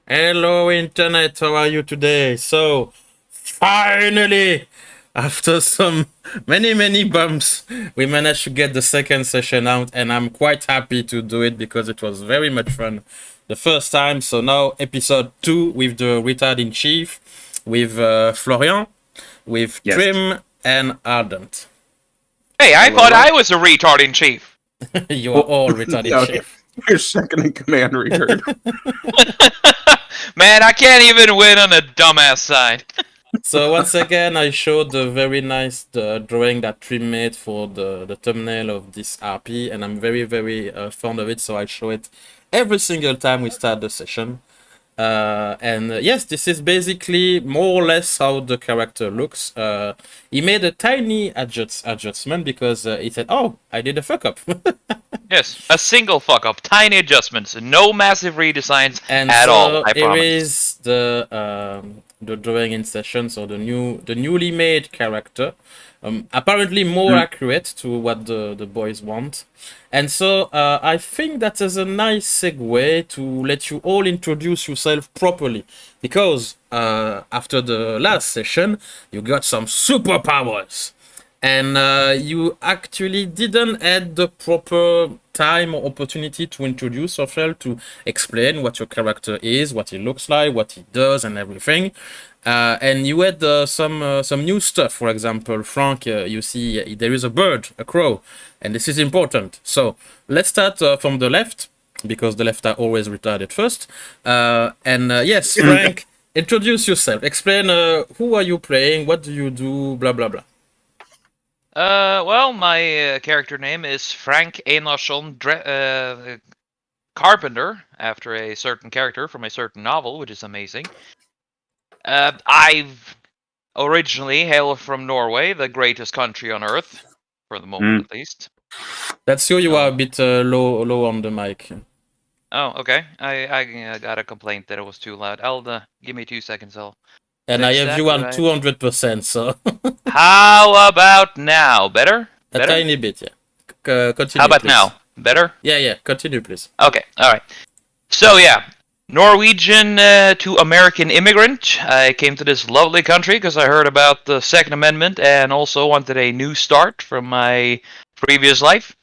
Hello, Internet. How are you today? So, finally, after some many bumps, we managed to get the second session out, and I'm quite happy to do it because it was very much fun the first time. So now, episode 2 with the retard in chief, with Florian, with Yes. Trim, and Ardent. Hey, I Hello. thought I was a retard in chief. You are all retard in No. chief. You're second in command, retard. Man, I can't even win on the dumbass side. So once again, I showed the very nice drawing that Trim made for the thumbnail of this RP, and I'm very fond of it, so I show it every single time we start the session. Yes, this is basically more or less how the character looks. He made a tiny adjustment because he said, "Oh, I did a fuck up." Yes, a single fuck up, tiny adjustments, no massive redesigns And at so all. I here promise. is the drawing in session. So the newly made character, apparently more accurate to what the boys want. And so I think that is a nice segue to let you all introduce yourself properly, because after the last session you got some superpowers. And you actually didn't have the proper time or opportunity to introduce yourself, to explain what your character is, what he looks like, what he does, and everything. And you had some new stuff. For example, Frank, you see there is a bird, a crow, and this is important. So let's start from the left, because the left are always retarded first. Yes, Frank, introduce yourself. Explain who are you playing, what do you do, blah blah blah. Well, my character name is Frank Einarsson Carpenter, after a certain character from a certain novel, which is amazing. I've originally hail from Norway, the greatest country on earth, for the moment at least. That's you are a bit low on the mic. Oh, okay. I got a complaint that it was too loud. Give me 2 seconds. And I fix have that, you on right? 200%, so How about now? Better? a Better? tiny bit, yeah. Continue. How about please. now? Better? Yeah. Continue, please. Okay, alright. So yeah, Norwegian to American immigrant. I came to this lovely country because I heard about the Second Amendment and also wanted a new start from my previous life.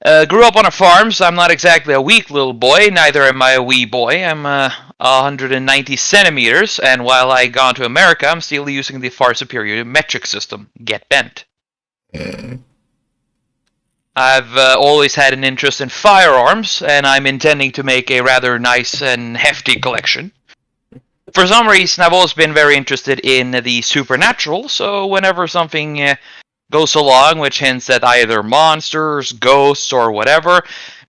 Grew up on a farm, so I'm not exactly a weak little boy, neither am I a wee boy. I'm 190 centimeters, and while I gone to America, I'm still using the far superior metric system, get bent. I've always had an interest in firearms, and I'm intending to make a rather nice and hefty collection. For some reason, I've always been very interested in the supernatural, so whenever something goes along which hints at either monsters, ghosts, or whatever,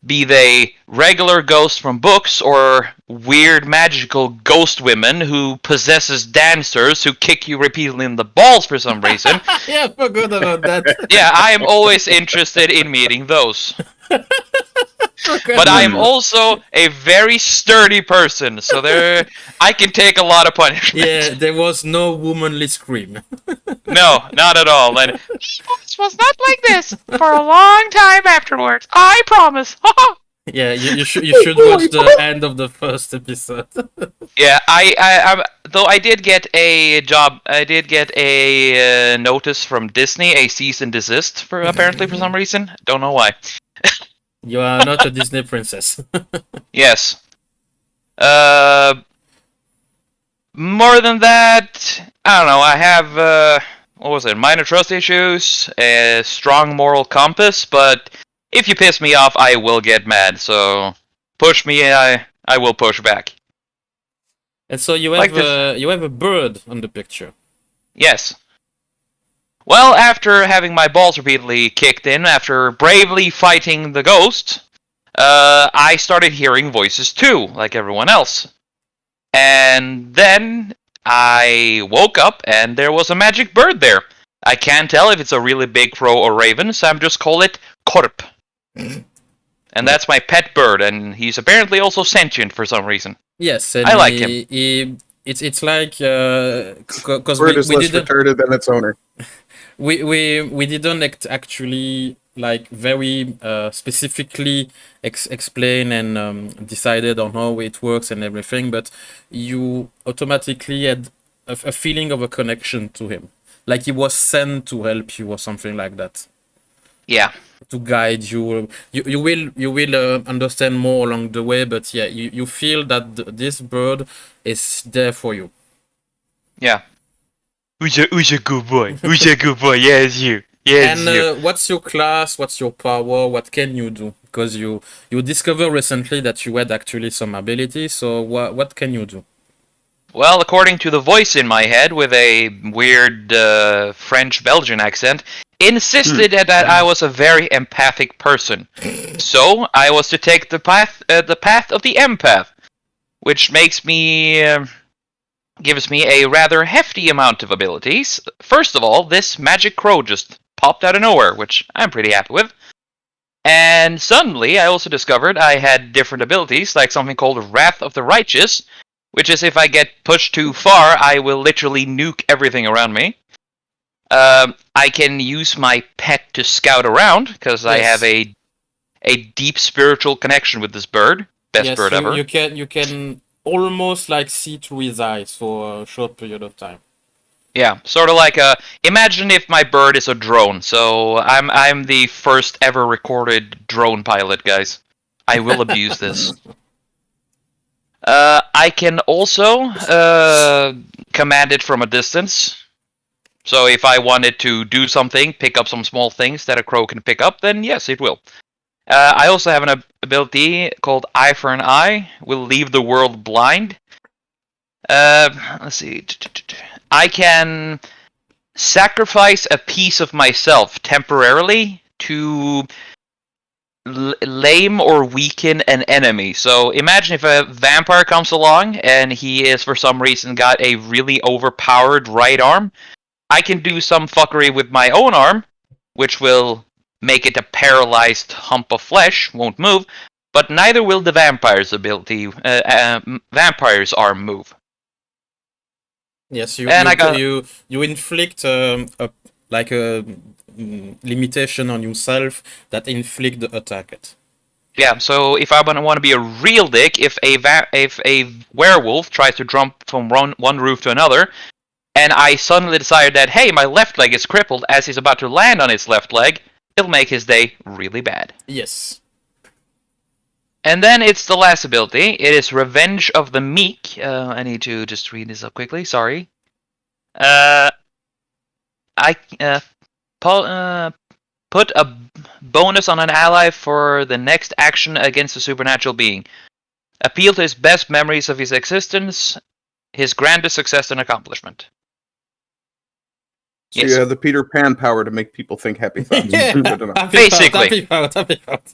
be they regular ghosts from books or weird magical ghost women who possesses dancers who kick you repeatedly in the balls for some reason. Yeah, I forgot about that. Yeah, I am always interested in meeting those. But I am also a very sturdy person, so I can take a lot of punishment. Yeah, there was no womanly scream. No, not at all. And This was not like this for a long time afterwards. I promise. Yeah, you should watch the end of the first episode. yeah, I though I did get a job. I did get a notice from Disney, a cease and desist for apparently for some reason. Don't know why. You are not a Disney princess. Yes. More than that, I don't know. I have what was it? Minor trust issues, a strong moral compass, but if you piss me off, I will get mad. So push me, I will push back. And so you Like have a bird on the picture. Yes. Well, after having my balls repeatedly kicked in, after bravely fighting the ghost, I started hearing voices too, like everyone else. And then I woke up and there was a magic bird there. I can't tell if it's a really big crow or raven, so I'm just call it Korp. And that's my pet bird, and he's apparently also sentient for some reason. Yes, and I like him. It's like because Bird is we less didn't retarded than its owner. we didn't actually like very specifically explain and decided on how it works and everything, but you automatically had a feeling of a connection to him, like he was sent to help you or something like that, Yeah. to guide you. You will understand more along the way, but yeah, you feel that this bird is there for you. Yeah. Who's a good boy? Who's a good boy? Yeah, it's you. Yeah, it's And you. what's your class? What's your power? What can you do? Because you discover recently that you had actually some ability. So what can you do? Well, according to the voice in my head with a weird French-Belgian accent, insisted that I was a very empathic person. So I was to take the path of the empath, which makes me gives me a rather hefty amount of abilities. First of all, this magic crow just popped out of nowhere, which I'm pretty happy with. And suddenly, I also discovered I had different abilities, like something called Wrath of the Righteous, which is if I get pushed too far, I will literally nuke everything around me. I can use my pet to scout around, because I have a deep spiritual connection with this bird. Best bird ever. You can almost like see through his eyes for a short period of time. Yeah, sort of like imagine if my bird is a drone. So I'm the first ever recorded drone pilot, guys. I will abuse this. I can also command it from a distance. So if I wanted to do something, pick up some small things that a crow can pick up, then yes, it will. I also have an ability called Eye for an Eye. Will leave the world blind. Let's see. I can sacrifice a piece of myself temporarily to lame or weaken an enemy. So imagine if a vampire comes along and he is for some reason got a really overpowered right arm. I can do some fuckery with my own arm, which will make it a paralyzed hump of flesh, won't move, but neither will the vampire's vampire's arm move. Yes, you inflict a limitation on yourself that inflict the attack. Yeah, so if I want to be a real dick, if a werewolf tries to jump from one roof to another, and I suddenly decide that, hey, my left leg is crippled as he's about to land on his left leg, it'll make his day really bad. Yes. And then it's the last ability. It is Revenge of the Meek. I need to just read this up quickly. Sorry. I put a bonus on an ally for the next action against a supernatural being. Appeal to his best memories of his existence, his grandest success and accomplishment. So you have the Peter Pan power to make people think happy thoughts. Basically. Happy thought.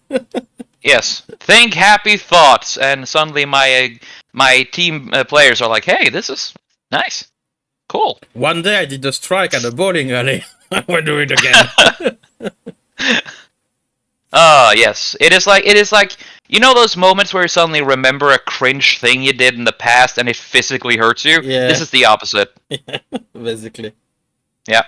Yes. Think happy thoughts, and suddenly my team players are like, hey, this is nice. Cool. One day I did a strike at a bowling alley. We'll do it again. Yes. It is like you know those moments where you suddenly remember a cringe thing you did in the past and it physically hurts you? Yeah. This is the opposite. Basically. Yeah.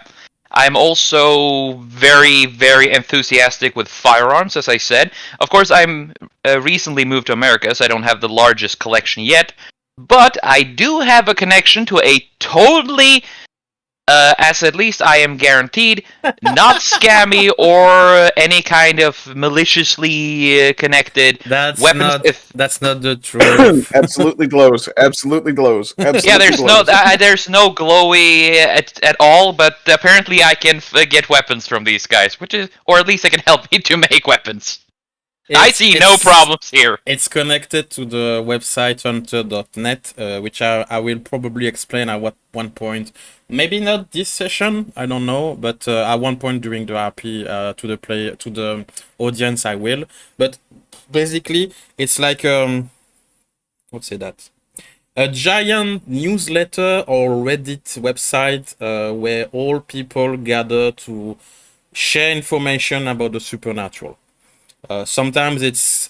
I'm also very, very enthusiastic with firearms, as I said. Of course, I'm recently moved to America, so I don't have the largest collection yet. But I do have a connection to a totally, as at least I am guaranteed, not scammy or any kind of maliciously connected weapons. That's not the truth. Absolutely glows. Absolutely glows. Absolutely Yeah, there's glows. there's no glowy at all. But apparently, I can get weapons from these guys, or at least they can help me to make weapons. I see no problems here. It's connected to the website hunter.net, which I will probably explain at one point. Maybe not this session, I don't know, but at one point during the RP to the audience I will. But basically, it's like what's that? A giant newsletter or Reddit website where all people gather to share information about the supernatural. Sometimes it's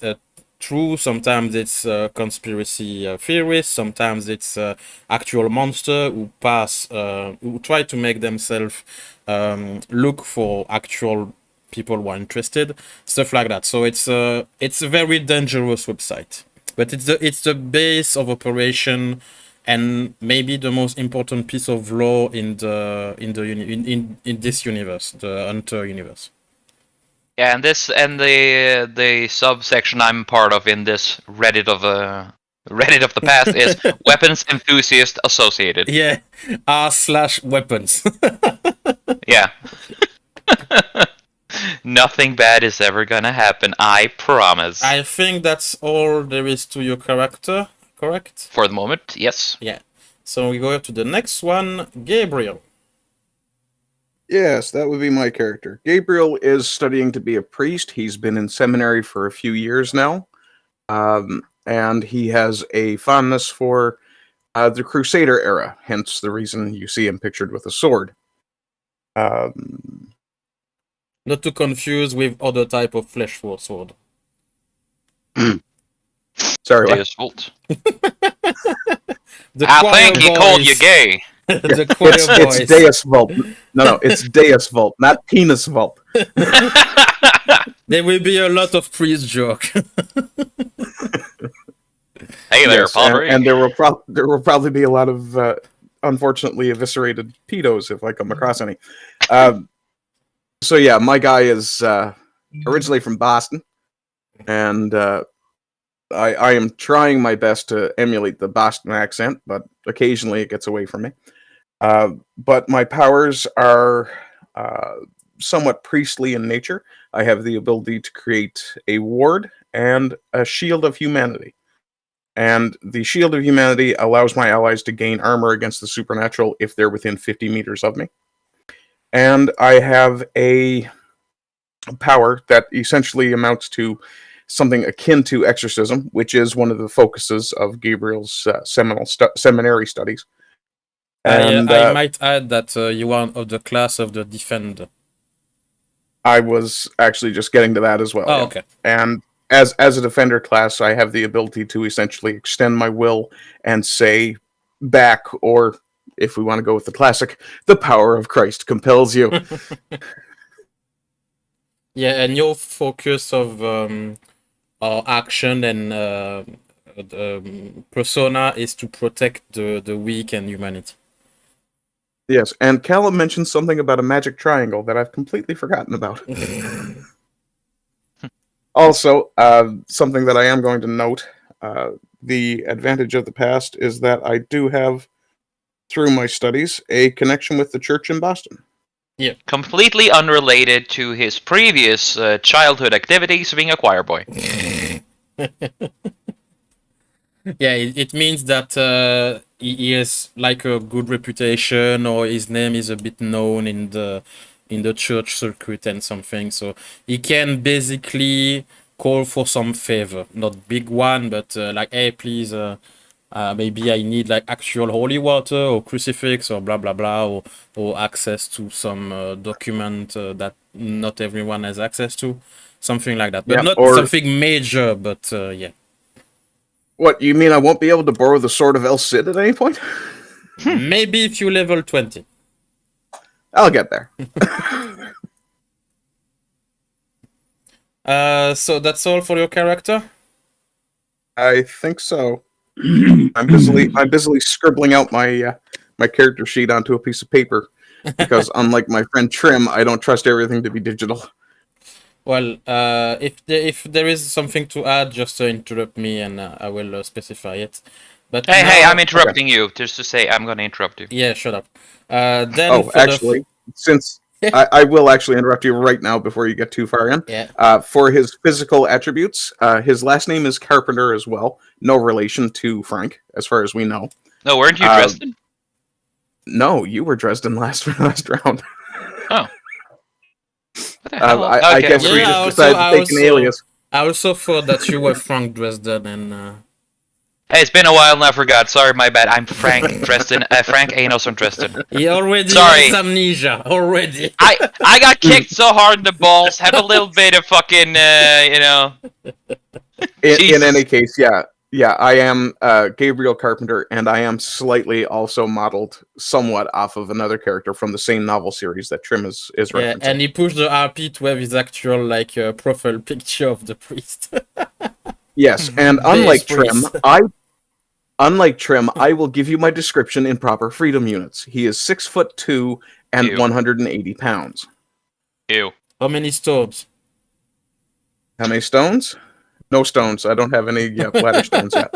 true, sometimes it's conspiracy theories, sometimes it's actual monster who try to make themselves look for actual people who are interested, stuff like that. So it's a very dangerous website, but it's the base of operation and maybe the most important piece of law in this universe, the Hunter universe. Yeah, and the subsection I'm part of in this Reddit of the past is Weapons Enthusiast Associated. Yeah, r/weapons. Yeah. Nothing bad is ever gonna happen, I promise. I think that's all there is to your character, correct? For the moment, yes. Yeah. So we go to the next one, Gabriel. Yes, that would be my character. Gabriel is studying to be a priest. He's been in seminary for a few years now. And he has a fondness for the Crusader era, hence the reason you see him pictured with a sword. Not to confuse with other type of flesh sword. Sorry, what? Deus Vult. The I choir think he called you boys. gay. The choir boys. It's Deus Vult. No, it's Deus Vult, not Penis Vult. There will be a lot of priest joke. Hey there, Yes, Padre. and there will probably be a lot of unfortunately eviscerated pedos if I come across any. So yeah, my guy is originally from Boston, and I am trying my best to emulate the Boston accent, but occasionally it gets away from me. But my powers are somewhat priestly in nature. I have the ability to create a ward and a shield of humanity. And the shield of humanity allows my allies to gain armor against the supernatural if they're within 50 meters of me. And I have a power that essentially amounts to something akin to exorcism, which is one of the focuses of Gabriel's seminary studies. And I might add that you are of the class of the Defender. I was actually just getting to that as well. Oh, yeah. okay. And as a Defender class, I have the ability to essentially extend my will and say back, or if we want to go with the classic, the power of Christ compels you. Yeah, and your focus of action and persona is to protect the weak and humanity. Yes, and Callum mentioned something about a magic triangle that I've completely forgotten about. Also, something that I am going to note, the advantage of the past is that I do have, through my studies, a connection with the church in Boston. Yeah. Completely unrelated to his previous childhood activities being a choir boy. Yeah, it means that he has like a good reputation, or his name is a bit known in the church circuit and something. So he can basically call for some favor, not big one, but like, hey, please, maybe I need like actual holy water or crucifix or blah blah blah, or access to some document that not everyone has access to, something like that. But Yeah, not or- something major. But yeah. What, you mean I won't be able to borrow the Sword of El Cid at any point? Maybe if you level 20. I'll get there. So that's all for your character? I think so. I'm busily scribbling out my my character sheet onto a piece of paper because, unlike my friend Trim, I don't trust everything to be digital. Well, if there is something to add, just interrupt me and I will specify it. But Hey, now- I'm interrupting you just to say I'm going to interrupt you. Yeah, shut up. Then Oh, for the actually, since I will actually interrupt you right now before you get too far in. Yeah. For his physical attributes, his last name is Carpenter as well. No relation to Frank, as far as we know. No, weren't you Uh, Dresden? No, you were Dresden last round. Oh. What the hell? I Okay, guess well, we Yeah, just also- decided to I take an also- alias. I also thought that you were Frank Dresden and Hey, it's been a while and I forgot. Sorry, my bad. I'm Frank Dresden. Frank Anos from Dresden. he already Sorry. has amnesia already. I got kicked so hard in the balls. Have a little bit of fucking, In Jesus. any case, yeah. Yeah, I am Gabriel Carpenter, and I am slightly also modeled somewhat off of another character from the same novel series that Trim is Yeah, referencing. and he pushed the RP to have his actual like profile picture of the priest. Yes, and Base priest. unlike Trim, I will give you my description in proper freedom units. He is 6'2" and Ew. 180 pounds. Ew. How many stones? How many stones? No stones. I don't have any bladder stones yet.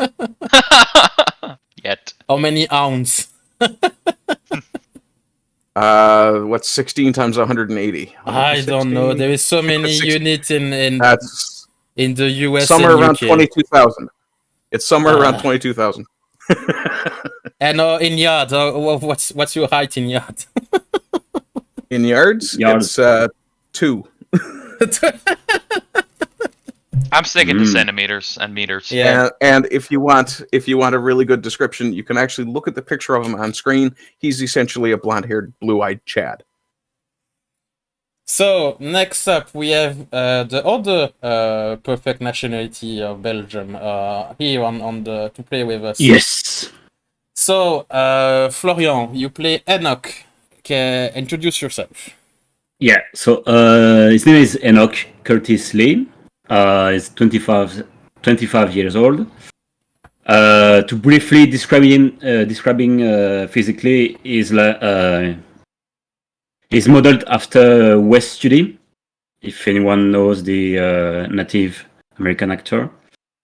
Yet. How many ounce? What's 16 times 180? I don't know. 116? There is so many 16. units in That's the US somewhere and around UK. 22,000. It's somewhere around 22,000. And in yard, what's your height in yard? In yards, Yards. it's 2. I'm sticking to centimeters and meters. Yeah. And if you want a really good description, you can actually look at the picture of him on screen. He's essentially a blonde-haired, blue-eyed Chad. So next up we have the other perfect nationality of Belgium here on the to play with us. Yes. So Florian, you play Enoch. Introduce yourself. Yeah. So his name is Enoch Curtis Lee. He's 25 years old. To briefly describing physically, he's modeled after Wes Studi, if anyone knows the Native American actor.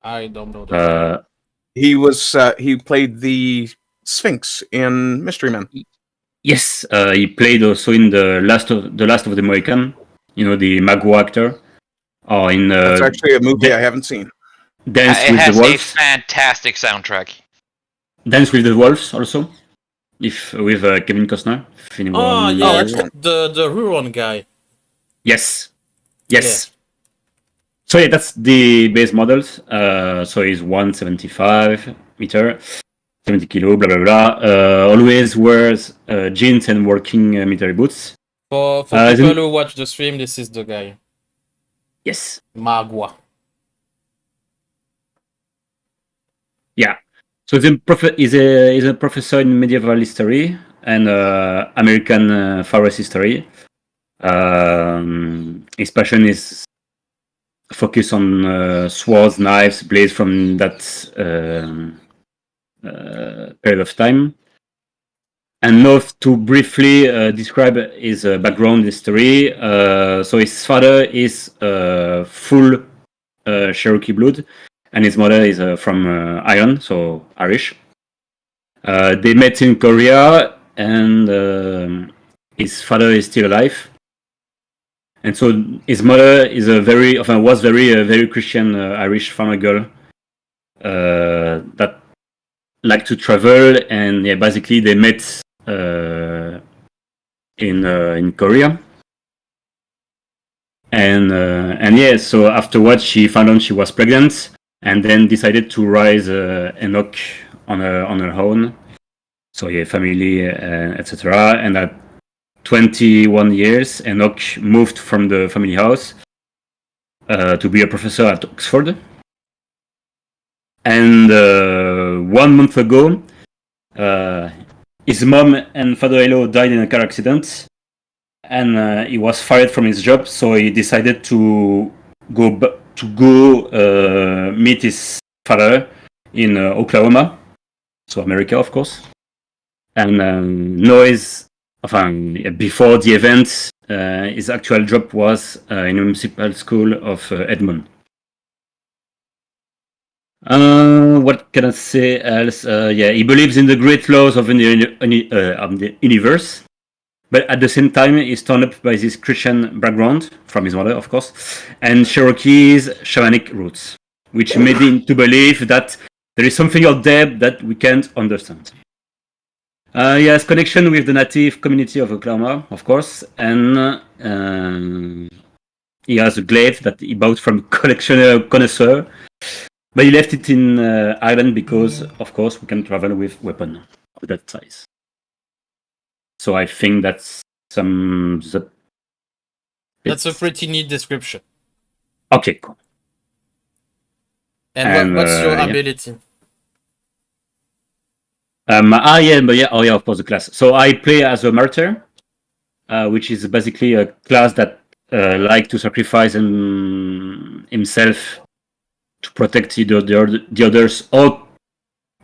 I don't know that. He played the Sphinx in Mystery Men. Yes, he played also in the last of the Mohican. You know, the Magua actor. Or in That's actually a movie I haven't seen. Dance It with has the a Wolves. fantastic soundtrack. Dance with the Wolves also, with Kevin Costner. If anyone Oh yeah, knows. the Ruron guy. Yes. So yeah, that's the base models. So he's 175 meter, 70 kilo, blah blah blah. Always wears jeans and working military boots. For then- people who watch the stream, this is the guy. Yes. Magua. Yeah. So he's a professor in medieval history and American Far West history. His passion is focus on swords, knives, blades from that period of time. And now to briefly describe his background history. So his father is full Cherokee blood, and his mother is from Ireland, so Irish. They met in Korea, and his father is still alive. And so his mother is was very Christian Irish farmer girl that liked to travel, and yeah, basically they met in Korea. And yeah, so afterwards she found out she was pregnant, and then decided to raise Enoch on her own. So yeah, family, etc. And at 21 years, Enoch moved from the family house to be a professor at Oxford. And 1 month ago, his mom and father-in-law died in a car accident, and he was fired from his job. So he decided to go meet his father in Oklahoma, so America, of course. And before the event, his actual job was in the municipal school of Edmond. What can I say else? Yeah, he believes in the great laws of the universe, but at the same time, he's torn up by this Christian background from his mother, of course, and Cherokee's shamanic roots, which made him to believe that there is something out there that we can't understand. He has connection with the native community of Oklahoma, of course, and he has a glaive that he bought from a connoisseur. But he left it in Ireland because, of course, we can travel with weapon of that size. So I think that's That's a pretty neat description. Okay, cool. And what's your yeah. ability? Of course, the class. So I play as a martyr, which is basically a class that like to sacrifice himself to protect the others, or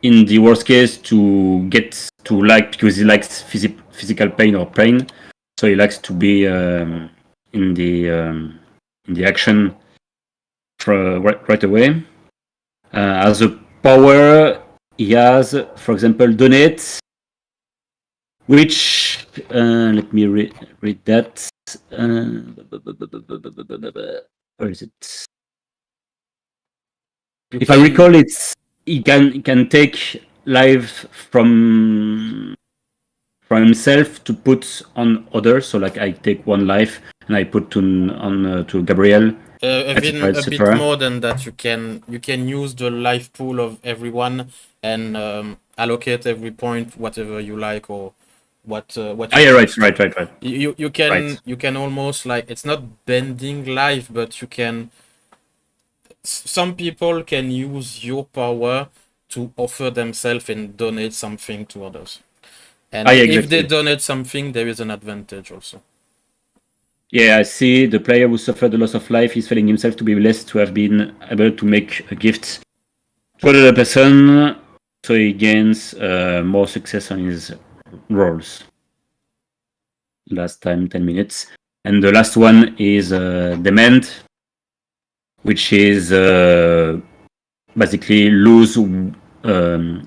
in the worst case, to get to like, because he likes physical pain or pain, so he likes to be in the action right away. As a power, he has, for example, donate, which let me read that. Where is it? If I recall, he can take life from himself to put on others. So like I take one life and I put to Gabriel, Even etc., a bit etc. more than that, you can use the life pool of everyone and allocate every point whatever you like, or what Ah, you yeah, choose. right. You can Right. you can almost, like, it's not bending life, but you can. Some people can use your power to offer themselves and donate something to others. And Yeah, if they exactly. donate something, there is an advantage also. Yeah, I see. The player who suffered the loss of life is feeling himself to be blessed to have been able to make a gift to another person, so he gains more success on his rolls. Last time 10 minutes, and the last one is demand, which is basically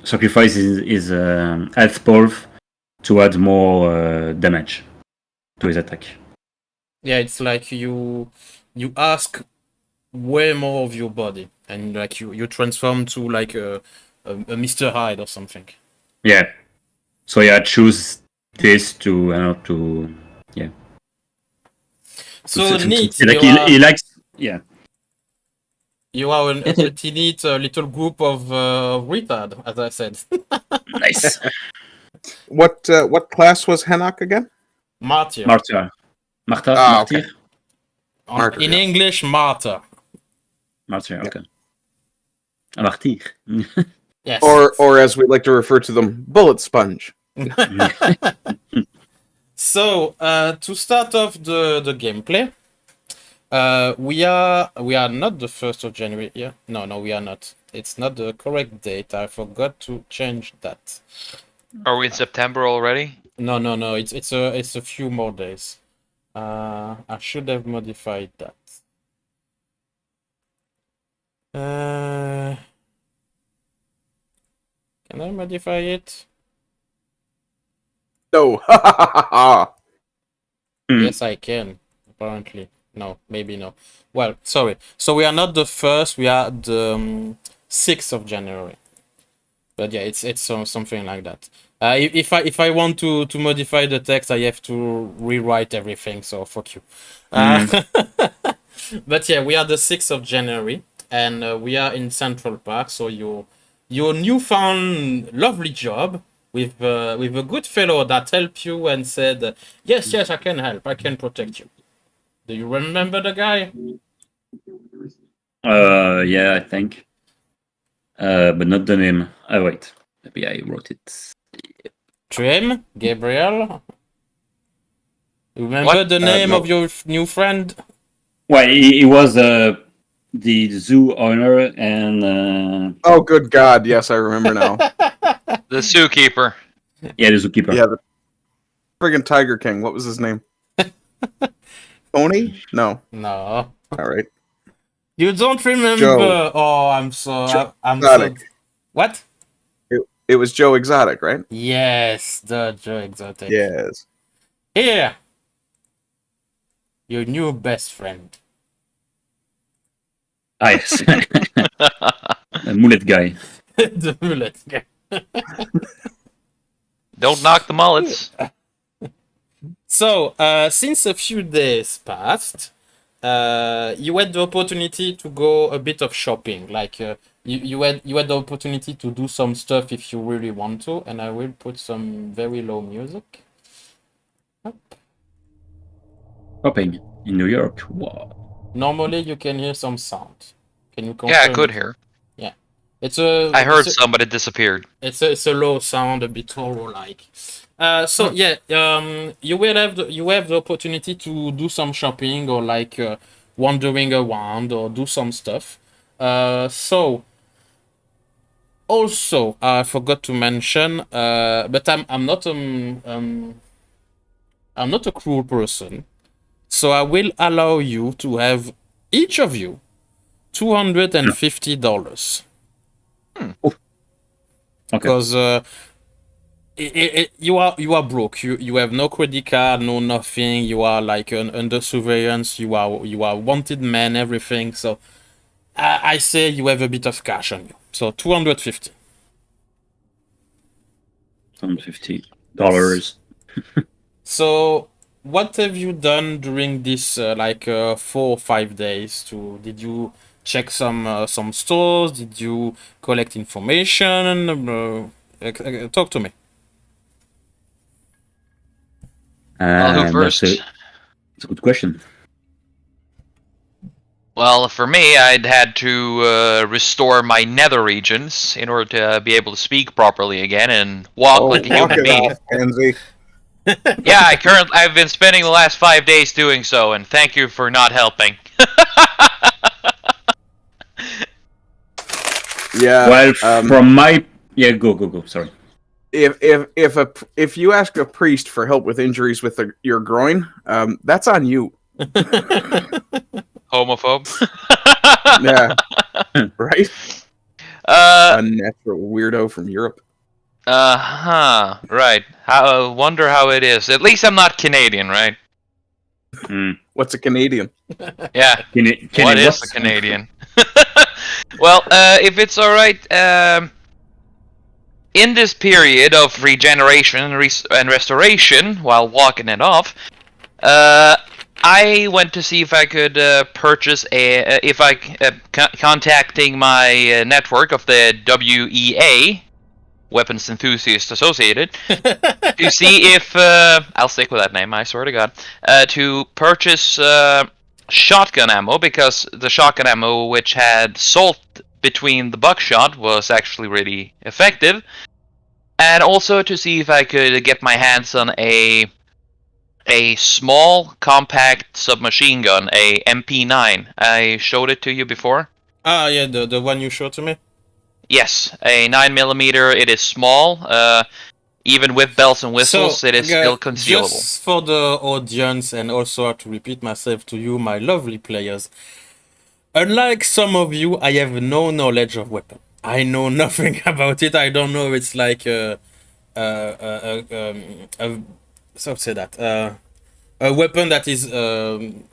sacrifice his health pool to add more damage to his attack. Yeah, it's like you ask way more of your body, and like you transform to like a Mr. Hyde or something. Yeah. So yeah, choose this to yeah. So neat. Like he likes, yeah. You are a pretty neat little group of retard, as I said. Nice. What class was Henok again? Martyr. Martyr. Ah, okay. Martyr? Martyr, In yeah. English, martyr. Martyr, Yeah. okay. A martyr. Yes. Or as we like to refer to them, bullet sponge. So to start off the gameplay, we are not the 1st of January. Yeah, no, we are not. It's not the correct date. I forgot to change that. Are we in September already? No. It's a few more days. I should have modified that. Can I modify it? No. Yes, I can. Apparently. No, maybe no. Well, sorry. So we are not the 1st, we are the 6th of January. But yeah, it's something like that. If I want to modify the text, I have to rewrite everything, so fuck you. But yeah, we are the 6th of January, and we are in Central Park, so your newfound lovely job with a good fellow that helped you and said, yes, I can help, I can protect you. Do you remember the guy? Yeah, I think. But not the name. Oh wait, maybe I wrote it. Trim? Gabriel? Remember the name no. of your new friend? Well, he was the zoo owner and Oh, good God! Yes, I remember now. The zookeeper. yeah, the zookeeper. Yeah, the friggin' Tiger King. What was his name? Tony? No. No. All right. You don't remember? Joe. Oh, I'm so. Joe I'm so. Exotic. What? It was Joe Exotic, right? Yes, the Joe Exotic. Yes. Here, your new best friend. Ah, yes. A mullet guy. The mullet guy. Don't knock the mullets. So, since a few days passed, you had the opportunity to go a bit of shopping. Like you had the opportunity to do some stuff if you really want to, and I will put some very low music. Shopping in New York. Wow. Normally, you can hear some sound. Can you confirm? Yeah, I could it? hear. It's a. I heard it's a, some, but it disappeared. it's a low sound, a bit horror like. So yeah, you have the opportunity to do some shopping or like wandering around or do some stuff. So also I forgot to mention, but I'm not a cruel person, so I will allow you to have each of you $250 Okay. because you are broke. You have no credit card, no nothing. You are like under surveillance. You are wanted man, everything. So I say you have a bit of cash on you. So 250. $150. So what have you done during this 4 or 5 days? Did you check some stores? Did you collect information? Talk to me. Well, who That's first? a good question. Well, for me, I'd had to restore my nether regions in order to be able to speak properly again and walk like a walk human it being. off, Pansy. Yeah, I've been spending the last 5 days doing so, and thank you for not helping. Yeah. Well, from my go. Sorry. If you ask a priest for help with injuries with your groin, that's on you. Homophobe. Yeah. Right? Uh Unnatural weirdo from Europe. huh. Right. Wonder how it is. At least I'm not Canadian, right? What's a Canadian? Yeah. Can What is a Canadian? Well, if it's all right, in this period of regeneration and restoration, while walking it off, I went to see if I could purchase contacting my network of the WEA, Weapons Enthusiast Associated, to see if I'll stick with that name. I swear to God, to purchase shotgun ammo, because the shotgun ammo which had salt between the buckshot was actually really effective, and also to see if I could get my hands on a small compact submachine gun, a MP9. I showed it to you before. Ah, yeah, the one you showed to me. Yes, a 9mm. It is small. Even with bells and whistles, it is still concealable. Just for the audience, and also to repeat myself to you, my lovely players. Unlike some of you, I have no knowledge of weapon. I know nothing about it. I don't know if it's like so say that a weapon that is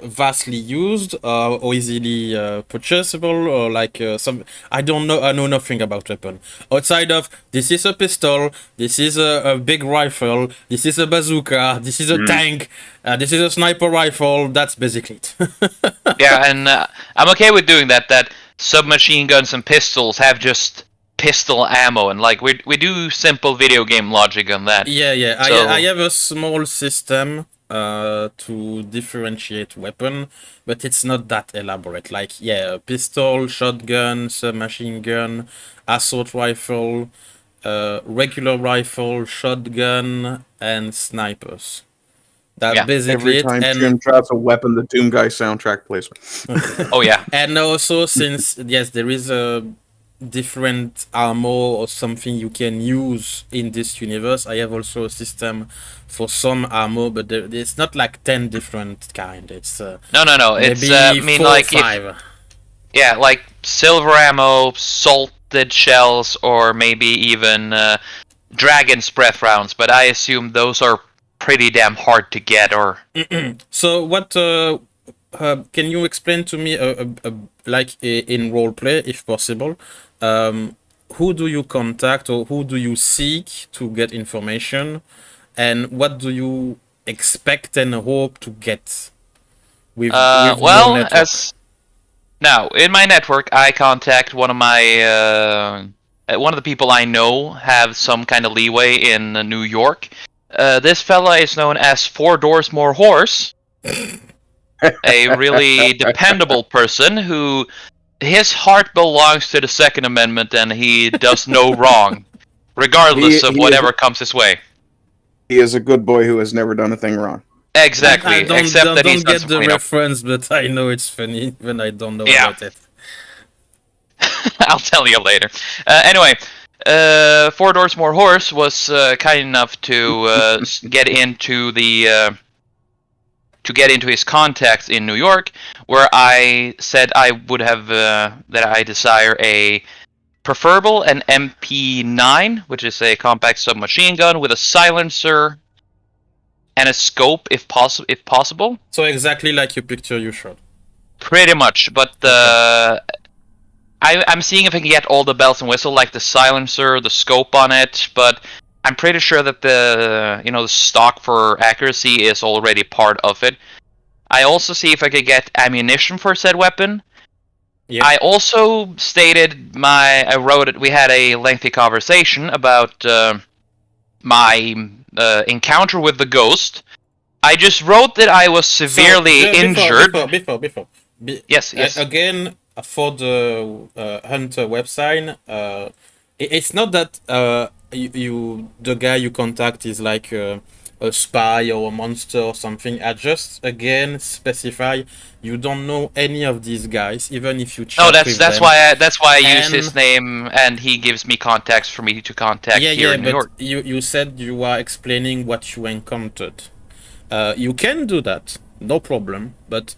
vastly used or easily purchasable, or like some. I don't know. I know nothing about weapon outside of this is a pistol, this is a big rifle, this is a bazooka, this is a tank, this is a sniper rifle. That's basically it. Yeah, and I'm okay with doing that. That submachine guns and pistols have just pistol ammo, and like we do simple video game logic on that. Yeah. So- I have a small system to differentiate weapon, but it's not that elaborate. Like a pistol, shotgun, submachine gun, assault rifle, regular rifle, shotgun, and snipers. That's Yeah. basically Every it. time And Jim drops a weapon, the Doom Guy soundtrack plays. Oh yeah. and also, since yes, there is a different armor or something you can use in this universe, I have also a system for some armor, but it's not like 10 different kind. It's No. It's maybe I mean 4 or like 5. like silver ammo, salted shells, or maybe even dragon's breath rounds. But I assume those are pretty damn hard to get. Or So what can you explain to me in role play, if possible, who do you contact or who do you seek to get information, and what do you expect and hope to get with your well, network? as now in my network, I contact one of my one of the people I know have some kind of leeway in New York. This fella is known as 4 Doors More Horse. A really dependable person who his heart belongs to the Second Amendment, and he does no wrong, regardless of he whatever comes his way. He is a good boy who has never done a thing wrong. Exactly, I don't, except that he's don't done get some the cleanup. reference, but I know it's funny when I don't know Yeah. about it. I'll tell you later. Anyway, Four Doors More Horse was kind enough to get into the to get into his contacts in New York, where I said I would have that I desire a preferable an MP9, which is a compact submachine gun with a silencer and a scope, if possible. So exactly like your picture you showed. Pretty much, but I'm seeing if I can get all the bells and whistles, like the silencer, the scope on it, but I'm pretty sure that the stock for accuracy is already part of it. I also see if I could get ammunition for said weapon. Yeah. I also stated I wrote it. We had a lengthy conversation about my encounter with the ghost. I just wrote that I was severely injured. Before. Yes. Again, for the Hunter website, it's not that the guy you contact is like a spy or a monster or something. I just again specify you don't know any of these guys, even if you chat No, with that's them. why I use And- his name, and he gives me contacts for me to contact here in New but York. you said you are explaining what you encountered. You can do that, no problem, but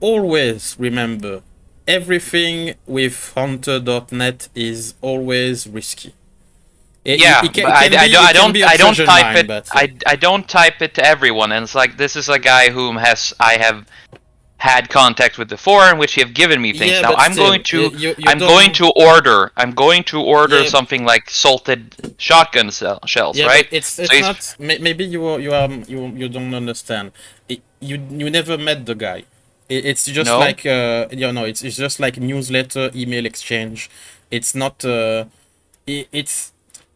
always remember everything with hunter.net is always risky. Yeah, It can- but it can be- it can be a I don't treasure type mine, it. but- I don't type it to everyone, and it's like this is a guy whom I have had contact with before, in which he have given me things. Yeah, Now but I'm still, going to you I'm don't- going to order. I'm going to order Yeah. something like salted shotgun shells, Yeah, right? but it's So he's- not. Maybe you don't understand. You never met the guy. It's just No? like it's just like newsletter, email exchange. It's not. It's.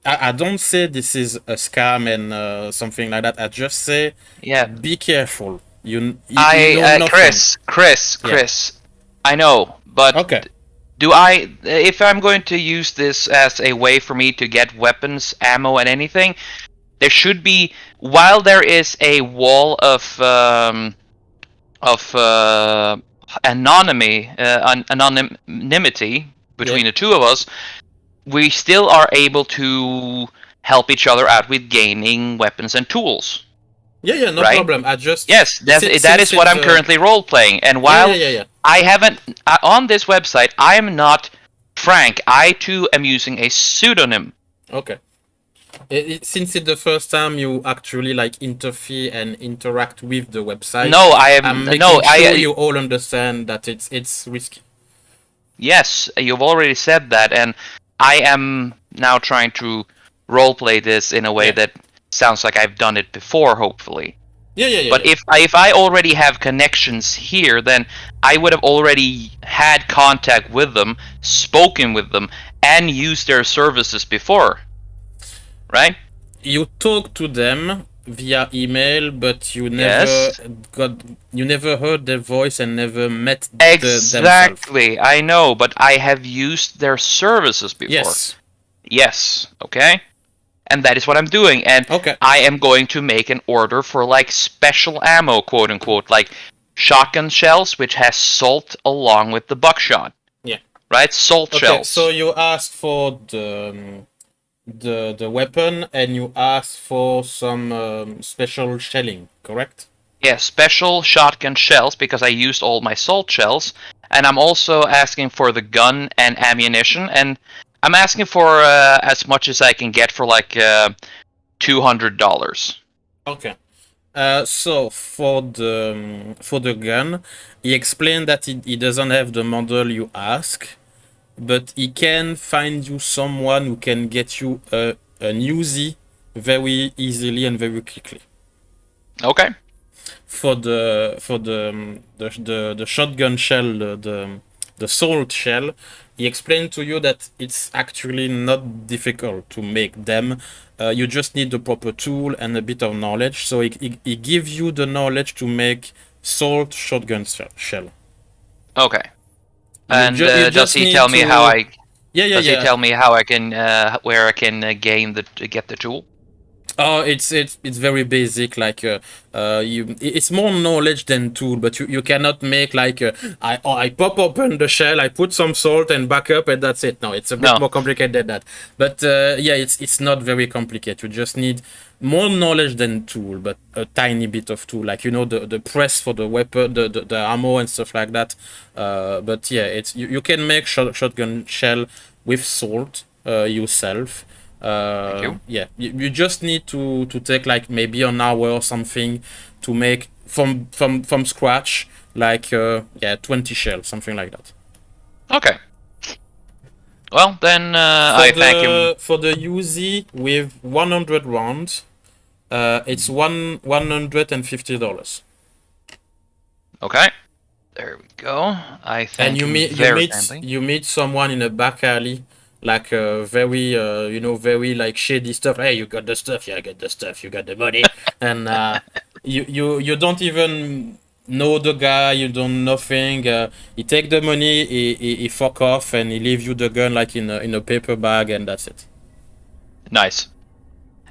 I don't say this is a scam and something like that. I just say Yeah. be careful. You know nothing. Chris, I know, but Okay. if I'm going to use this as a way for me to get weapons, ammo, and anything, there should be, while there is a wall of anonymity between Yeah. the two of us, we still are able to help each other out with gaining weapons and tools. Yeah, no Right? problem. I just Yes, that is what I'm currently role playing. And while yeah. I haven't on this website, I am not Frank. I too am using a pseudonym. Okay. Since it's the first time you actually like interfere and interact with the website, No, I am I'm making no. sure I you all understand that it's risky. Yes, you've already said that, and I am now trying to roleplay this in a way Yeah. that sounds like I've done it before, hopefully. Yeah. But if I already have connections here, then I would have already had contact with them, spoken with them, and used their services before. Right? You talk to them via email, but you never Yes. you never heard their voice and never met themselves. Exactly. I know, but I have used their services before. Yes. Yes, okay? And that is what I'm doing. And Okay. I am going to make an order for like special ammo, quote unquote, like shotgun shells, which has salt along with the buckshot. Yeah. Right? Salt Okay. shells. So you asked for the weapon and you asked for some special shelling, correct? Yeah, special shotgun shells because I used all my salt shells. And I'm also asking for the gun and ammunition. And I'm asking for as much as I can get for like $200. Okay. So for the gun, he explained that he doesn't have the model you ask, but he can find you someone who can get you an Uzi very easily and very quickly. Okay. For the shotgun shell, the salt shell, he explained to you that it's actually not difficult to make them. You just need the proper tool and a bit of knowledge. So he gives you the knowledge to make salt shotgun shell. Okay. And you does just he need tell me to- how I? Yeah, Does he yeah. tell me how I can where I can get the tool? Oh, it's very basic. Like it's more knowledge than tool, but you cannot make like I pop open the shell, I put some salt and back up, and that's it. No, it's a bit No. more complicated than that. But yeah, it's not very complicated. You just need more knowledge than tool, but a tiny bit of tool, like the press for the weapon, the ammo and stuff like that. But yeah, it's you can make shotgun shell with salt yourself. Thank you. Yeah, you just need to take like maybe an hour or something to make from scratch, like 20 shells, something like that. Okay. Well, then I thank him. For the UZ with 100 rounds, it's $150. Okay. There we go. I thank And you him meet very kindly. you meet someone in a back alley, like very very like shady stuff. Hey, you got the stuff? Yeah, I got the stuff. You got the money, and you don't even know the guy. You don't nothing. He take the money, he fuck off, and he leave you the gun like in a paper bag, and that's it. Nice.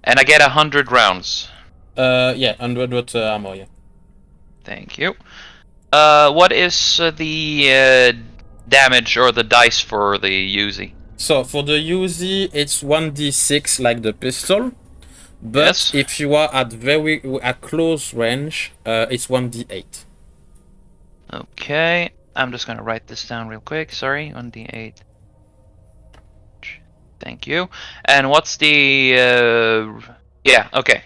And I get 100 rounds. Yeah, 100 ammo. Yeah. Thank you. What is the damage or the dice for the Uzi? So for the Uzi, it's 1d6 like the pistol. But Yes. if you are at close range, it's 1d8. Okay. I'm just gonna write this down real quick. Sorry, 1d8. Thank you. And what's the? Yeah. Okay.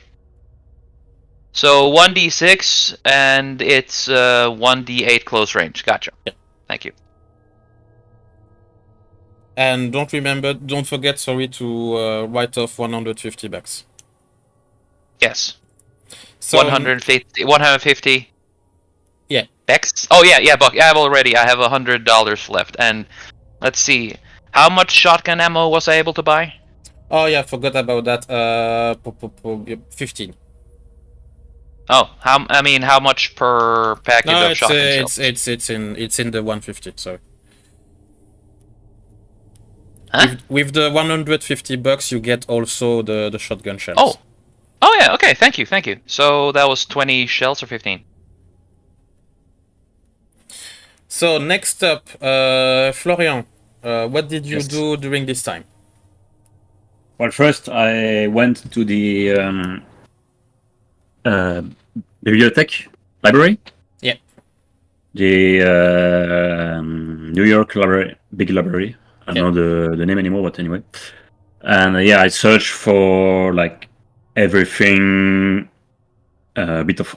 So 1d6 and it's 1d8 close range. Gotcha. Yeah. Thank you. And don't forget, sorry, to write off $150. Yes. So 150. Yeah. X. Oh yeah, Buck. I have $100 left, and let's see, how much shotgun ammo was I able to buy? Oh yeah, forgot about that. 15. Oh, how much per package No, of shotgun shells? it's in the 150. Sorry. Huh? With the $150, you get also the shotgun shells. Oh yeah. Okay. Thank you. So that was 20 shells or 15. So next up, Florian, what did you Yes. do during this time? Well, first I went to the bibliothèque library. Yeah. The New York library, big library. I don't know the name anymore, but anyway. And yeah, I searched for like everything, a bit of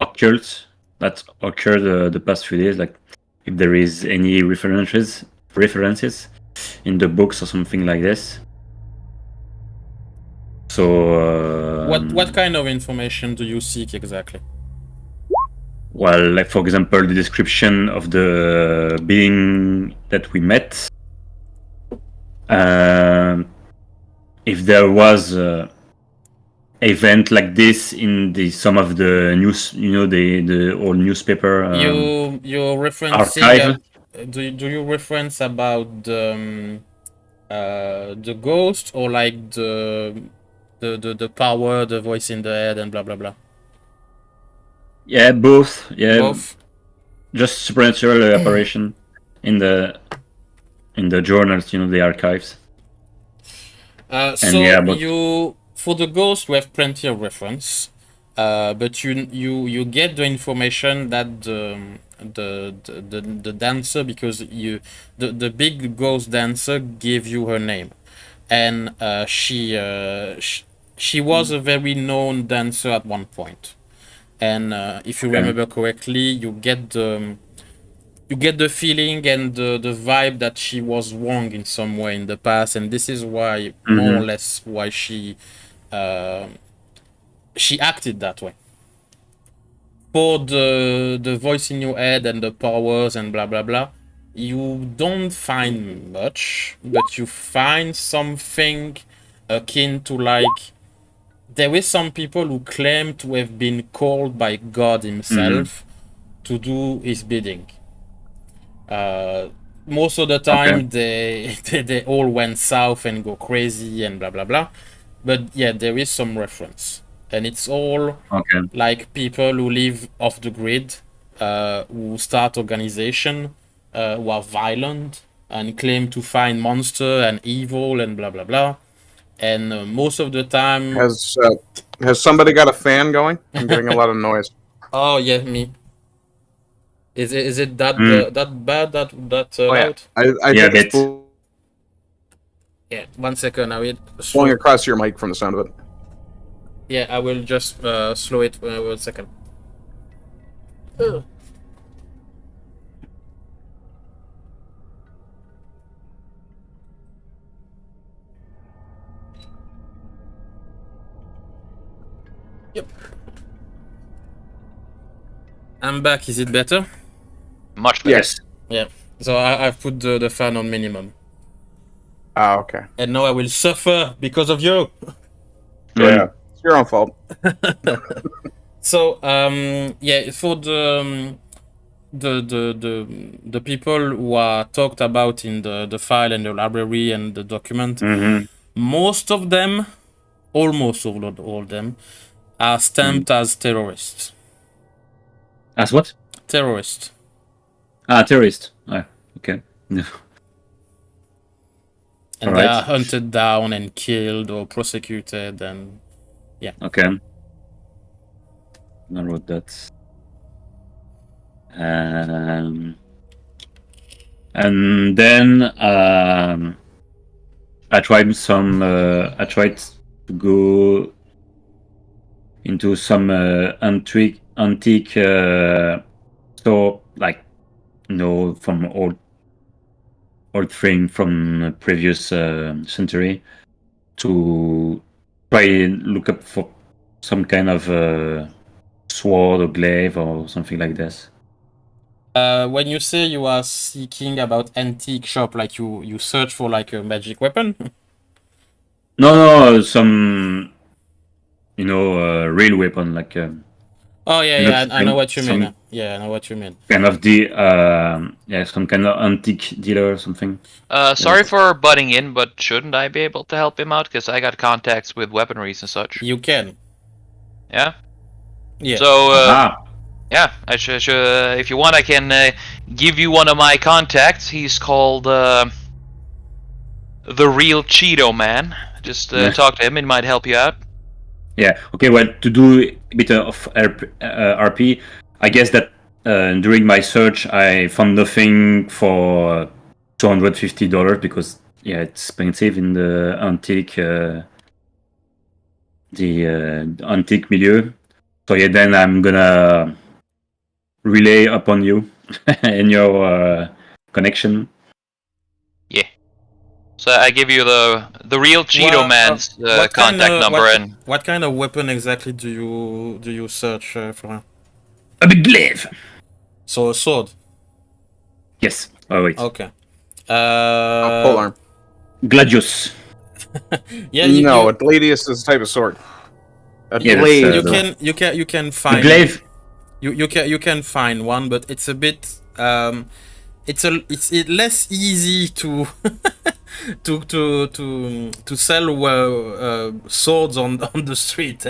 occult that occurred the past few days, like if there is any references in the books or something like this. So What kind of information do you seek exactly? well, like for example, the description of the being that we met. If there was a event like this in some of the news, the old newspaper. You're referencing. Archive. Do you reference about the ghost, or like the power, the voice in the head, and blah blah blah? Yeah, both. Yeah, Both. just supernatural apparition in the journals, the archives. So yeah, but- you for the ghost we have plenty of reference, but you get the information that the dancer, because the big ghost dancer gave you her name, and she was a very known dancer at one point, and if you remember correctly, you get the feeling and the vibe that she was wrong in some way in the past, and this is why more or less why she acted that way. For the voice in your head and the powers and blah blah blah, you don't find much, but you find something akin to, like, there is some people who claim to have been called by God himself to do his bidding. most of the time they all went south and go crazy and blah blah blah. But yeah, there is some reference, and it's all Okay. like people who live off the grid, who start organization, who are violent and claim to find monster and evil and blah blah blah. And most of the time, Has somebody got a fan going? I'm getting a lot of noise. oh yeah, me. Is it that Mm. that bad that Oh, yeah. loud? I Yeah, think it's bit. Yeah, 1 second. I will blowing across your mic from the sound of it. Yeah, I will just slow it 1 second. Yep. I'm back. Is it better? Much better. Yes. Yeah. So I've put the fan on minimum. Ah, okay. And now I will suffer because of you. Yeah. It's your own fault. So yeah, for the people who are talked about in the file and the library and the document, Mm-hmm. most of them, almost all of them, are stamped as terrorists. As what? Terrorist. Ah, terrorist. Ah, okay. Yeah. And All they right. are hunted down and killed or prosecuted and Okay. I wrote that. And then I tried some. I tried to go into some antique store, like from old thing from the previous century, to try and look up for some kind of sword or glaive or something like this. when you say you are seeking about antique shop, like you search for like a magic weapon. No, some real weapon, like Oh yeah, not I know what you mean. some Yeah, I know what you mean. kind of some kind of antique dealer or something. Sorry Yes. for butting in, but shouldn't I be able to help him out? Because I got contacts with weaponries and such. You can. Yeah. Yeah. So Ah, yeah, I should. If you want, I can give you one of my contacts. He's called the Real Cheeto Man. Just Yeah. talk to him; it might help you out. yeah. Okay, well, to do a bit of RP, I guess that during my search I found nothing for $250 because it's expensive in the antique antique milieu. So yeah, then I'm gonna relay upon you and your connection. So I give you the Real Cheeto Well, Man's what contact kinda- number, what- and What kind of weapon exactly do you search for? A big glaive. So a sword. Yes. Oh wait. Okay. Polearm. Gladius. Yeah, No, a gladius is a type of sword. A Yeah, that's, blade. you can The find glaive. you can find one, but it's a bit it's less easy to to sell swords on the street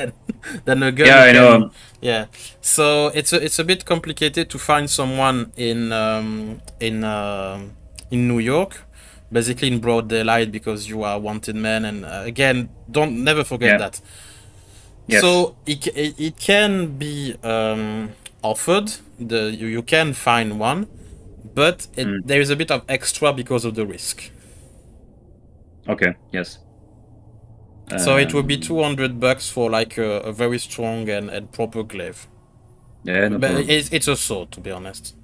than a gun. Yeah, you I can- know. Yeah, so it's a bit complicated to find someone in New York, basically in broad daylight, because you are a wanted man, and again, don't never forget Yeah. that. Yes. So it can be offered. You can find one, but there is a bit of extra because of the risk. Okay. Yes. So it would be $200 for like a very strong and proper glaive. Yeah, no But problem. it's a sword, to be honest.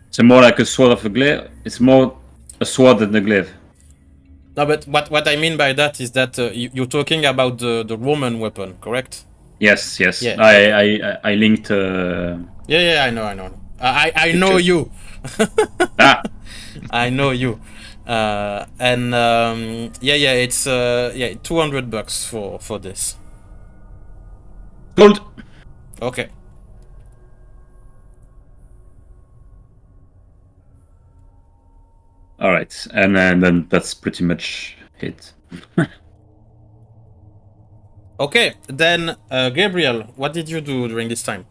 It's more like a sword of a glaive. It's more a sword than a glaive. No, but what I mean by that is that you're talking about the Roman weapon, correct? Yes. Yeah, I linked. Yeah, I know. I know Picture. you. Ah. I know you. And it's $200 for this. Gold. Okay. All right, and then that's pretty much it. Okay, then Gabriel, what did you do during this time?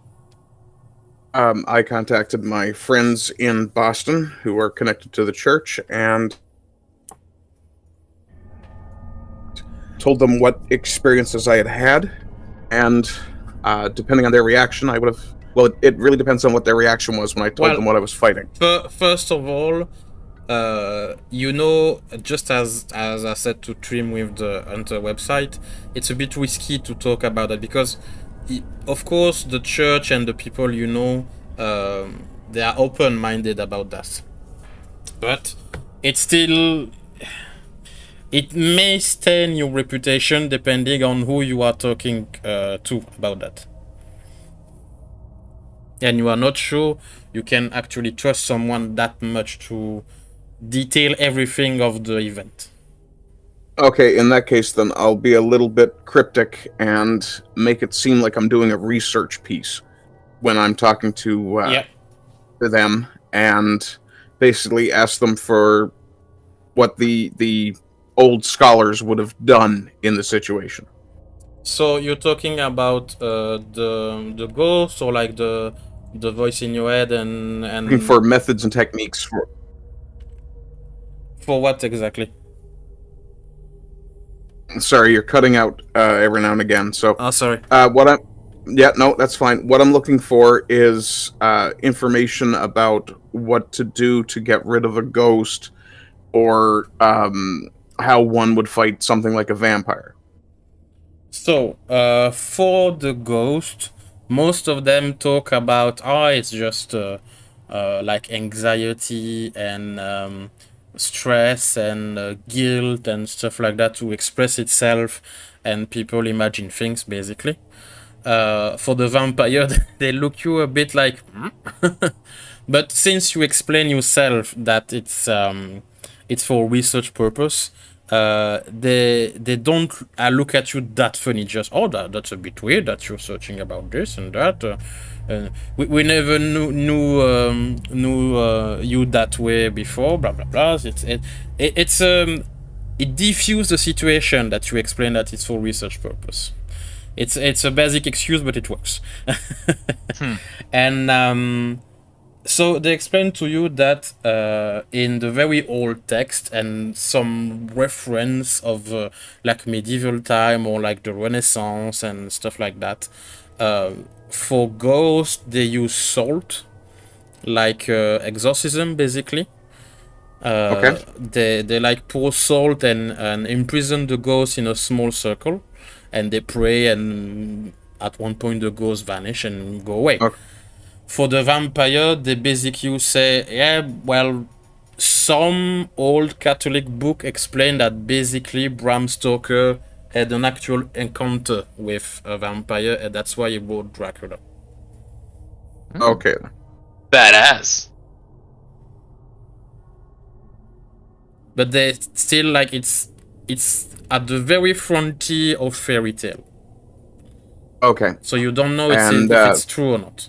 I contacted my friends in Boston who are connected to the church and told them what experiences I had had, and depending on their reaction, I would have. Well, it really depends on what their reaction was when I told them what I was fighting. First of all, you know, just as I said to Trim with the Hunter website, it's a bit risky to talk about that because, of course, the church and the people you know, they are open-minded about that. But it's still, it may stain your reputation depending on who you are talking to about that. And you are not sure you can actually trust someone that much to detail everything of the event. Okay, in that case, then I'll be a little bit cryptic and make it seem like I'm doing a research piece when I'm talking to them, and basically ask them for what the old scholars would have done in the situation. So you're talking about the ghost, or like the voice in your head, and Looking for methods and techniques for what exactly? Sorry, you're cutting out every now and again. So, sorry. That's fine. What I'm looking for is information about what to do to get rid of a ghost, or how one would fight something like a vampire. So, for the ghost, most of them talk about, it's just like anxiety and stress and guilt and stuff like that to express itself, and people imagine things basically. For the vampire, they look you a bit like, but since you explain yourself that it's for research purpose, they don't look at you that funny. Just that's a bit weird that you're searching about this and that. We never knew you that way before. Blah blah blah. It diffuses the situation that you explain that it's for research purpose. It's a basic excuse, but it works. And so they explain to you that in the very old text and some reference of like medieval time or like the Renaissance and stuff like that, for ghosts they use salt, like exorcism basically. They like pour salt and imprison the ghost in a small circle, and they pray, and at one point the ghosts vanish and go away. Okay. For the vampire, they basically say, some old Catholic book explain that basically Bram Stoker had an actual encounter with a vampire, and that's why he wrote Dracula. Okay. Badass. But they still like it's at the very frontier of fairy tale. Okay. So you don't know if it's true or not.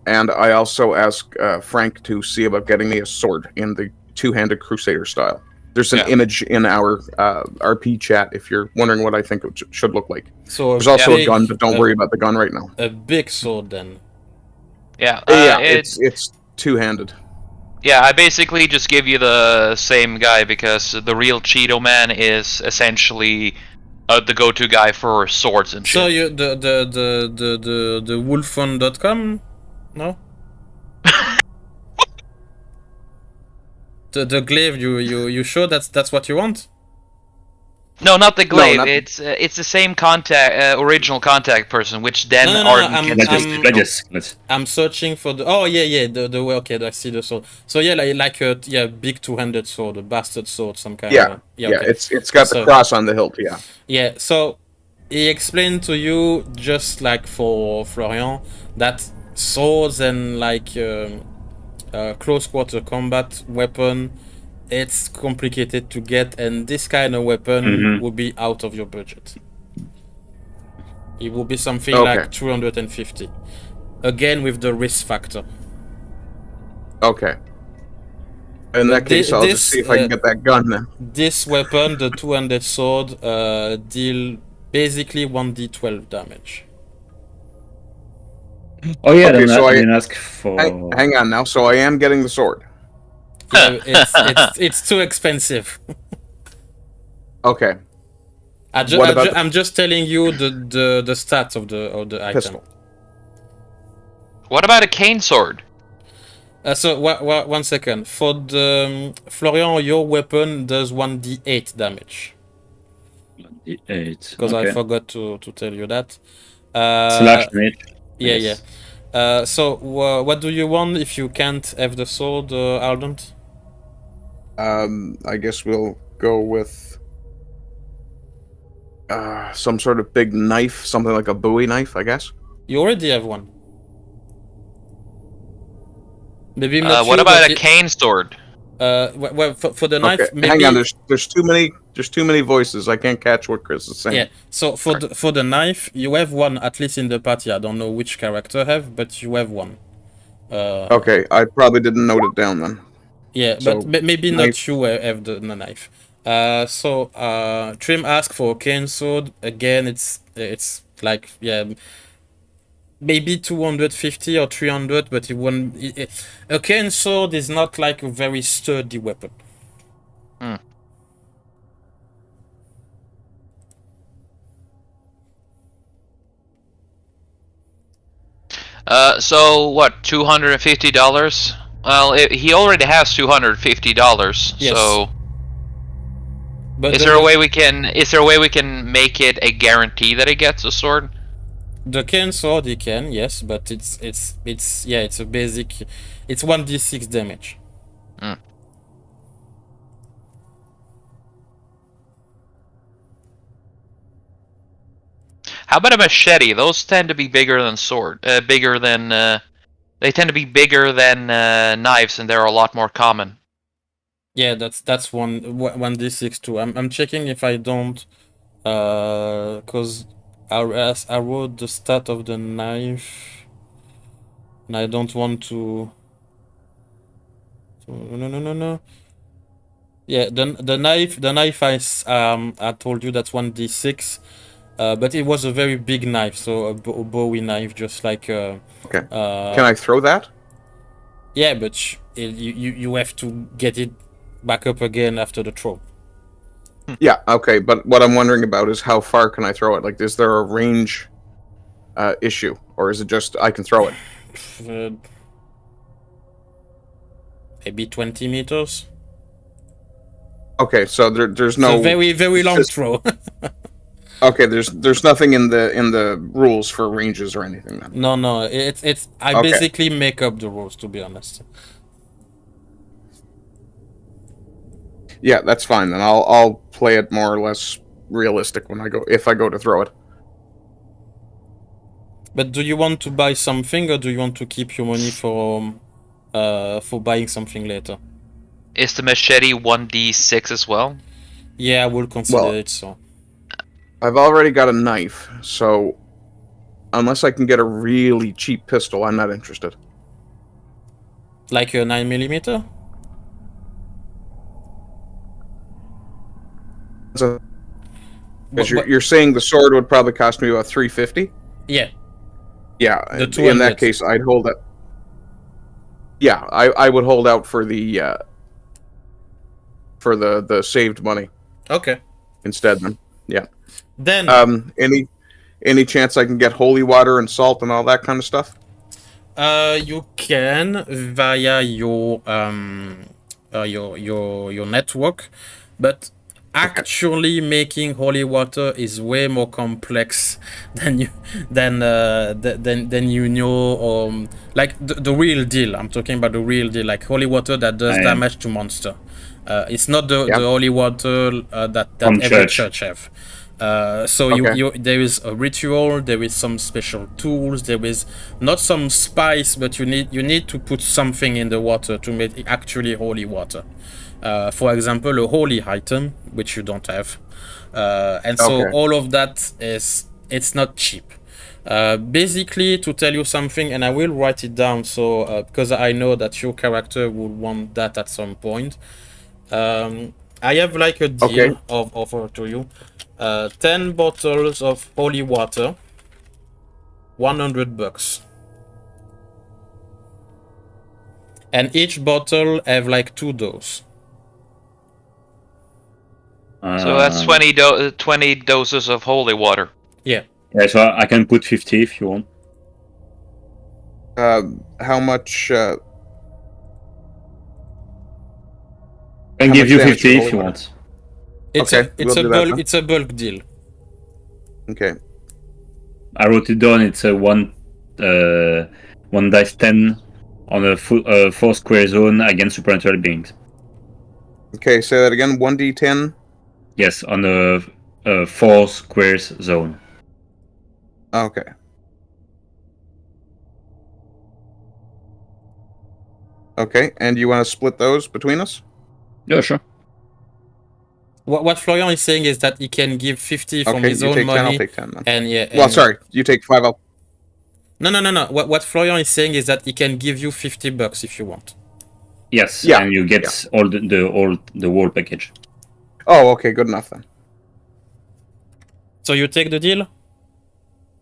And I also asked Frank to see about getting me a sword in the two-handed crusader style. There's an image in our RP chat if you're wondering what I think it should look like. So there's also a gun, but don't worry about the gun right now. A big sword then. Yeah. It's two-handed. Yeah, I basically just give you the same guy because the real Cheeto Man is essentially the go-to guy for swords and shit. So you the wolfon.com? No? the glaive, you sure that's what you want? No, not the glaive. No, it's the same original contact person, which then I'm searching for the the way. Okay, I see the sword. So like a big two-handed sword, a bastard sword, some kind of. Okay. It's got the cross on the hilt. Yeah. Yeah. So he explained to you, just like for Florian, that swords and like close quarter combat weapon, it's complicated to get, and this kind of weapon will be out of your budget. It will be something like 250. Again, with the risk factor. Okay. In that case, I'll just see if I can get that gun then. This weapon, the two-handed sword, deal basically 1d12 damage. Oh yeah, Okay, then so I I- didn't ask for. Hang on now. So I am getting the sword. Yeah, it's too expensive. Okay. I'm just telling you the stats of the item. Pistol. What about a cane sword? So 1 second. For the Florian, your weapon does 1d8 damage. 8. Because Okay. I forgot to tell you that. Slash mage. Yeah, Yes. yeah. So what do you want if you can't have the sword, Ardent? I guess we'll go with some sort of big knife, something like a Bowie knife, I guess. You already have one. Maybe not What you, about but a cane sword? well, for the knife, Okay, maybe. hang on. There's too many voices. I can't catch what Chris is saying. Yeah. So for the knife, you have one at least in the party. I don't know which character have, but you have one. Okay, I probably didn't note it down then. Yeah, So, but maybe knife. not you have the knife. So Trim asked for a cane sword. Again, it's like, yeah, maybe 250 or 300, but it won't. A cane sword is not like a very sturdy weapon. So what? $250? Well, he already has $250. Yes. So But is there a way we can make it a guarantee that he gets a sword? the cane sword he can, yes, but it's yeah, it's a basic. It's 1d6 damage. How about a machete? Those tend to be bigger than they tend to be bigger than knives, and they're a lot more common. Yeah, that's 1d6 too. I'm checking if I don't, cause I wrote the stat of the knife, and I don't want to. No. Yeah, the knife I told you that's 1d6, but it was a very big knife, so a Bowie knife, just like Okay. Can I throw that? yeah, but you have to get it back up again after the throw. Yeah. Okay. But what I'm wondering about is how far can I throw it? Like, is there a range issue, or is it just I can throw it? Maybe 20 meters. Okay. So there's no It's a very very long throw. Okay. There's nothing in the rules for ranges or anything then. No. It's I Okay. basically make up the rules, to be honest. Yeah, that's fine then. I'll play it more or less realistic if I go to throw it. But do you want to buy something, or do you want to keep your money for buying something later? Is the machete 1d6 as well? Yeah, I will consider Well- it so. I've already got a knife, so unless I can get a really cheap pistol, I'm not interested. Like a 9mm? So, 'cause you're saying the sword would probably cost me about $350? Yeah. Yeah, The in 200. that case, I'd hold it. Yeah, I would hold out for the saved money Okay. instead. Then, yeah. Then Any chance I can get holy water and salt and all that kind of stuff? you can via your network, but actually making holy water is way more complex than you know. Like the real deal. I'm talking about the real deal, like holy water that does damage to monster. It's not the holy water that From every church. church have. So there is a ritual, there is some special tools, there is not some spice, but you need to put something in the water to make it actually holy water. For example, a holy item, which you don't have, and so all of that it's not cheap. Basically, to tell you something, and I will write it down, so because I know that your character will want that at some point. I have like a deal Okay. of offer to you. 10 bottles of holy water, $100. And each bottle have like 2 doses. So that's 20 doses of holy water. Yeah. Yeah, so I can put 50 if you want. How much? I How can give much you damage 50 for if holy you water? want. It's Okay, a we'll do that bulk. then. It's a bulk deal. Okay. I wrote it down. It's a one dice 10 on a 4 square zone against supernatural beings. Okay. Say that again. 1d10. Yes, on a 4 squares zone. Okay. Okay, and you want to split those between us? Yeah, sure. What Florian is saying is that he can give 50 from Okay, his you own take 10, I'll money. take 10 then. And yeah. Well, and- sorry, you take 5, I'll... No. What Florian is saying is that he can give you $50 if you want. Yes, Yeah, and you get all the whole package. Oh, okay, good enough then. So you take the deal?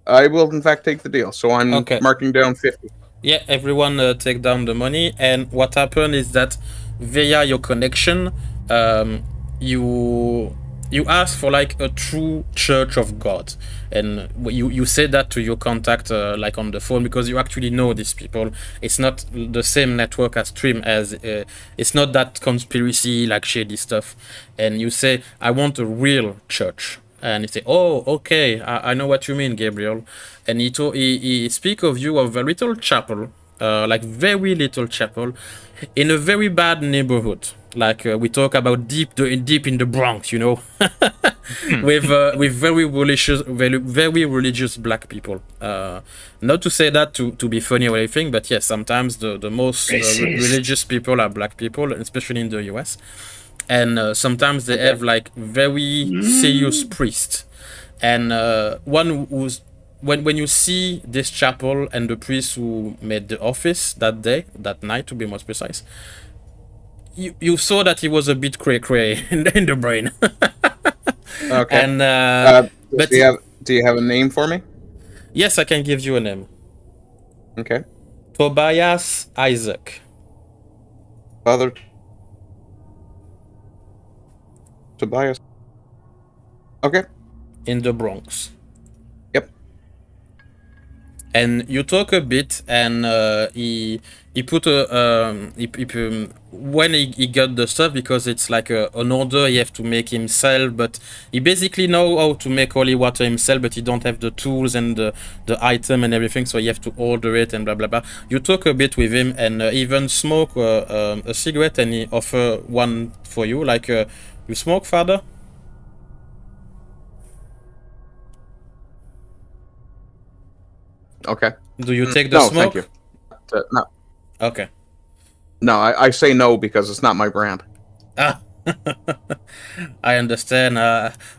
I will, in fact, take the deal, so I'm Okay. marking down 50. Yeah, everyone take down the money, and what happened is that via your connection, you ask for like a true church of God, and you say that to your contact like on the phone, because you actually know these people. It's not the same network as Stream, as it's not that conspiracy like shady stuff, and you say, I want a real church. And he say, "Oh, okay, I know what you mean, Gabriel." And he speak of you of a little chapel, like very little chapel, in a very bad neighborhood. Like we talk about deep in the Bronx, you know, with very religious black people. Not to say that to be funny or anything, but yes, sometimes the most religious people are black people, especially in the US. And sometimes they have like very serious priests, and one who's when you see this chapel and the priest who made the office that night to be more precise, you saw that he was a bit cray in the brain. Okay. And but do you have a name for me? yes, I can give you a name. Okay. Tobias Isaac. Father Tobias. Okay. In the Bronx. Yep. And you talk a bit, and he put a when he got the stuff, because it's like an order he have to make himself, but he basically know how to make holy water himself, but he don't have the tools and the item and everything, so you have to order it and blah blah blah. You talk a bit with him, and even smoke a cigarette, and he offer one for you, like you smoke, father? Okay. Do you take the No, smoke? thank you. No. Okay. No, I say no because it's not my brand. Ah, I understand.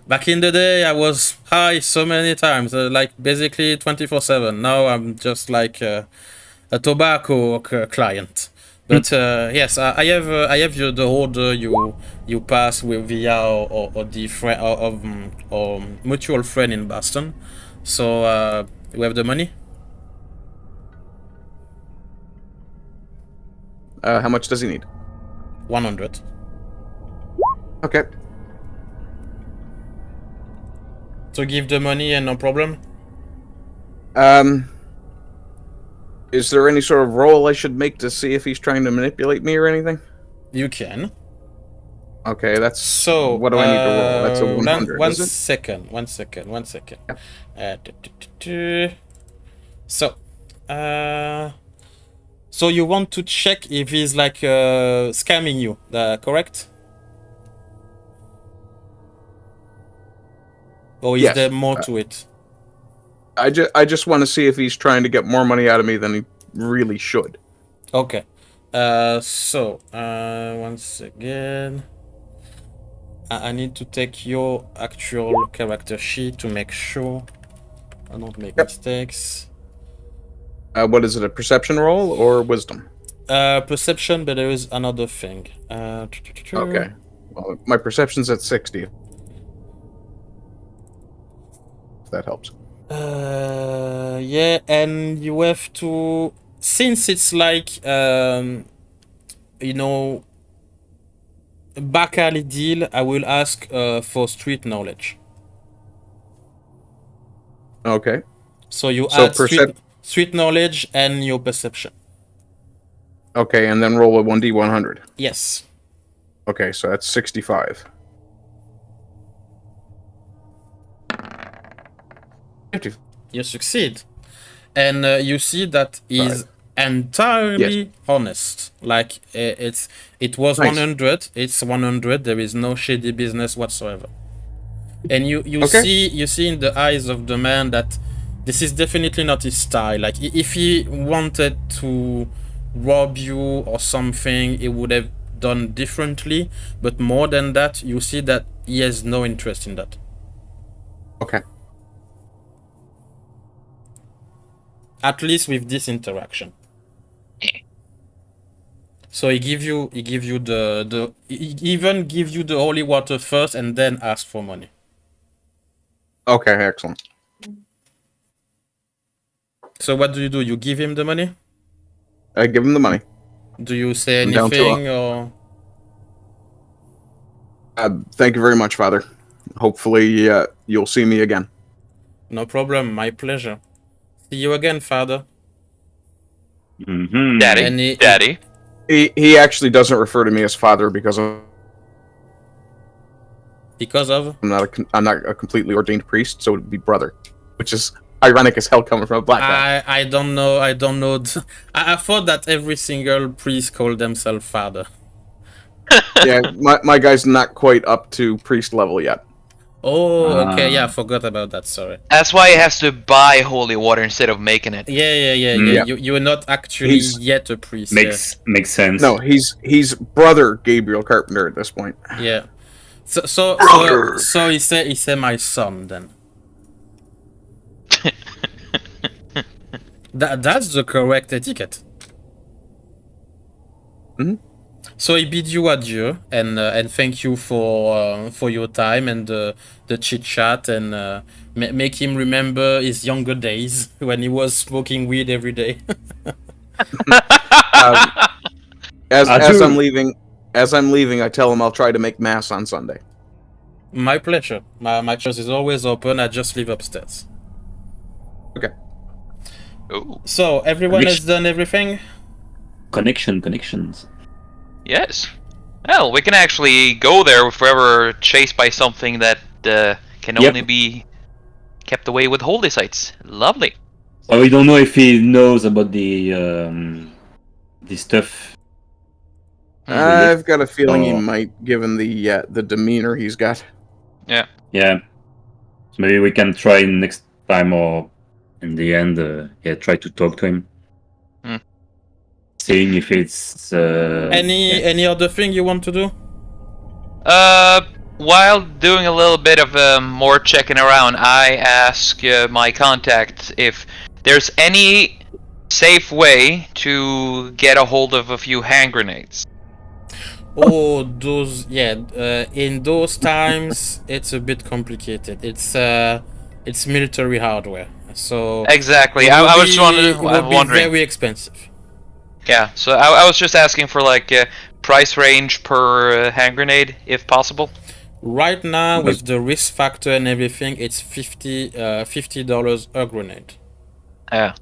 Back in the day, I was high so many times, like basically 24/7. Now I'm just like a tobacco client. But yes, I have the order you pass with via or the friend or mutual friend in Boston. So we have the money. How much does he need? 100. Okay. So give the money and no problem. Is there any sort of roll I should make to see if he's trying to manipulate me or anything? You can. Okay, that's... So what do I need to roll? That's a 100, One is it? second. So you want to check if he's like scamming you, correct? Or is Yes. there more to it? I just want to see if he's trying to get more money out of me than he really should. Okay. Once again, I need to take your actual character sheet to make sure I don't make Yep. mistakes. What is it? A perception roll or wisdom? Perception, but there is another thing. Okay. Well, my perception's at 60. If that helps. Yeah, and you have to, since it's like you know, back alley deal, I will ask for street knowledge. Okay. So you So add street knowledge and your perception. Okay, and then roll a 1d100. Yes. Okay, so that's 65. 50. You succeed, and you see that he's entirely honest. Like it was Nice. 100. It's 100. There is no shady business whatsoever. And you Okay. see in the eyes of the man that this is definitely not his style. Like if he wanted to rob you or something, he would have done differently. But more than that, you see that he has no interest in that. Okay. At least with this interaction. So he even give you the holy water first and then ask for money. Okay, excellent. So what do? You give him the money? I give him the money. Do you say I'm down to anything or? Thank you very much, Father. Hopefully, you'll see me again. No problem, my pleasure. See you again, Father. Mhm. Daddy, And Daddy. He actually doesn't refer to me as Father because because of I'm not a completely ordained priest, so it'd be brother, which is ironic as hell coming from a black guy. I don't know. I thought that every single priest called themselves Father. Yeah, my guy's not quite up to priest level yet. Oh, okay. Yeah, I forgot about that. Sorry. That's why he has to buy holy water instead of making it. Yeah. Yeah. You're not actually He's- yet a priest. Makes sense. No, he's brother Gabriel Carpenter at this point. Yeah. So he said my son then. That's the correct etiquette. Mhm. So he bid you adieu and thank you for your time and the chit chat and make him remember his younger days when he was smoking weed every day. As Adieu. I'm leaving, I tell him I'll try to make mass on Sunday. My pleasure. My church is always open. I just live upstairs. Okay. Ooh, So everyone has done everything. Connections. yes. Well, we can actually go there if we're ever chased by something that can Yep. only be kept away with holy sites. Lovely. So we don't know if he knows about the stuff. I've got a feeling he Oh. might, given the demeanor he's got. Yeah. So maybe we can try next time, or in the end, try to talk to him. Hmm. Seeing if it's Any other thing you want to do? While doing a little bit of more checking around, I ask my contact if there's any safe way to get a hold of a few hand grenades. Oh, those in those times it's a bit complicated. It's military hardware, so Exactly. it I would was be- wondering. it would I'm be wondering. very expensive. Yeah. So I was just asking for like price range per hand grenade, if possible. Right now, with the risk factor and everything, it's $50 a grenade. Yeah.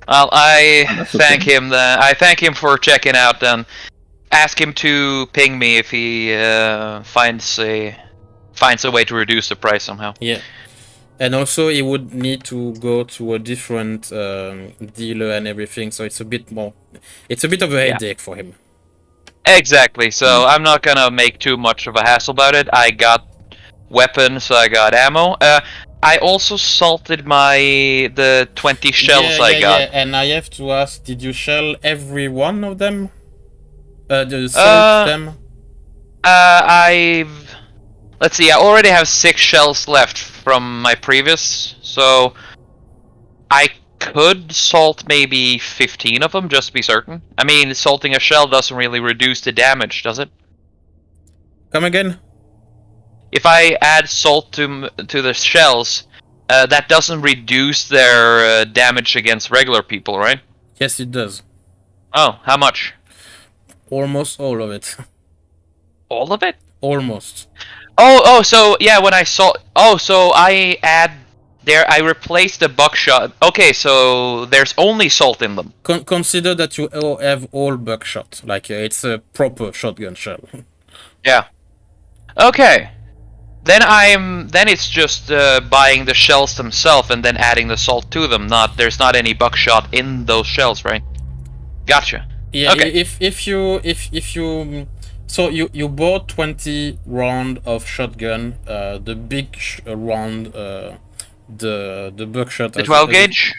Well, I That's thank okay. him. I thank him for checking out. And ask him to ping me if he finds a way to reduce the price somehow. Yeah, and also he would need to go to a different dealer and everything, so it's a bit of a headache for him. Exactly. So I'm not gonna make too much of a hassle about it. I got weapons. I got ammo. I also salted the 20 shells I got. Yeah, and I have to ask, did you shell every one of them? Did you salt them? Let's see. I already have 6 shells left from my previous, so I could salt maybe 15 of them just to be certain. I mean, salting a shell doesn't really reduce the damage, does it? Come again? If I add salt to the shells, that doesn't reduce their damage against regular people, right? Yes, it does. Oh, how much? Almost all of it. All of it? Almost. Oh, so yeah, when I salt. Oh, so I add there. I replace the buckshot. Okay, so there's only salt in them. Consider that you all have all buckshot. Like it's a proper shotgun shell. Yeah. Okay. Then it's just buying the shells themselves and then adding the salt to them. There's not any buckshot in those shells, right? Gotcha. Yeah. Okay. If you so you bought 20 round of shotgun. The big round. The buckshot. The 12 gauge.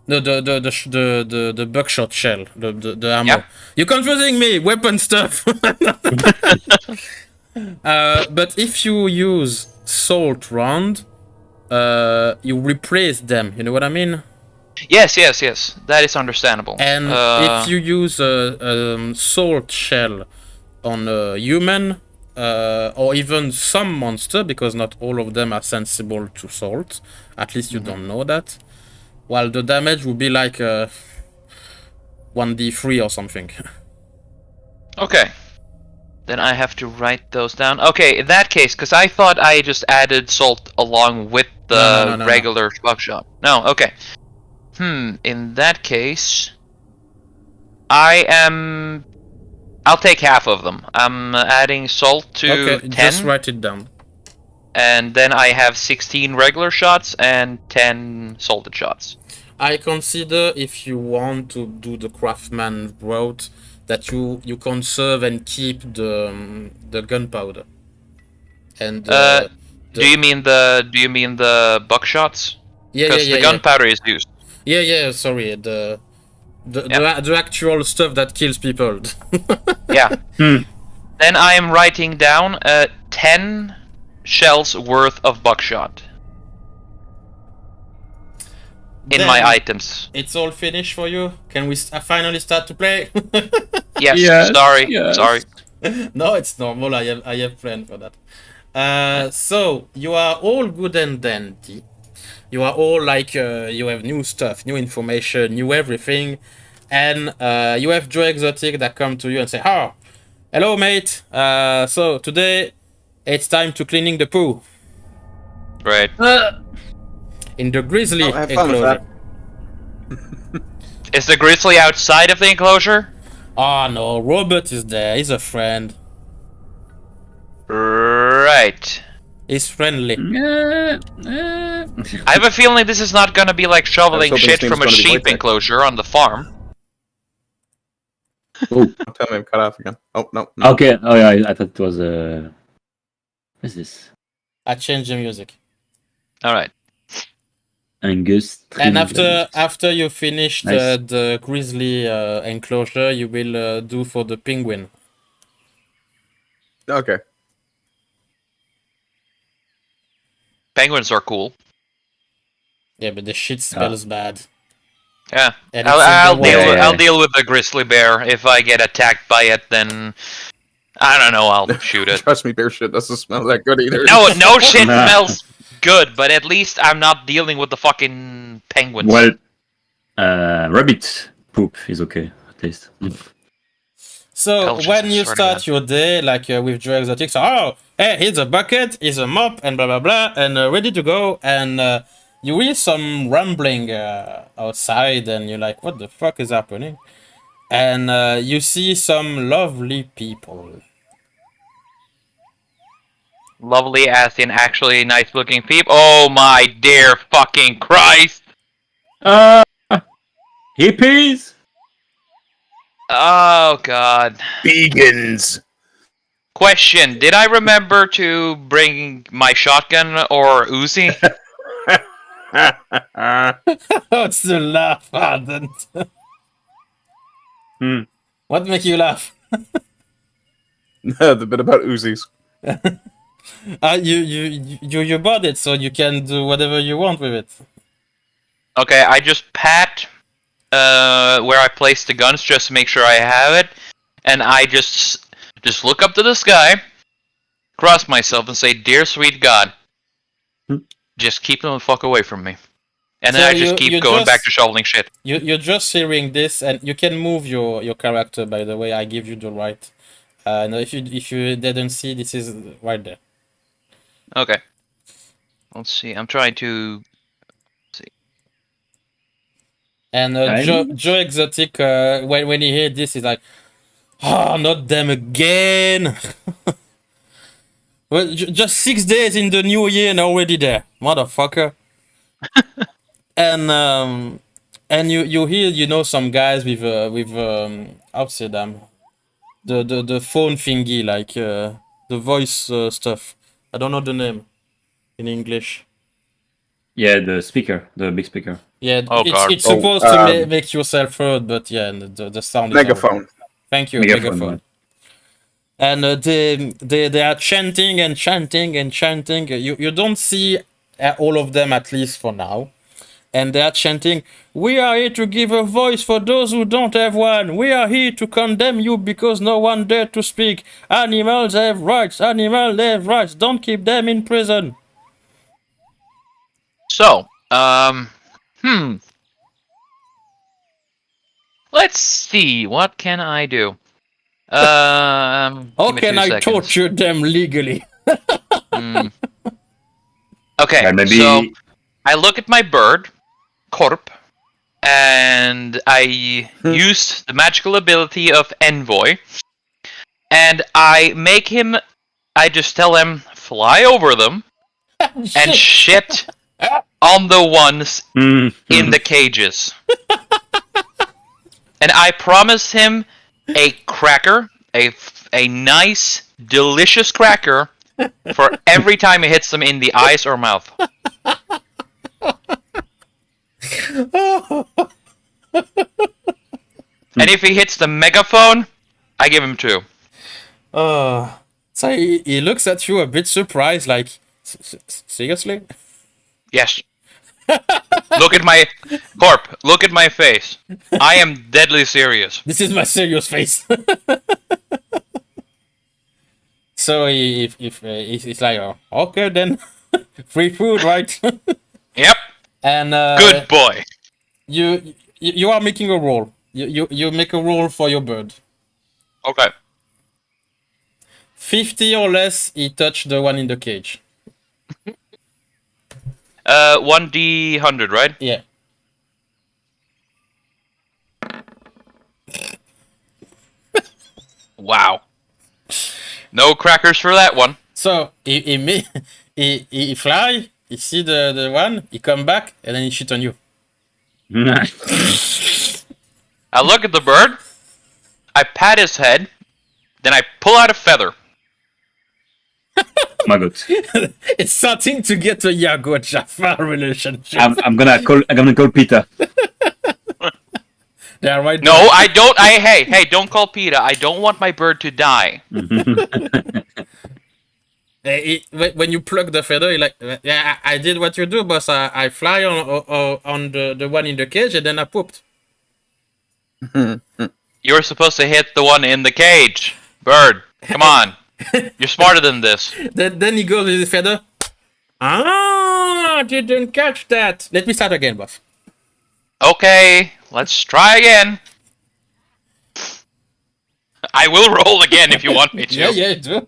No, the buckshot shell. The ammo. Yeah. You're confusing me. Weapon stuff. But if you use salt round, you replace them. You know what I mean? Yes. That is understandable. And if you use a salt shell on a human, or even some monster, because not all of them are sensible to salt. At least you don't know that. Well, the damage would be like 1d3 or something. Okay. Then I have to write those down. Okay, in that case, because I thought I just added salt along with the No. regular buckshot. No, okay. In that case, I'll take half of them. I'm adding salt to Okay, 10. just write it down. And then I have 16 regular shots and 10 salted shots. I consider if you want to do the craftsman route that you conserve and keep the gunpowder. And Do you mean the buckshots? yeah, Because the gunpowder is used. Yeah. Sorry, the actual stuff that kills people. Yeah. Then I am writing down 10 shells worth of buckshot in Then my items. It's all finished for you. Can we finally start to play? Yes. Yes, Sorry. yes. Sorry. No, it's normal. I have planned for that. So you are all good and dandy. You are all like you have new stuff, new information, new everything, and you have Joe Exotic that come to you and say, "Oh, hello, mate. So today it's time to cleaning the poo Right. in the grizzly Oh, have fun with enclosure." Is the grizzly outside of the enclosure? Oh no, Robert is there. He's a friend. Right. He's friendly. I have a feeling this is not gonna be like shoveling hoping shit his from a name's gonna be sheep like that. enclosure on the farm. Oh, Tell me I'm cut off again. Oh no. no. okay. Oh yeah, I thought it was. What is this? I changed the music. Alright. Angus. And Trimble. after you finished Nice. the grizzly enclosure, you will do for the penguin. Okay. Penguins are cool. Yeah, but the shit smells bad. Yeah. And I'll it's in the water. Yeah. I'll deal with the grizzly bear. If I get attacked by it, then I don't know, I'll shoot it. Trust me, bear shit doesn't smell that good either. No shit Nah. smells good, but at least I'm not dealing with the fucking penguins. Well, rabbit poop is okay at least. So Belgians, when I you swear to start God. your day, like with Joe Exotic, so hey, here's a bucket, here's a mop, and blah blah blah, and ready to go. And you hear some rumbling outside, and you're like, "What the fuck is happening?" And you see some lovely people. Lovely as in actually nice looking people. Oh my dear fucking Christ! Hippies. Oh god. Vegans. Question, did I remember to bring my shotgun or Uzi? What's the laugh, Ardent? Hmm. What make you laugh? The bit about Uzis. You bought it, so you can do whatever you want with it. Okay, I just pat where I place the guns just to make sure I have it, and I just look up to the sky, cross myself, and say, "Dear sweet God, just keep them the fuck away from me." And then So I just keep going back to shoveling shit. You're just hearing this, and you can move your character. By the way, I give you the right. No, if you didn't see, this is right there. Okay. Let's see. I'm trying to. And Joe Exotic, when he heard this, he's like, "Oh, not them again!" Well, just 6 days in the new year and already there, motherfucker. And you hear some guys with how to say them, the phone thingy, like the voice stuff. I don't know the name in English. Yeah, the speaker, the big speaker. Yeah, Oh, God. it's supposed to make yourself heard, but yeah, the sound is Megaphone. Thank you, Megaphone, megaphone. right. And they are chanting and chanting and chanting. You don't see all of them, at least for now. And they are chanting, "We are here to give a voice for those who don't have one. We are here to condemn you because no one dared to speak. Animals have rights. Animals have rights. Don't keep them in prison." So, let's see. What can I do? How give me can 2 I seconds. torture them legally? Okay, Yeah, maybe. so I look at my bird, Corp, and I use the magical ability of Envoy, and I make him. I just tell him fly over them and shit on the ones in the cages. And I promise him a cracker, a nice, delicious cracker for every time he hits them in the eyes or mouth. And if he hits the megaphone, I give him 2. So he looks at you a bit surprised, like, seriously? Yes. Look at my Corp. Look at my face. I am deadly serious. This is my serious face. So if it's like, okay then, free food, right? Yep. And Good boy. you are making a roll. You make a roll for your bird. Okay. 50 or less, he touched the one in the cage. 1d100, right? Yeah. Wow. No crackers for that one. So he fly, he see the one, he come back, and then he shit on you. I look at the bird, I pat his head, then I pull out a feather. My God. It's starting to get a Yago Jafar relationship. I'm gonna call Peter. They are right No, there. I don't. Hey, don't call PETA. I don't want my bird to die. When you plug the feather, you're like, yeah, I did what you do, boss. I fly on the one in the cage, and then I pooped. You're supposed to hit the one in the cage. Bird, come on. You're smarter than this. Then he goes with the feather. I didn't catch that. Let me start again, boss. Okay, let's try again. I will roll again if you want me to. Yeah, do.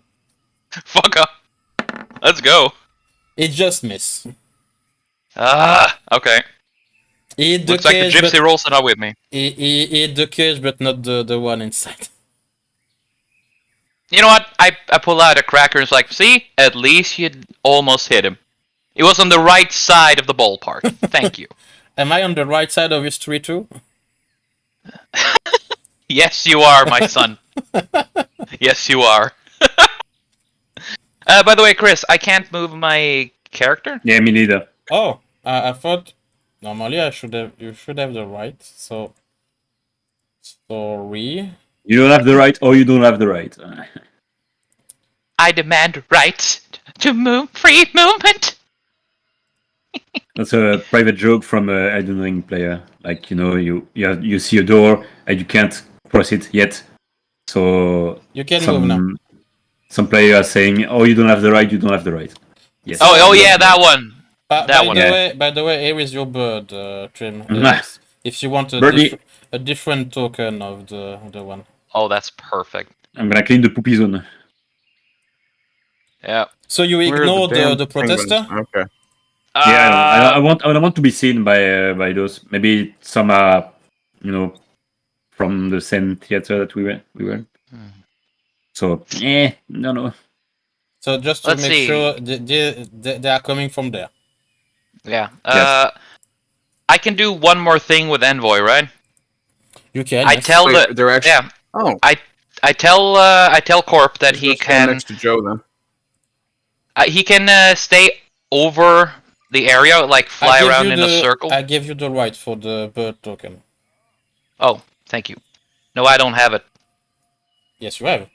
Fuck up. Let's go. It just missed. Okay. He hit the Looks like the cage, gypsy but rolls are not with me. he hit the cage, but not the one inside. You know what? I pull out a cracker and it's like, see? At least you almost hit him. It was on the right side of the ballpark. Thank you. Am I on the right side of history too? Yes, you are, my son. Yes, you are. By the way, Chris, I can't move my character. Yeah, me neither. Oh, I thought normally you should have the right. So sorry. You don't have the right, or you don't have the right. I demand rights to move, free movement. That's a private joke from a Elden Ring player. Like, you see a door and you can't cross it yet. So You can move now. some player are saying, "Oh, you don't have the right. You don't have the right." Yes. Oh yeah, that one. By That one. the way, here is your bird, Trim. If you want Birdie. a different token of the one. Oh, that's perfect. I'm gonna clean the poopy zone. Yeah. So you Where are ignore damn the penguins? protester? Okay. Yeah, I want to be seen by those. Maybe some are, from the same theater that we were. So no. So just to Let's make see. sure they are coming from there. Yeah. Yes. I can do one more thing with Envoy, right? You can. I yes. tell Wait, the they're actually. yeah. Oh, I tell Corp that he's he just stand can next to Joe then. stay over the area, like fly around in a circle. I give you the right for the bird token. Oh, thank you. No, I don't have it. Yes, you have.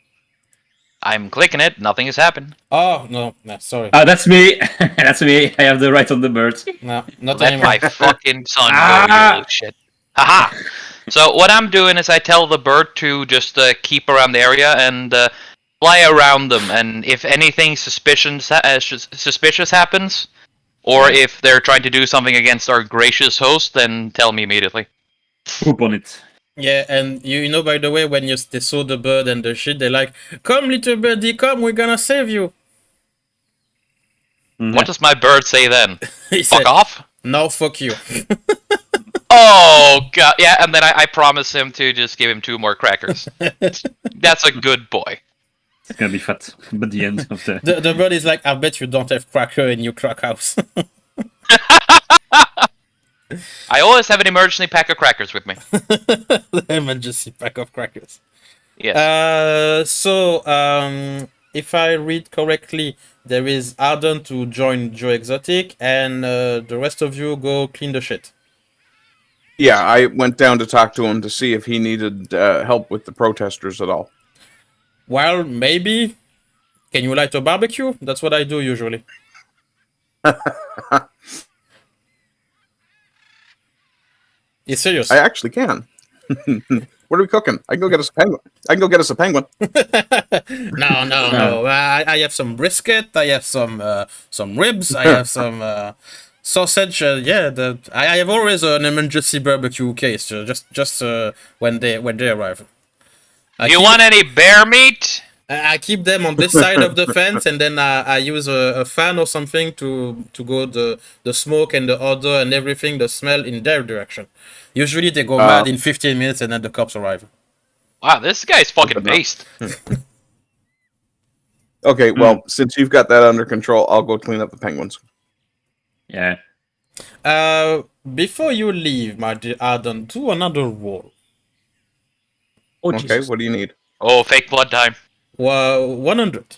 I'm clicking it. Nothing has happened. Oh no, sorry. That's me. That's me. I have the right on the birds. No, not Let anymore. my fucking son go, you little shit. Haha. So what I'm doing is I tell the bird to just keep around the area and fly around them, and if anything suspicious happens, or if they're trying to do something against our gracious host, then tell me immediately. Poop on it. Yeah, and you know, by the way, when they saw the bird and the shit, they're like, "Come, little birdie, come, we're gonna save you." What does my bird say then? He Fuck said, off? "No, fuck you." Oh god, yeah, and then I promise him to just give him 2 more crackers. That's a good boy. It's gonna be fat. But the end of the. The bird is like, "I bet you don't have cracker in your crack house." I always have an emergency pack of crackers with me. Emergency pack of crackers. Yes. So, if I read correctly, there is Arden to join Joe Exotic, and the rest of you go clean the shit. Yeah, I went down to talk to him to see if he needed help with the protesters at all. Well, maybe. Can you light a barbecue? That's what I do usually. You serious? I actually can. What are we cooking? I can go get us a penguin. No. I have some brisket. I have some ribs. I have some sausage. I have always an emergency barbecue case. Just when they arrive. You want any bear meat? I keep them on this side of the fence, and then I use a fan or something to go the smoke and the odor and everything, the smell in their direction. Usually they go mad in 15 minutes, and then the cops arrive. Wow, this guy's fucking based. Okay, well, since you've got that under control, I'll go clean up the penguins. Yeah. Before you leave, my dear Arden, do another roll. Oh, Okay, Jesus. what do you need? Oh, fake blood time. 100.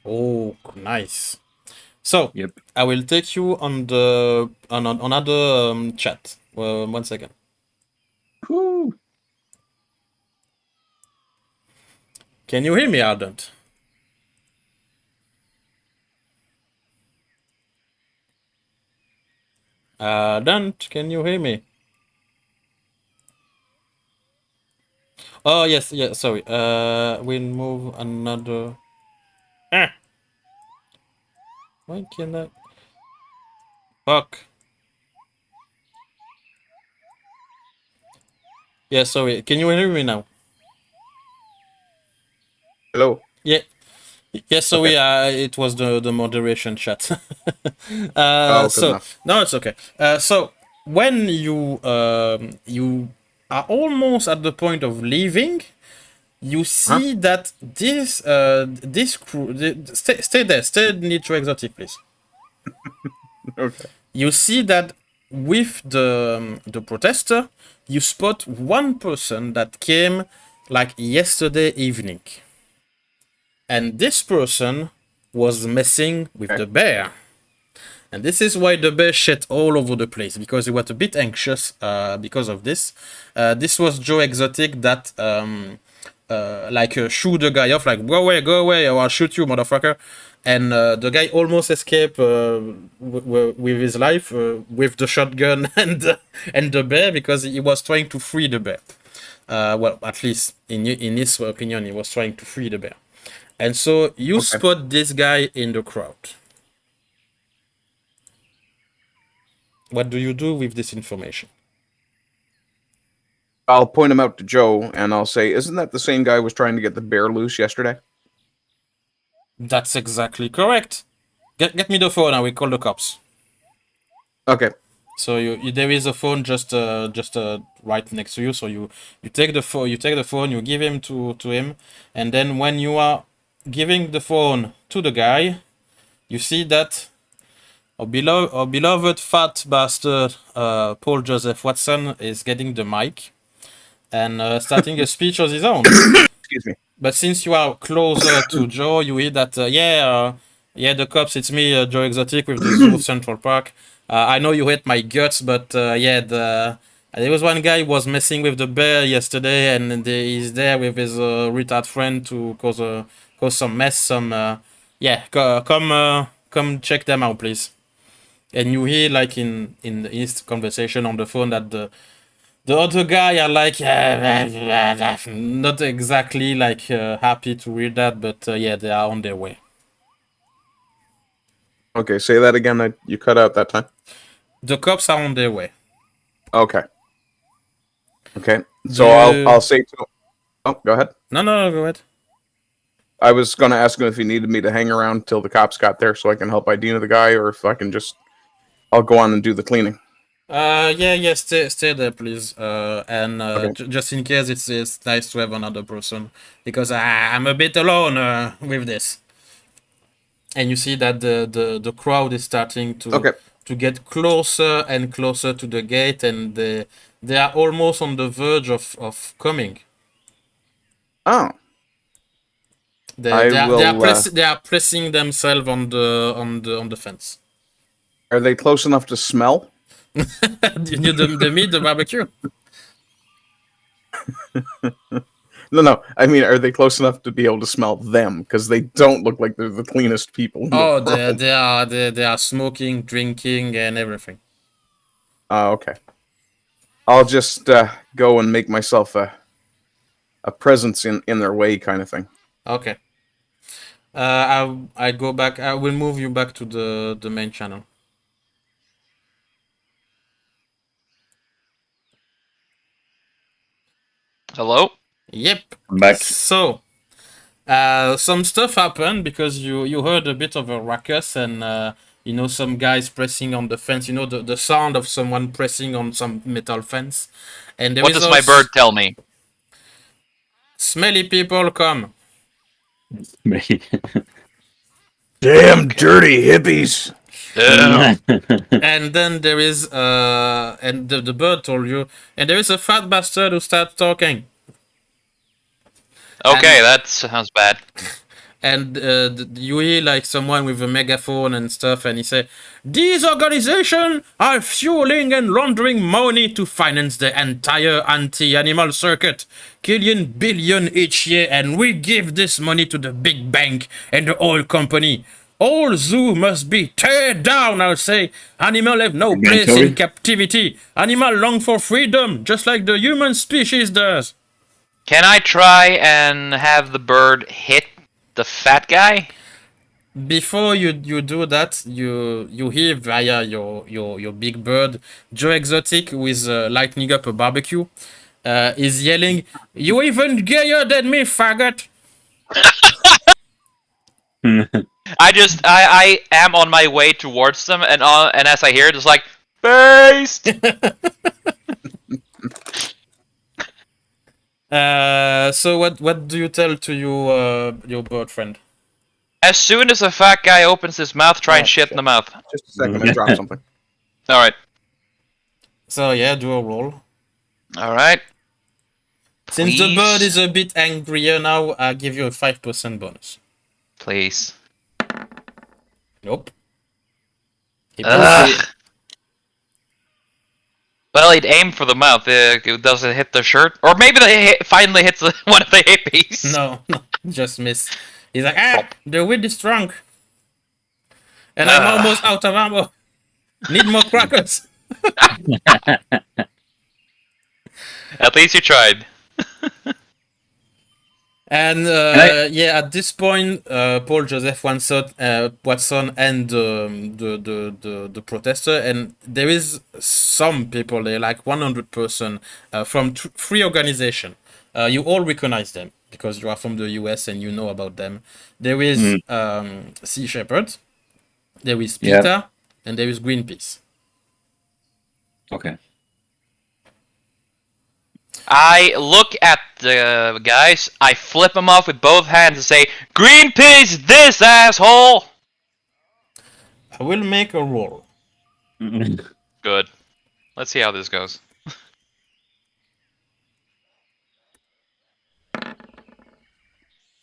Oh, nice. So, Yep. I will take you on the on another chat. 1 second. Woo. Can you hear me, Ardent? Ardent, can you hear me? Oh yes, yeah. Sorry. We'll move another. Why can't I? Fuck. Yeah, sorry. Can you hear me now? Hello. Yeah. Yes, so it was the moderation chat. Good enough. No, it's okay. So when you are almost at the point of leaving, you see that this crew. Stay there. Stay Nitro Exotic, please. Okay. You see that with the protester, you spot one person that came like yesterday evening. And this person was messing with the bear. And this is why the bear shit all over the place, because he was a bit anxious because of this. This was Joe Exotic that shoot the guy off, like, go away, or I'll shoot you, motherfucker. And the guy almost escaped with his life with the shotgun and the bear, because he was trying to free the bear. Well, at least in his opinion, he was trying to free the bear. And so you spot this guy in the crowd. What do you do with this information? I'll point him out to Joe, and I'll say, "Isn't that the same guy who was trying to get the bear loose yesterday?" That's exactly correct. Get me the phone, and we call the cops. Okay. So there is a phone just right next to you. So you take the phone, you give him to him, and then when you are giving the phone to the guy, you see that our beloved fat bastard Paul Joseph Watson is getting the mic and starting a speech of his own. Excuse me. But since you are closer to Joe, you hear that, the cops, it's me, Joe Exotic with the Zoo of Central Park. I know you hate my guts, but there was one guy who was messing with the bear yesterday, and he's there with his retard friend to cause some mess. Come check them out, please. And you hear, like, in his conversation on the phone, that the other guy are like, not exactly like happy to read that, but they are on their way. Okay, say that again. You cut out that time. The cops are on their way. Okay. So I'll say to him. Oh, go ahead. No, go ahead. I was going to ask him if he needed me to hang around till the cops got there so I can help Idina the guy, or if I can I'll go on and do the cleaning. Stay there, please. Just in case, it's nice to have another person, because I'm a bit alone with this. And you see that the crowd is starting to get closer and closer to the gate, and they are almost on the verge of coming. Oh. They are pressing themselves on the fence. Are they close enough to smell? the meat, the barbecue. No. I mean, are they close enough to be able to smell them? Because they don't look like they're the cleanest people in the world. They are smoking, drinking, and everything. Okay. I'll just go and make myself a presence in their way, kind of thing. Okay. I go back. I will move you back to the main channel. Hello? Yep. I'm back. So, some stuff happened because you heard a bit of a ruckus, and some guys pressing on the fence. The sound of someone pressing on some metal fence. And What does my bird tell me? Smelly people come. Damn dirty hippies! And then there is and the bird told you, and there is a fat bastard who starts talking. Okay, that sounds bad. And you hear like someone with a megaphone and stuff, and he say, "These organizations are fueling and laundering money to finance the entire anti-animal circuit, killing billion each year, and we give this money to the big bank and the oil company. All zoo must be teared down, I'll say. Animal have no place in captivity. Animal long for freedom, just like the human species does." Can I try and have the bird hit the fat guy? Before you do that, you hear via your big bird, Joe Exotic, who is lighting up a barbecue, is yelling, "You even gayer than me, faggot!" I am on my way towards them, and as I hear it, it's like, based. So what do you tell to your bird friend? As soon as a fat guy opens his mouth, try and shit in the mouth. Just a second, I dropped something. Alright. So yeah, do a roll. Alright. Since the bird is a bit angrier now, I'll give you a 5% bonus. Please. Nope. He Ugh. Well, he'd aim for the mouth. Does it hit the shirt? Or maybe finally hits one of the hippies. No, just miss. He's like, the weed is strong. And I'm almost out of ammo. Need more crackers. At least you tried. And at this point, Paul Joseph Watson and the protester, and there is some people there, like 100% from three organizations. You all recognize them because you are from the US and you know about them. There is Sea Shepherd, there is PETA, and there is Greenpeace. Okay. I look at the guys, I flip them off with both hands and say, Greenpeace this, asshole! I will make a roll. Good. Let's see how this goes.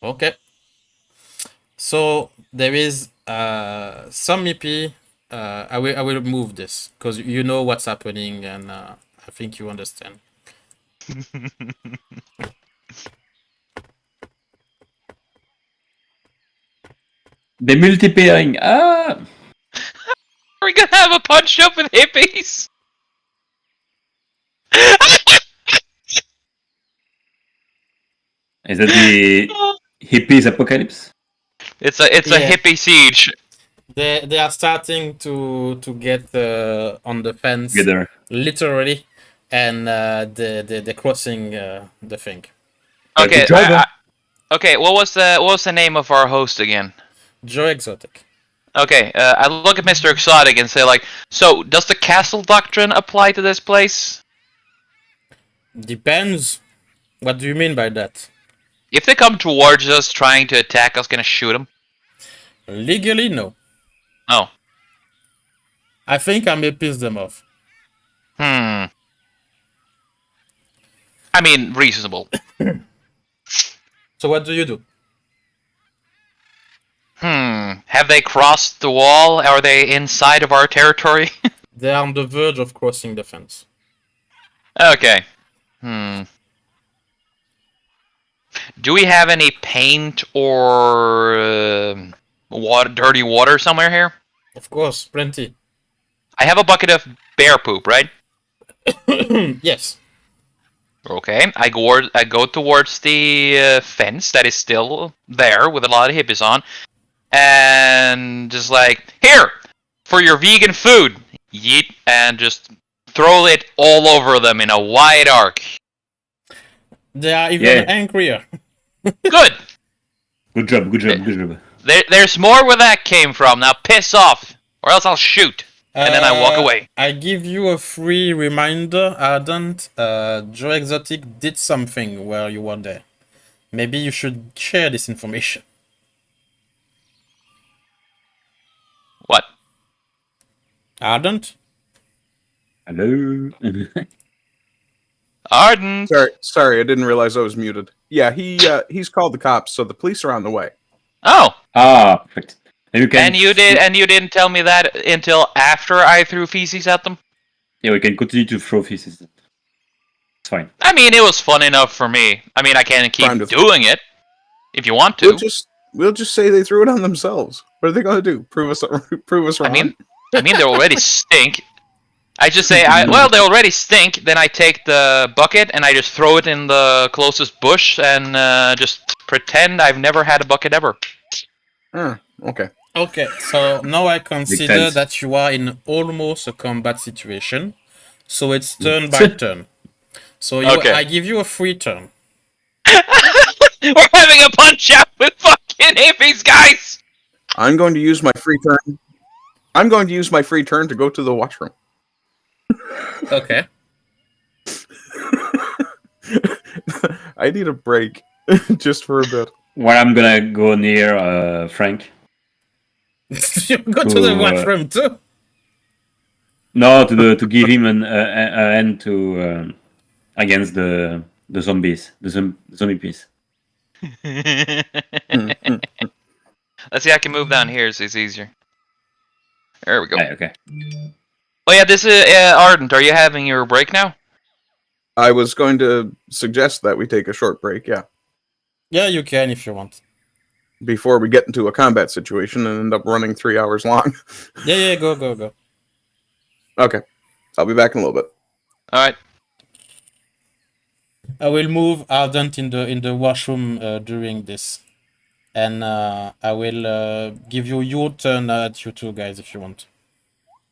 Okay. So there is some EP. I will move this because you know what's happening, and I think you understand. The multi-pairing. Ah! Are we gonna have a punch up with hippies? Is that the hippies apocalypse? It's a hippie siege. They are starting to get on the fence, Together. literally, and they're crossing the thing. Okay. Driver. Okay. What was the name of our host again? Joe Exotic. Okay. I look at Mr. Exotic and say like, so does the castle doctrine apply to this place? Depends. What do you mean by that? If they come towards us trying to attack us, gonna shoot them? Legally, no. Oh. I think I may piss them off. I mean, reasonable. So what do you do? Have they crossed the wall? Are they inside of our territory? They are on the verge of crossing the fence. Okay. Do we have any paint or dirty water somewhere here? Of course, plenty. I have a bucket of bear poop, right? Yes. Okay. I go towards the fence that is still there with a lot of hippies on, and just like, here for your vegan food, yeet, and just throw it all over them in a wide arc. They are even angrier. Good. Good job. There's more where that came from. Now piss off, or else I'll shoot. And then I walk away. I give you a free reminder, Ardent. Joe Exotic did something while you were there. Maybe you should share this information. What? Ardent? Hello. Arden. Sorry, I didn't realize I was muted. Yeah, he's called the cops, so the police are on the way. Oh. Perfect. And you didn't tell me that until after I threw feces at them? Yeah, we can continue to throw feces. It's fine. I mean, it was fun enough for me. I mean, I can keep doing it if you want to. We'll just say they threw it on themselves. What are they gonna do? Prove us wrong? I mean, they already stink. I just say, they already stink. Then I take the bucket and I just throw it in the closest bush and just pretend I've never had a bucket ever. Okay. Okay, so now I consider that you are in almost a combat situation. So it's turn by turn. So I give you a free turn. We're having a punch out with fucking hippies, guys! I'm going to use my free turn. I'm going to use my free turn to go to the washroom. Okay. I need a break just for a bit. Well, I'm gonna go near Frank. You go to the washroom too? No, to give him an end to against the zombies, the zombie piece. Let's see, I can move down here so it's easier. There we go. Yeah, okay. Oh yeah, this is Ardent. Are you having your break now? I was going to suggest that we take a short break, yeah, Yeah, you can if you want. before we get into a combat situation and end up running 3 hours long. Yeah, go. Okay, I'll be back in a little bit. All right. I will move Ardent in the washroom during this, and I will give you your turn at you two guys if you want.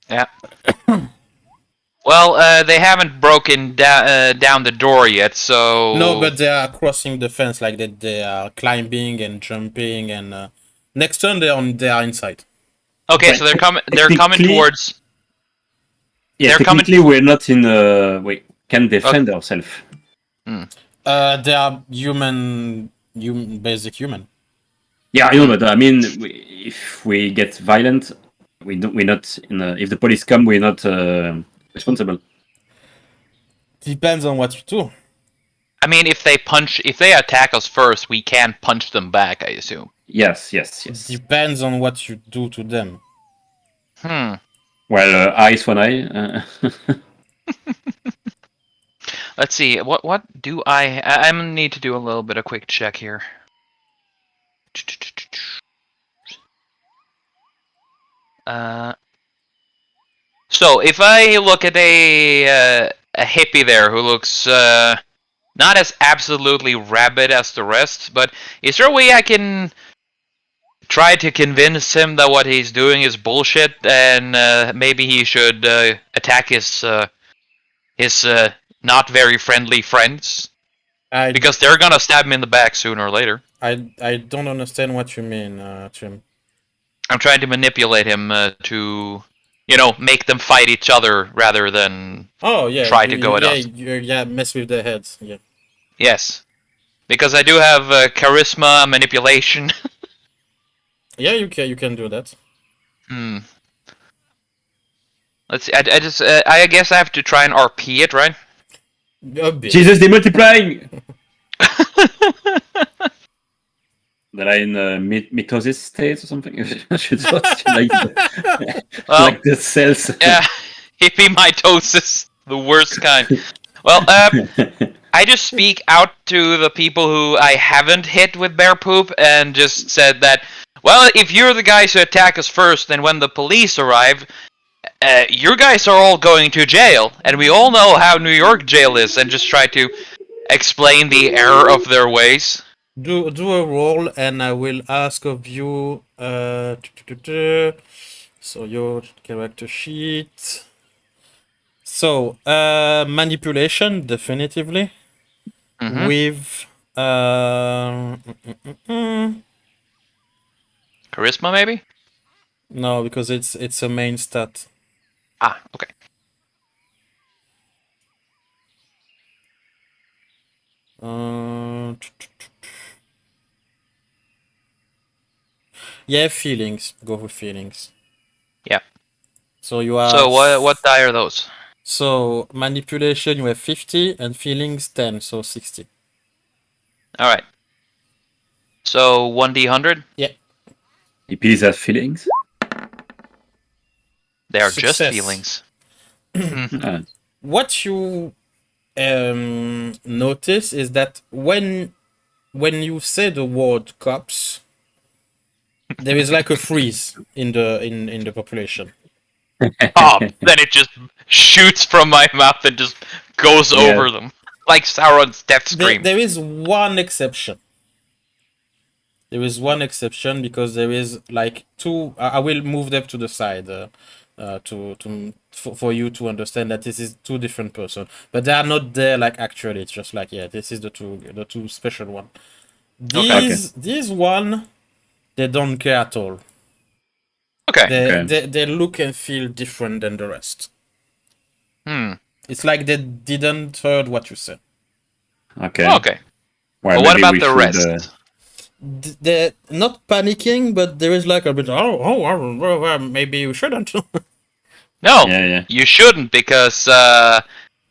Yeah. Well, they haven't broken down the door yet, so... No, but they are crossing the fence like that. They are climbing and jumping, and next turn they are inside. Okay, But so they're coming. They're coming technically- towards. Yeah, They're coming- technically we're not in. We can defend ourselves. They are basic human. Yeah, I know, but I mean, if we get violent, we're not in. If the police come, we're not responsible. Depends on what you do. I mean, if they attack us first, we can punch them back. I assume. Yes. Depends on what you do to them. Well, eyes one eye. Let's see. What do I need to do a little bit of quick check here. So if I look at a hippie there who looks not as absolutely rabid as the rest, but is there a way I can try to convince him that what he's doing is bullshit and maybe he should attack his not very friendly friends? Because they're gonna stab him in the back sooner or later. I don't understand what you mean, Jim. I'm trying to manipulate him to, make them fight each other rather than try to go at us. Yeah, mess with their heads. Yeah. Yes, because I do have charisma, manipulation. Yeah, you can do that. Let's see. I guess I have to try and RP it, right? A bit. Jesus, they're multiplying. That I in mitosis state or something. Should like the cells. Yeah, hippie mitosis, the worst kind. Well, I just speak out to the people who I haven't hit with bear poop and just said that, well, if you're the guys who attack us first, then when the police arrive, you guys are all going to jail, and we all know how New York jail is, and just try to explain the error of their ways. Do a roll, and I will ask of you. So your character sheet. So manipulation, definitively. With Charisma, maybe? no, because it's a main stat. Ah, okay. Yeah, feelings. Go for feelings. Yeah. So you are. So what die are those? So manipulation, you have 50, and feelings 10, so 60. All right. So 1d100. EPs have feelings. They are just Success. feelings. What you notice is that when you say the word cops, there is like a freeze in the population. Oh, then it just shoots from my mouth and just goes over them. Like Sauron's death scream. There is one exception. There is one exception because there is like two. I will move them to the side for you to understand that this is two different persons, but they are not there like actually. It's just like this is the two special one. These one, they don't care at all. Okay. They look and feel different than the rest. It's like they didn't heard what you said. Okay. Okay. Well, But what maybe about we the should, rest? They're not panicking, but there is like a bit. Maybe you shouldn't. No, Yeah. you shouldn't, because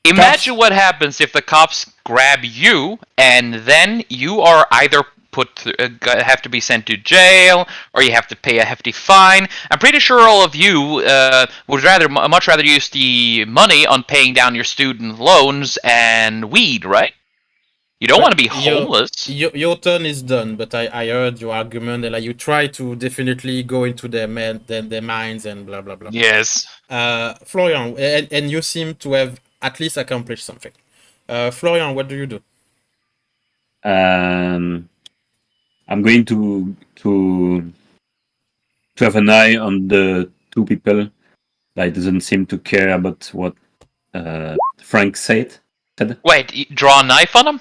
imagine what happens if the cops grab you and then you are either have to be sent to jail, or you have to pay a hefty fine. I'm pretty sure all of you would much rather use the money on paying down your student loans and weed, right? You don't want to be homeless. Your turn is done, but I heard your argument, and like you try to definitely go into their minds and blah blah blah. Yes. Florian, and you seem to have at least accomplished something. Florian, what do you do? I'm going to have an eye on the two people that doesn't seem to care about what Frank said. Wait, draw a knife on him?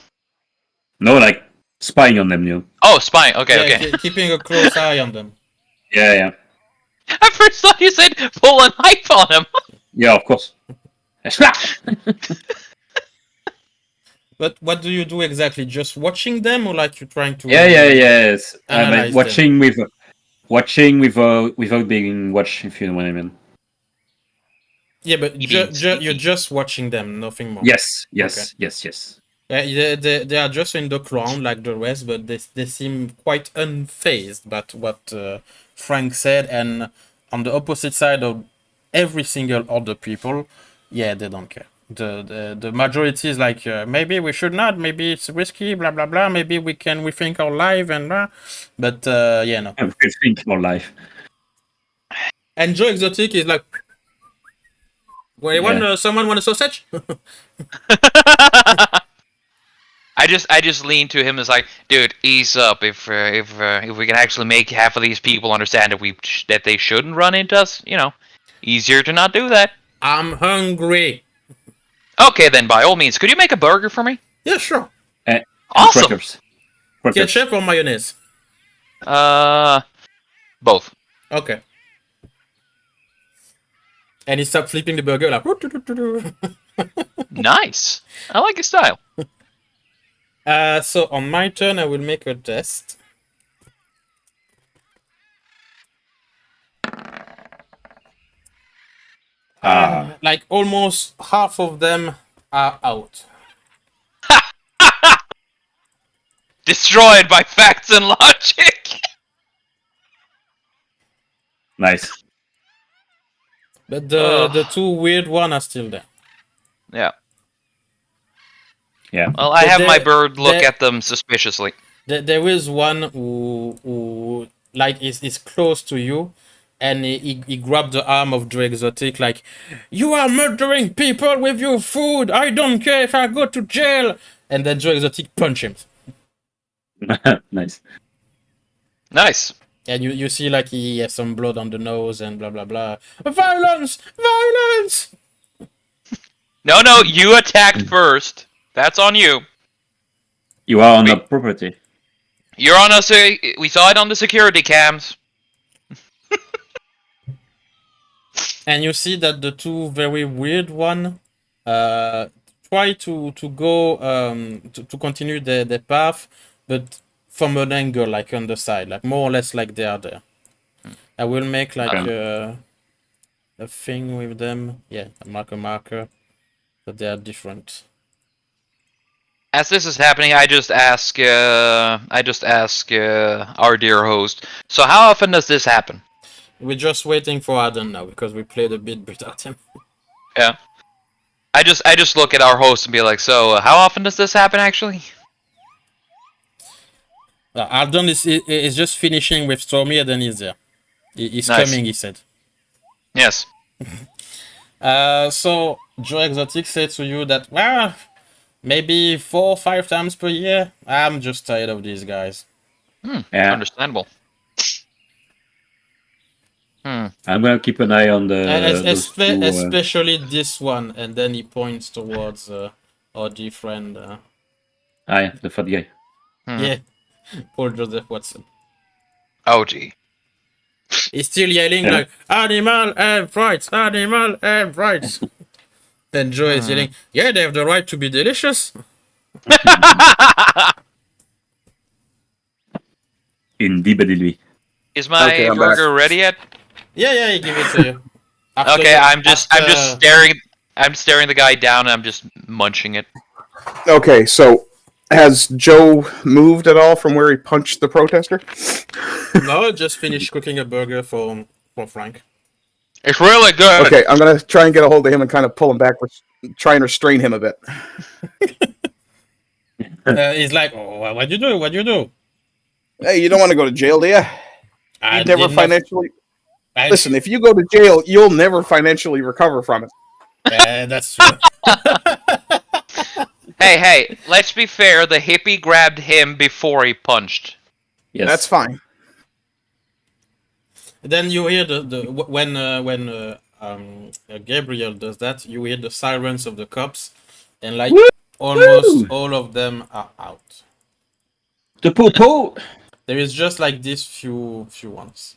No, like spying on them, you know. Oh, spying. Okay, Yeah, okay. Keeping a close eye on them. Yeah. I first thought you said pull a knife on him. Yeah, of course. But what do you do exactly? Just watching them, or like you're trying to? Yes. Analyze watching without being watched, if you know what I mean. Yeah, but You mean you're sneaky. just watching them, nothing more. Yes. Yeah, they are just in the ground like the rest, but they seem quite unfazed by what Frank said, and on the opposite side of every single other people, yeah, they don't care. The majority is like maybe we should not, maybe it's risky, blah blah blah, maybe we can rethink our life and blah, but yeah, no. I'm thinking more life. And Joe Exotic is like, someone want a sausage? I just lean to him as like, dude, ease up. If we can actually make half of these people understand that they shouldn't run into us, easier to not do that. I'm hungry. Okay, then by all means, could you make a burger for me? Yeah, sure. Awesome. Crackers. Ketchup or mayonnaise? Both. Okay. And he stopped flipping the burger like. Nice. I like his style. So on my turn, I will make a test. Like almost half of them are out. Destroyed by facts and logic. Nice. But the two weird ones are still there. Yeah. Yeah. Well, I But have my they- bird look they- at them suspiciously. There is one who like is close to you, and he grabbed the arm of Joe Exotic like, you are murdering people with your food. I don't care if I go to jail. And then Joe Exotic punch him. Nice. Nice. And you see like he has some blood on the nose and blah blah blah. Violence! Violence! No, you attacked first. That's on you. You are on the property. You're on us. We saw it on the security cams. And you see that the two very weird one try to go to continue the path, but from an angle like on the side, like more or less like they are there. I will make like a thing with them. Yeah, a marker that they are different. As this is happening, I just ask our dear host. So how often does this happen? We're just waiting for Adam now because we played a bit without him. Yeah. I just look at our host and be like, so how often does this happen actually? Adam is just finishing with Stormy and then he's there. He's Nice. coming, he said. Yes. So Joe Exotic said to you that, well, maybe 4 or 5 times per year. I'm just tired of these guys. Yeah. Understandable. I'm gonna keep an eye on those two, Especially this one. And then he points towards our dear friend. the fat guy. Yeah, Paul Joseph Watson. Oh gee. He's still yelling Yeah. like, animal have rights, animal have rights. Then Joe is yelling, yeah, they have the right to be delicious. Indubitably. Is my Okay, I'm burger ready yet? Yeah, he give it to you. After Okay, you- I'm just after- staring. I'm staring the guy down and I'm just munching it. Okay, so Has Joe moved at all from where he punched the protester? No, just finished cooking a burger for Frank. It's really good. Okay, I'm gonna try and get a hold of him and kind of pull him back, try and restrain him a bit. He's like, oh, what you do? What you do? Hey, you don't want to go to jail, do you? I You'd never did not- financially. I- Listen, if you go to jail, you'll never financially recover from it. That's true. Hey, let's be fair. The hippie grabbed him before he punched. Yes. That's fine. Then you hear when Gabriel does that, you hear the sirens of the cops, and like almost all of them are out. The po-po! There is just like these few ones.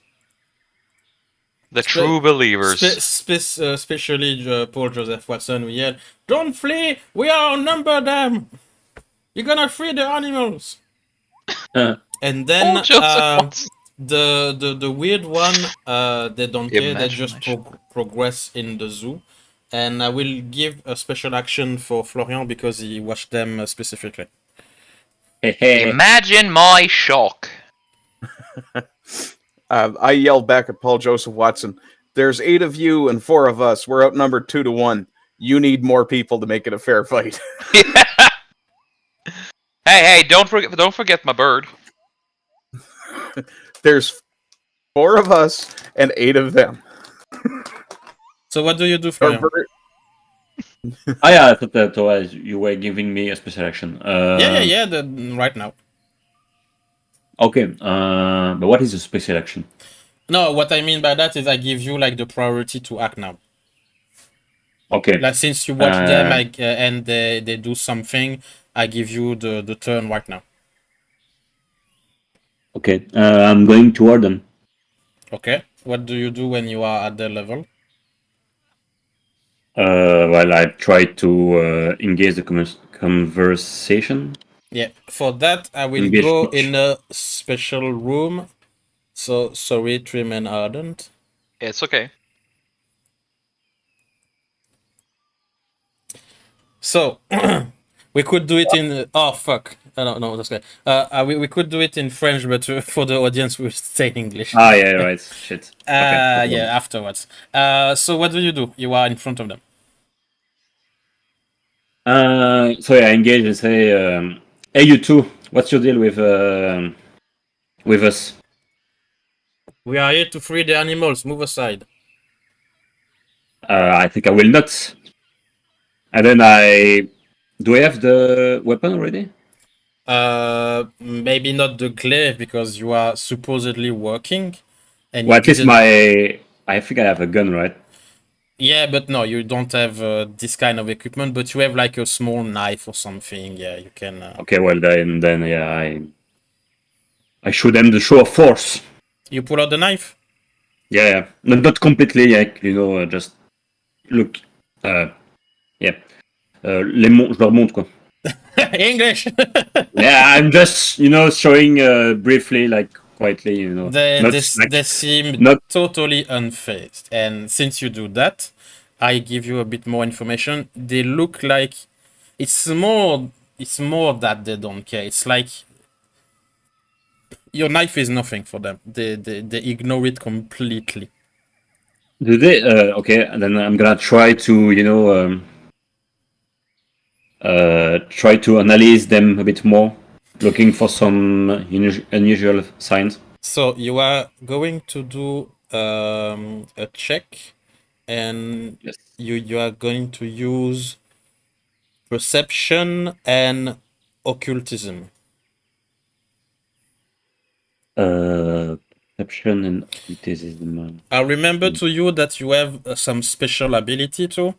The true believers. Especially Paul Joseph Watson, we yell, "Don't flee! We outnumber them! You're gonna free the animals!" And then Paul Joseph Watson. the weird one, they don't care. They just Imagination. progress in the zoo. And I will give a special action for Florian because he watched them specifically. Imagine my shock. I yelled back at Paul Joseph Watson. There's 8 of you and 4 of us. We're outnumbered 2-1. You need more people to make it a fair fight. Hey, don't forget my bird. There's 4 of us and 8 of them. So what do you do, Our Florian? bird- Yeah, I thought that was you were giving me a special action. Yeah. Right now. Okay, but what is a special action? No, what I mean by that is I give you like the priority to act now. Okay. Like since you watch them and they do something, I give you the turn right now. Okay, I'm going toward them. Okay. What do you do when you are at their level? Well, I try to engage the conversation. Yeah. For that, I will Engage go speech. in a special room. So sorry, Trim and Ardent. It's okay. So we could do it in. Oh fuck! No, that's good. We could do it in French, but for the audience, we say English. Ah, yeah, right. Shit. Okay. Yeah, afterwards. So what do? You are in front of them. So yeah, I engage and say, "Hey, you two, what's your deal with us?" We are here to free the animals. Move aside. I think I will not. And then do I have the weapon already? Maybe not the glaive because you are supposedly working. And Well, you at least didn't- I think I have a gun, right? Yeah, but no, you don't have this kind of equipment. But you have like a small knife or something. Yeah, you can. Okay, well then yeah, I show them the show of force. You pull out the knife. Yeah. Not completely, like, just look. Yeah. Je leur montre quoi. English. Yeah, I'm just showing briefly, like quietly, They seem not- totally unfazed, and since you do that, I give you a bit more information. They look like it's more that they don't care. It's like your knife is nothing for them. They ignore it completely. Do they? Okay, and then I'm gonna try to try to analyze them a bit more, looking for some unusual signs. So you are going to do a check, and Yes. you are going to use perception and occultism. Perception and occultism. I remember to you that you have some special ability too,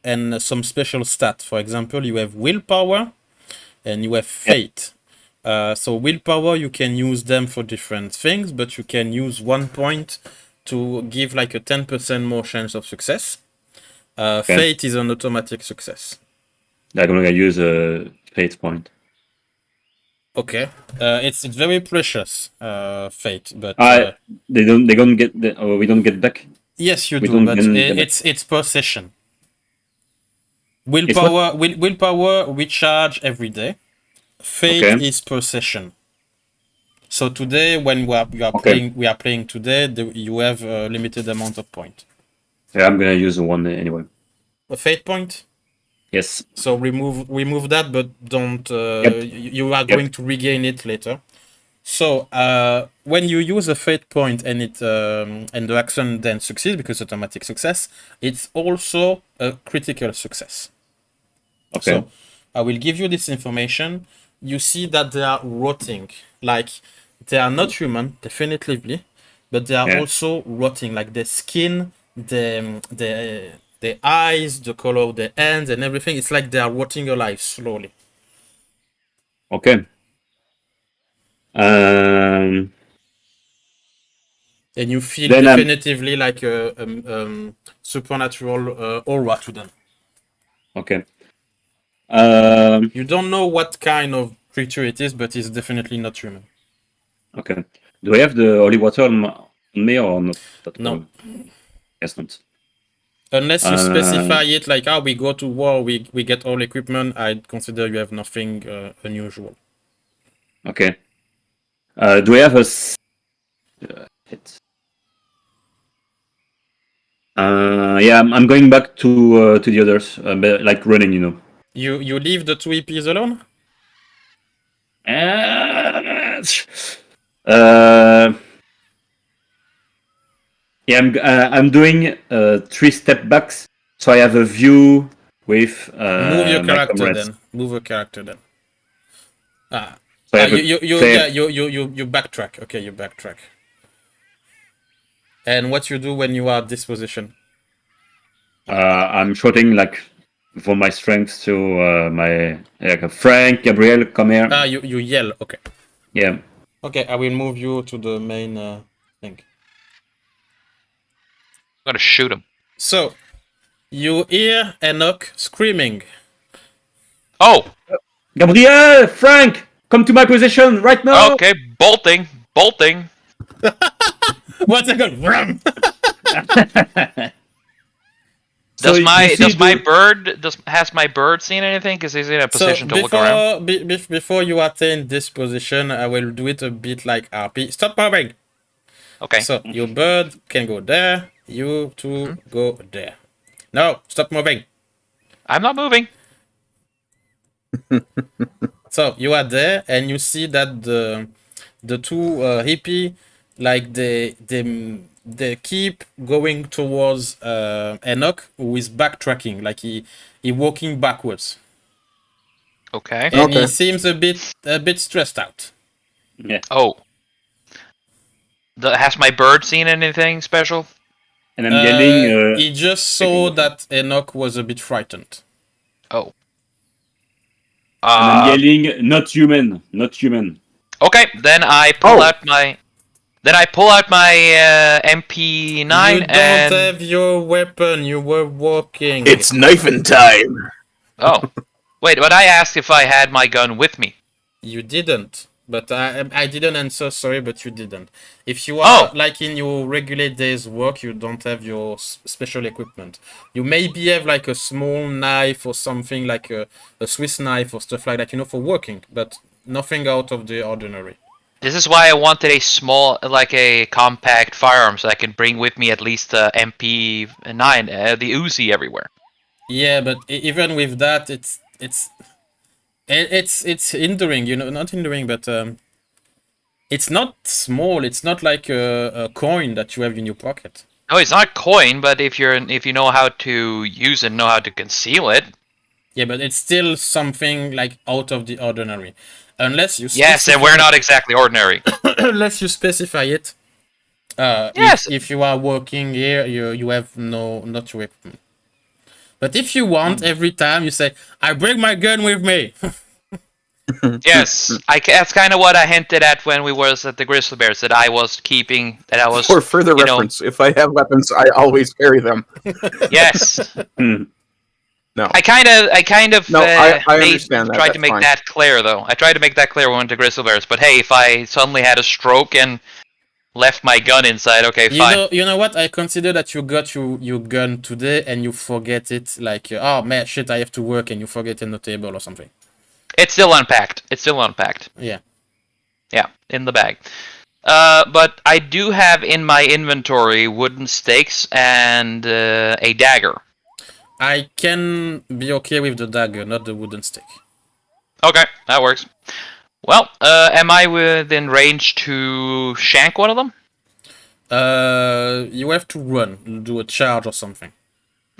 and some special stat. For example, you have willpower and you have fate. So willpower, you can use them for different things, but you can use 1 point to give like a 10% more chance of success. Fate is an automatic success. I'm gonna use a fate point. Okay, it's very precious, fate, but They don't get we don't get back. yes, you we do, don't but get it's per session. Willpower recharge every day. Fate Okay. is per session. So today, when Okay. we are playing today, you have a limited amount of point. Yeah, I'm gonna use one anyway. A fate point. Yes. So remove that, but don't. Yep. You are going to regain it later. So when you use a fate point and and the action then succeeds because automatic success, it's also a critical success. Okay. So I will give you this information. You see that they are rotting, like they are not human, definitively, but they are Yeah. also rotting, like the skin, the eyes, the color of the hands, and everything. It's like they are rotting alive slowly. Okay. And you feel Then definitively like a supernatural aura to them. okay. You don't know what kind of creature it is, but it's definitely not human. Okay. Do I have the holy water on me or not? No. Yes, not. Unless you specify it like, we go to war, we get all equipment, I'd consider you have nothing unusual. Okay. Do I have a hit? Yeah, I'm going back to the others, like running, you know. You leave the two EPs alone? Yeah, I'm doing 3 step backs, so I have a view with Move your my character comrades. then. Move your character then. So I have you backtrack. Okay, you backtrack. And what you do when you are at this position? I'm shouting like for my strength to my Frank, Gabriel, come here. You yell. Okay. Yeah. Okay, I will move you to the main thing. I'm gonna shoot him. So, you hear Enoch screaming. Oh, Gabriel, Frank, come to my position right now. okay, bolting. What's it called? Vroom! So you see Has my bird seen anything? Because he's in a position So to look around. before you attain this position, I will do it a bit like RP. Stop moving. Okay. So your bird can go there. You two go there. No, stop moving. I'm not moving. So you are there, and you see that the two hippie, like they keep going towards Enoch, who is backtracking, like he walking backwards, Okay. and he Okay. seems a bit stressed out. Yeah. Oh. Has my bird seen anything special? And I'm yelling. He just saw that Enoch was a bit frightened. Oh. And I'm yelling, not human, not human. Okay, then I pull out my. Then I pull out my MP9 You don't and. have your weapon. You were walking. It's knifing time. Oh, wait! But I asked if I had my gun with me. You didn't. But I didn't answer, sorry, but you didn't. If you are like in your regular day's work, you don't have your special equipment. You maybe have like a small knife or something like a Swiss knife or stuff like that, for working, but nothing out of the ordinary. This is why I wanted a small, like a compact firearm, so I can bring with me at least MP9, the Uzi everywhere. Yeah, but even with that, it's hindering, not hindering, but it's not small. It's not like a coin that you have in your pocket. No, it's not coin, but if you know how to use it, know how to conceal it. Yeah, but it's still something like out of the ordinary, unless you. Yes, and we're not exactly ordinary. Unless you specify it. Yes. If you are working here, you have not your equipment. But if you want, every time you say, "I bring my gun with me." Yes, that's kind of what I hinted at when we was at the Grizzly Bears, that I was For further reference, if I have weapons, I always carry them. Yes. No. I kind of No, I understand that. Tried That's to make fine. that clear, though. I tried to make that clear when we went to Grizzly Bears. But hey, if I suddenly had a stroke and left my gun inside, okay, fine. You know what? I consider that you got your gun today and you forget it. Like, oh man, shit, I have to work, and you forget it on the table or something. It's still unpacked. Yeah. Yeah, in the bag. But I do have in my inventory wooden stakes and a dagger. I can be okay with the dagger, not the wooden stick. Okay, that works. Well, am I within range to shank one of them? You have to run, do a charge or something.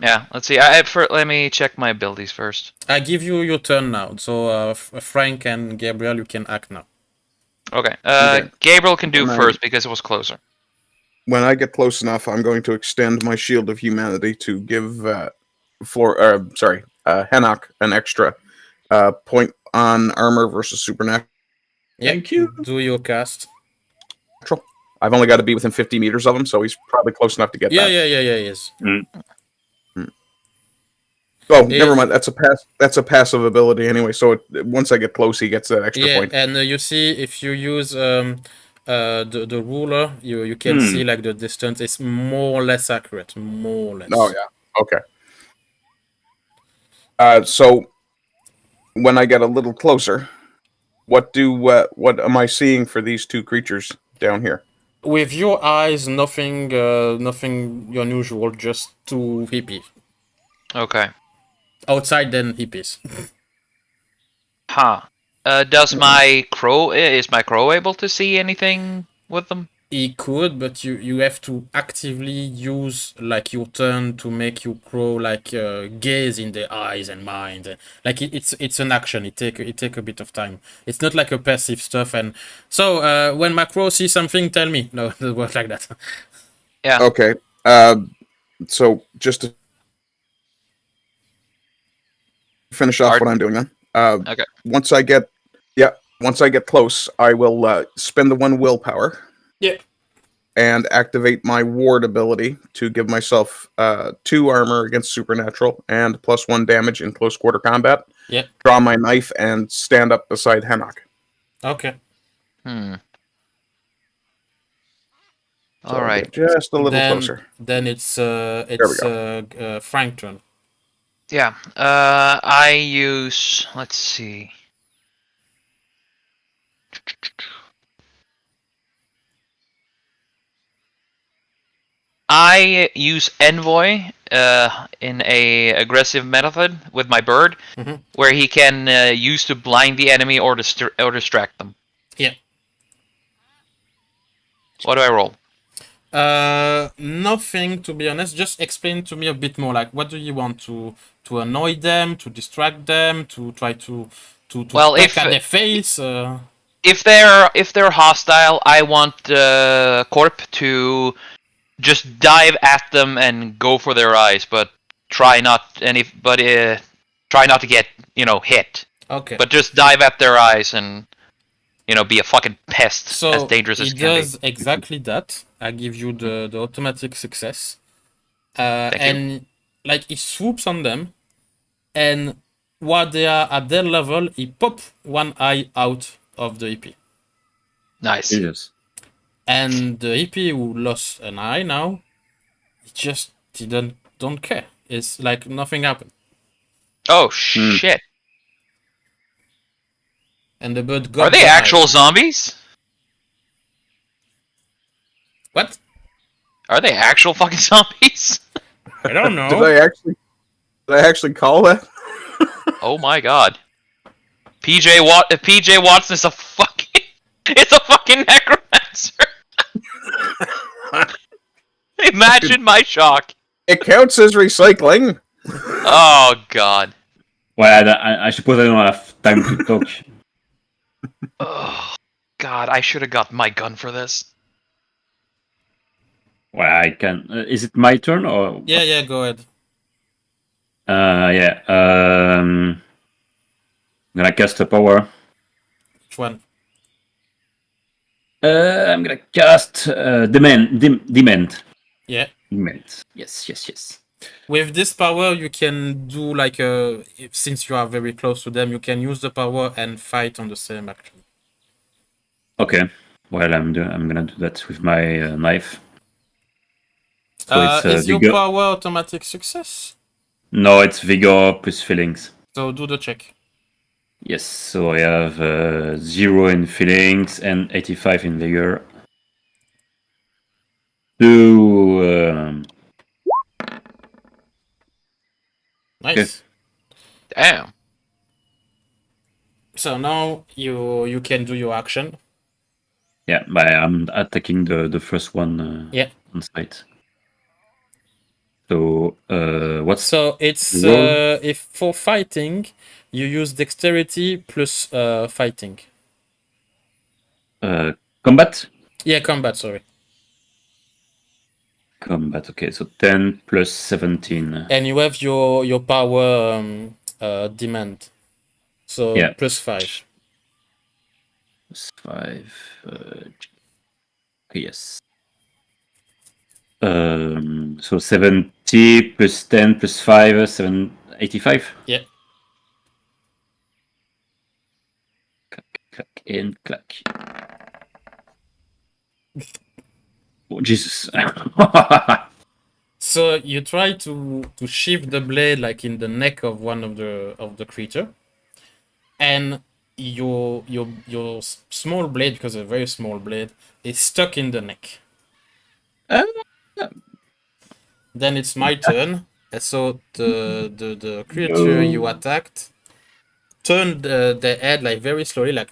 Yeah, let's see. Let me check my abilities first. I give you your turn now. So Frank and Gabriel, you can act now. Okay. Okay. Gabriel can do When I- first because it was closer. When I get close enough, I'm going to extend my shield of humanity to give Henok an extra point on armor versus supernatural. Thank you. Do your cast. I've only got to be within 50 meters of him, so he's probably close enough to get Yeah, that. yes. Oh, never mind. That's a passive ability anyway. So once I get close, he gets that extra Yeah, point. and you see if you use the ruler, you can see like the distance is more or less accurate, more or less. Oh yeah. Okay. So when I get a little closer, what am I seeing for these two creatures down here? With your eyes, nothing unusual, just two hippies. Okay. Outside then hippies. Huh. Does my crow is my crow able to see anything with them? He could, but you have to actively use like your turn to make your crow like gaze in their eyes and mind. Like it's an action. It take a bit of time. It's not like a passive stuff. And so when my crow sees something, tell me. No, it doesn't work like that. Yeah. Okay. So just to finish off what I'm doing then. Okay. Once I get close, I will spend the one willpower. Yeah. And activate my ward ability to give myself 2 armor against supernatural and +1 damage in close quarter combat. Yeah. Draw my knife and stand up beside Henok. Okay. Hmm. So All right. just a little closer. Then it's Frank turn. Yeah. I use. Let's see. I use envoy in a aggressive method with my bird, where he can use to blind the enemy or distract them. Yeah. What do I roll? Nothing, to be honest. Just explain to me a bit more. Like, what do you want to annoy them, to distract them, to try to Well, peck at their face? If they're hostile, I want Corp to just dive at them and go for their eyes, but try not to get hit. Okay. But just dive at their eyes and be a fucking pest, So as dangerous as it can does be. exactly that. I give you the automatic success. Thank you. And like he swoops on them, and while they are at their level, he pop one eye out of the EP. Nice. Jesus. And the EP who lost an eye now, he just don't care. It's like nothing happened. Oh shit! And the bird got. Are they the actual eye. zombies? What? Are they actual fucking zombies? I don't know. Did I actually call that? Oh my god. PJ Watson is a fucking it's a fucking necromancer. Imagine my shock. It counts as recycling. Oh god. Well, I suppose I don't have time to talk. Oh god, I should have got my gun for this. Well, I can. Is it my turn or? Yeah, go ahead. Yeah. I'm gonna cast a power. Which one? I'm gonna cast Dement. Yeah. Dement. Yes. With this power, you can do like since you are very close to them, you can use the power and fight on the same action. Okay. Well, I'm gonna do that with my knife. So Is your vigor. power automatic success? No, it's vigor plus feelings. So do the check. Yes, so I have 0 in feelings and 85 in vigor. To Nice. Damn. So now you can do your action. yeah, but I'm attacking the first one Yeah. on site. So what's So it's roll? if for fighting, you use dexterity plus fighting. Combat? Yeah, combat. Sorry. Combat, okay, so 10 plus 17. And you have your power demand. So Yeah. plus 5. Plus 5. Okay, yes. So 70 plus 10 plus 5, 85? Yeah. Clack in, clack. Oh, Jesus. So you try to shift the blade like in the neck of one of the creature, and your small blade, because a very small blade, is stuck in the neck. Uh, Then it's my turn. So the creature you attacked turned the head like very slowly, like,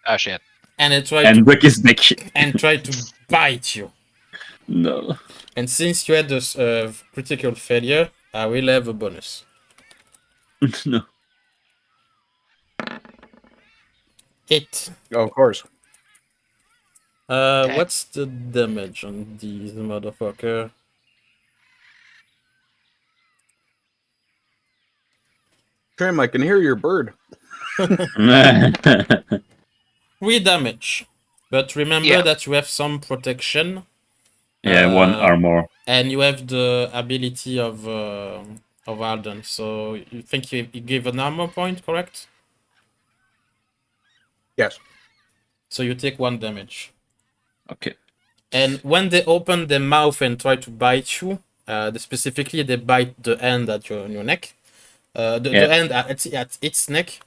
Oh shit. and it tried and to break his neck. bite you. No. And since you had this critical failure, I will have a bonus. No. 8. Oh, of course. Okay. What's the damage on these motherfucker? Trim, I can hear your bird. 3 damage. But remember Yeah. that you have some protection. Yeah, 1 armor. And you have the ability of Arden. So you think you give an armor point, correct? Yes. So you take 1 damage. Okay. And when they open their mouth and try to bite you, specifically they bite the end at your neck. The end at its neck.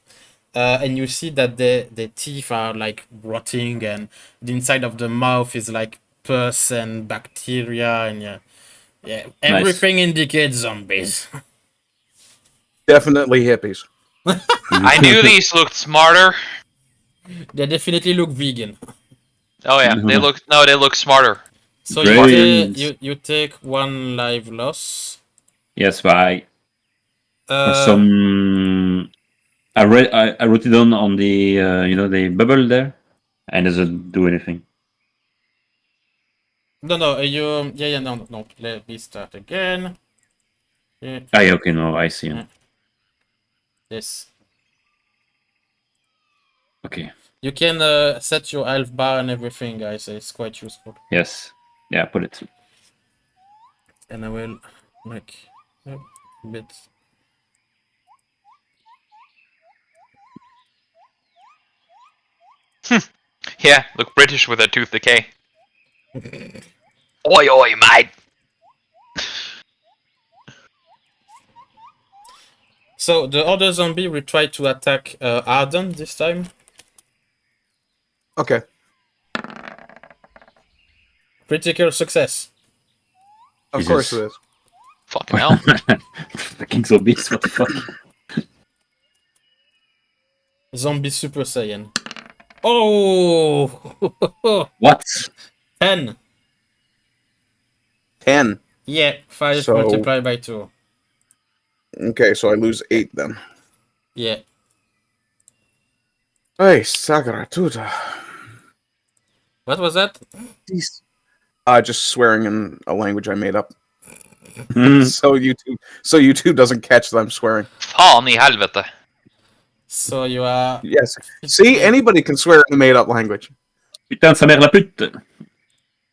And you see that the teeth are like rotting, and the inside of the mouth is like pus and bacteria, and yeah, everything indicates zombies. Definitely hippies. I knew these looked smarter. They definitely look vegan. Oh yeah, they look smarter. So Brains. you take 1 life loss. Yes, but for some, I wrote it down on the the bubble there, and it doesn't do anything. No, yeah, no. Let me start again. Yeah. Yeah, okay, no, I see. Yes. Okay. You can set your health bar and everything, guys. It's quite useful. Yes. Yeah, put it. And I will make a bit. Yeah, look British with a tooth decay. Oi, oi, mate. So the other zombie will try to attack Arden this time. Okay. Critical success. Of Jesus. course it is. Fucking hell. Fucking zombies, what the fuck? Zombie Super Saiyan. Oh! What? 10. 10. Yeah, 5 So- multiplied by 2. Okay, so I lose 8 then. Yeah. Hey, Sagaratuta. What was that? Just swearing in a language I made up. Hmm. So YouTube doesn't catch that I'm swearing. Fan i helvete. So you are. Yes. See, anybody can swear in a made up language. Putain, sa mère la pute!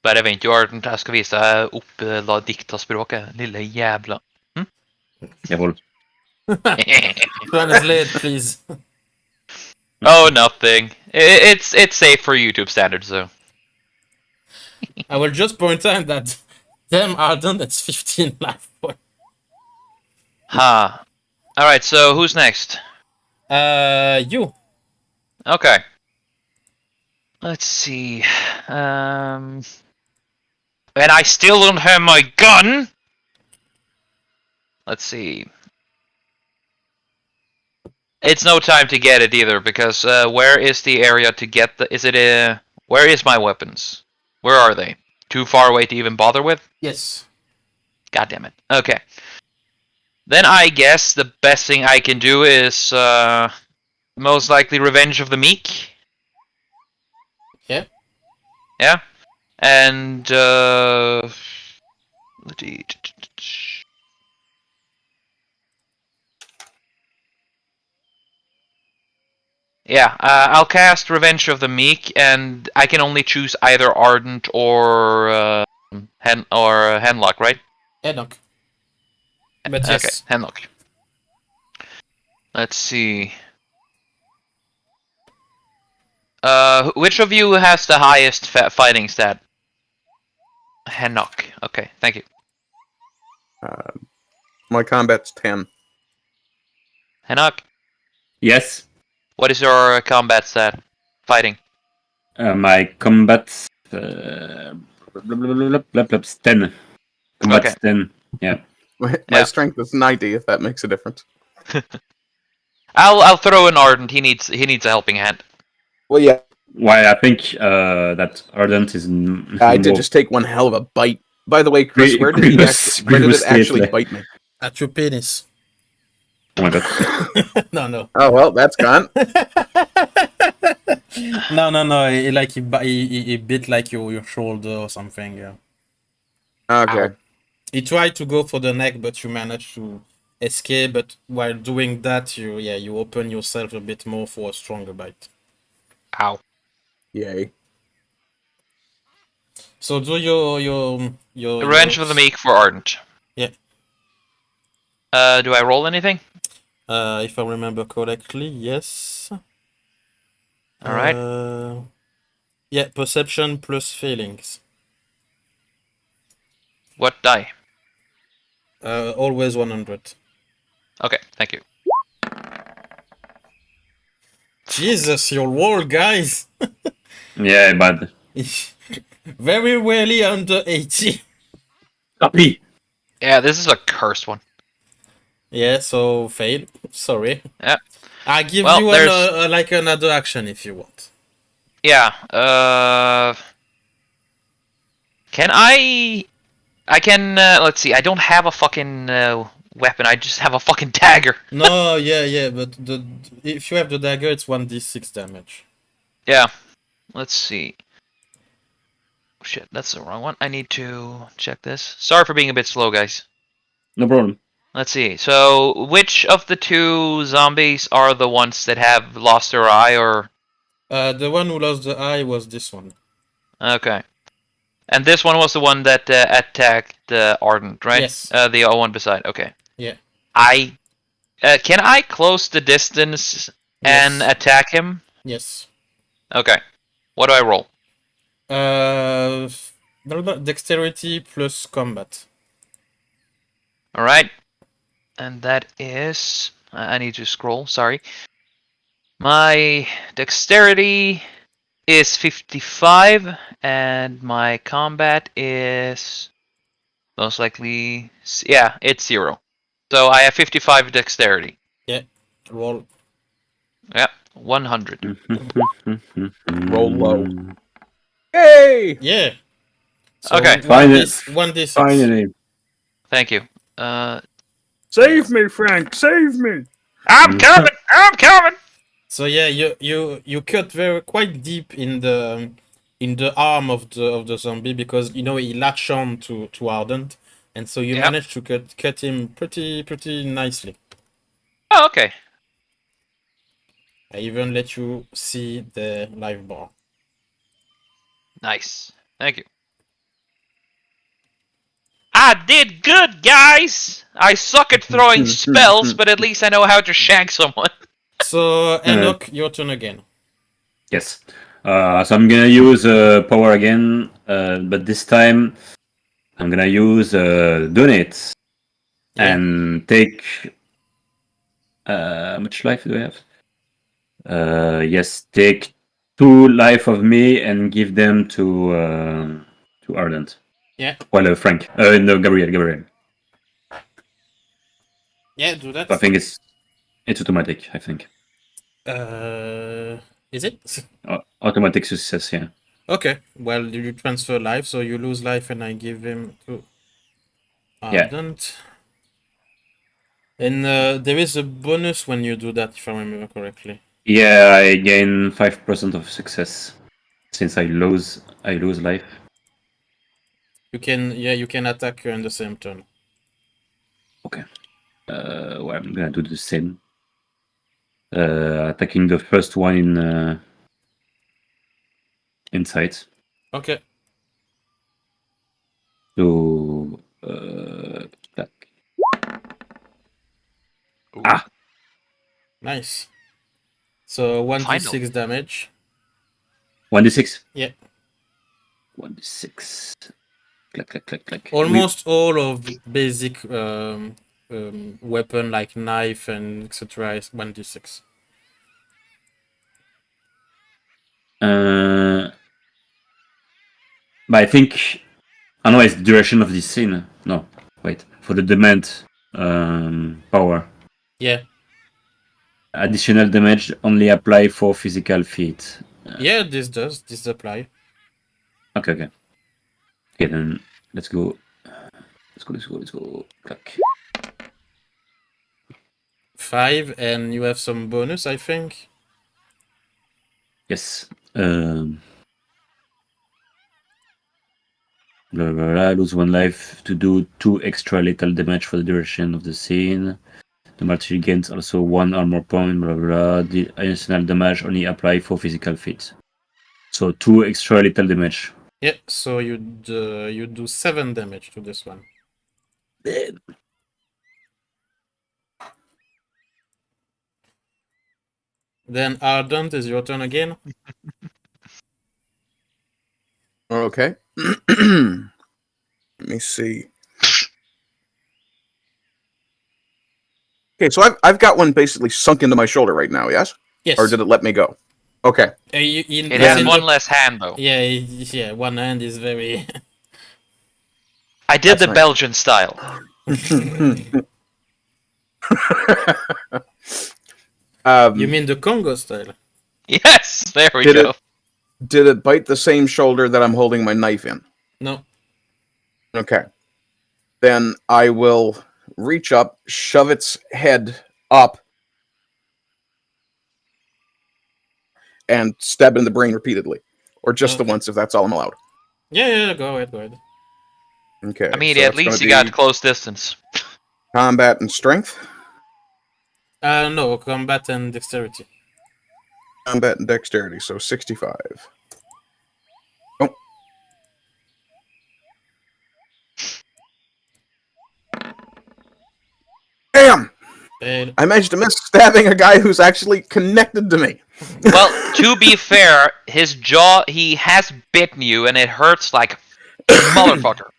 Bare vent, Jordan. Jeg skal vise deg opp diktaspråket. Lille jævla. Jawohl. Translate, please. Oh, nothing. It's safe for YouTube standards, though. I will just point out that damn Arden, that's 15 life points. Ha. All right. So who's next? You. Okay. Let's see. And I still don't have my gun. Let's see. It's no time to get it either, because where is the area to get the? Is it where is my weapons? Where are they? Too far away to even bother with? Yes. God damn it. Okay. Then I guess the best thing I can do is most likely Revenge of the Meek. Yeah. Yeah. And yeah, I'll cast Revenge of the Meek, and I can only choose either Ardent or Henlock, right? Enoch. But Okay, yes. Henlock. Let's see. Which of you has the highest fighting stat? Henlock. Okay, thank you. My combat's 10. Henlock, Yes. what is your combat stat? Fighting. My combat. Blah, blah, blah, blah, 10. Combat's Okay. 10. Yeah. My Yeah. strength is 90, if that makes a difference. I'll throw in Ardent. He needs a helping hand. Well, yeah, Why I think that Ardent is. I did just take one hell of a bite. By the way, Chris, where did it actually bite me? At your penis. Oh my god. No. Oh, well, that's gone. No. He bit like your shoulder or something. Yeah. Okay. He tried to go for the neck, but you managed to escape. But while doing that, you open yourself a bit more for a stronger bite. Ow. Yay. So do your Revenge of the Meek for Ardent. Yeah. Do I roll anything? If I remember correctly, yes. All right. Yeah, perception plus feelings. What die? Always 100. Okay, thank you. Jesus, your roll, guys. Yeah, bad. Very rarely under 80. Copy. Yeah, this is a cursed one. Yeah, so fail. Sorry. Yeah. I give Well, you there's- another action if you want. Yeah. Can I can. Let's see. I don't have a fucking weapon. I just have a fucking dagger. No, yeah, but if you have the dagger, it's 1d6 damage. Yeah. Let's see. Shit, that's the wrong one. I need to check this. Sorry for being a bit slow, guys. No problem. Let's see. So, which of the two zombies are the ones that have lost their eye, or? The one who lost the eye was this one. Okay. And this one was the one that attacked Ardent, right? Yes. The one beside. Okay. Yeah. Can I close the distance and Yes. attack him? Yes. Okay. What do I roll? Dexterity plus combat. All right. And that is. I need to scroll. Sorry. My dexterity is 55, and my combat is most likely. Yeah, it's 0. So I have 55 dexterity. Roll. Yeah, 100. Roll low. Yay! Yeah. So Okay. Finally. 1d6. Finally. Thank you. Save me, Frank! Save me! I'm coming! I'm coming! So yeah, you cut quite deep in the arm of the zombie, because he latched on to Ardent, and so you Yep. managed to cut him pretty nicely. Oh, okay. I even let you see the live bar. Nice. Thank you. I did good, guys! I suck at throwing spells, but at least I know how to shank someone. So Enoch, your turn again. Yes. So I'm gonna use power again, but this time I'm gonna use donate Yeah. and take How much life do I have? Yes, take 2 life of me and give them to Ardent. Yeah. Well, Frank. No, Gabriel. Yeah, do that. I think it's automatic. I think Is it? automatic success. Yeah. Okay. Well, you transfer life, so you lose life, and I give him to Ardent. And there is a bonus when you do that, if I remember correctly. Yeah, I gain 5% of success since I lose life. You can attack in the same turn. Okay. Well, I'm gonna do the same. Attacking the first one in sight. Okay. So attack. Ah, Nice. So 1d6 damage. 1d6. Yeah. 1d6. Click. Almost all of basic weapon like knife and etc. is 1d6. But I think I know it's the duration of this scene. No, wait. For the demand power. Yeah. Additional damage only apply for physical feat. Yeah, this apply. Okay. Okay, then let's go. Let's go. Click. 5, and you have some bonus, I think. Yes. Blah, blah, blah. Lose 1 life to do 2 extra lethal damage for the duration of the scene. The martyr gains also 1 armor point. Blah, blah. The additional damage only apply for physical feats. So 2 extra lethal damage. Yeah, so you do 7 damage to this one. Then Ardent, is your turn again. Okay. Let me see. Okay, so I've got one basically sunk into my shoulder right now, yes? Yes. Or did it let me go? Okay. It has one less hand, though. Yeah, one hand is very... I did That's the nice. Belgian style. You mean the Congo style? Yes, there we Did go. Did it bite the same shoulder that I'm holding my knife in? No. Okay. Then I will reach up, shove its head up, and stab it in the brain repeatedly. Or just the Okay. once, if that's all I'm allowed. Yeah, go ahead. Okay. I mean, so at it's gonna least you be got close distance. combat and strength. No, combat and dexterity. Combat and dexterity, so 65. Oh. Damn! Fail. I managed to miss stabbing a guy who's actually connected to me. Well, to be fair, his jaw, he has bitten you, and it hurts like motherfucker.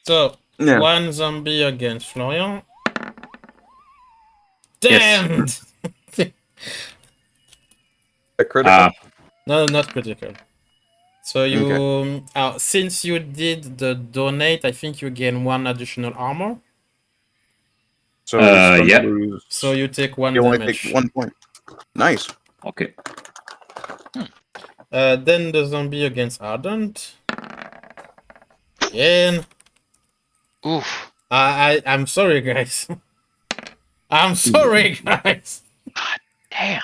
So, Yeah. one zombie against Florian. Damn! A critical. No, not critical. So you, since you did the donate, I think you gain 1 additional armor. So he's gonna yeah. lose. So you take 1 You only damage. take 1 point. Nice. Okay. Then the zombie against Ardent. Again. Oof. I'm sorry, guys. I'm sorry, guys. Damn.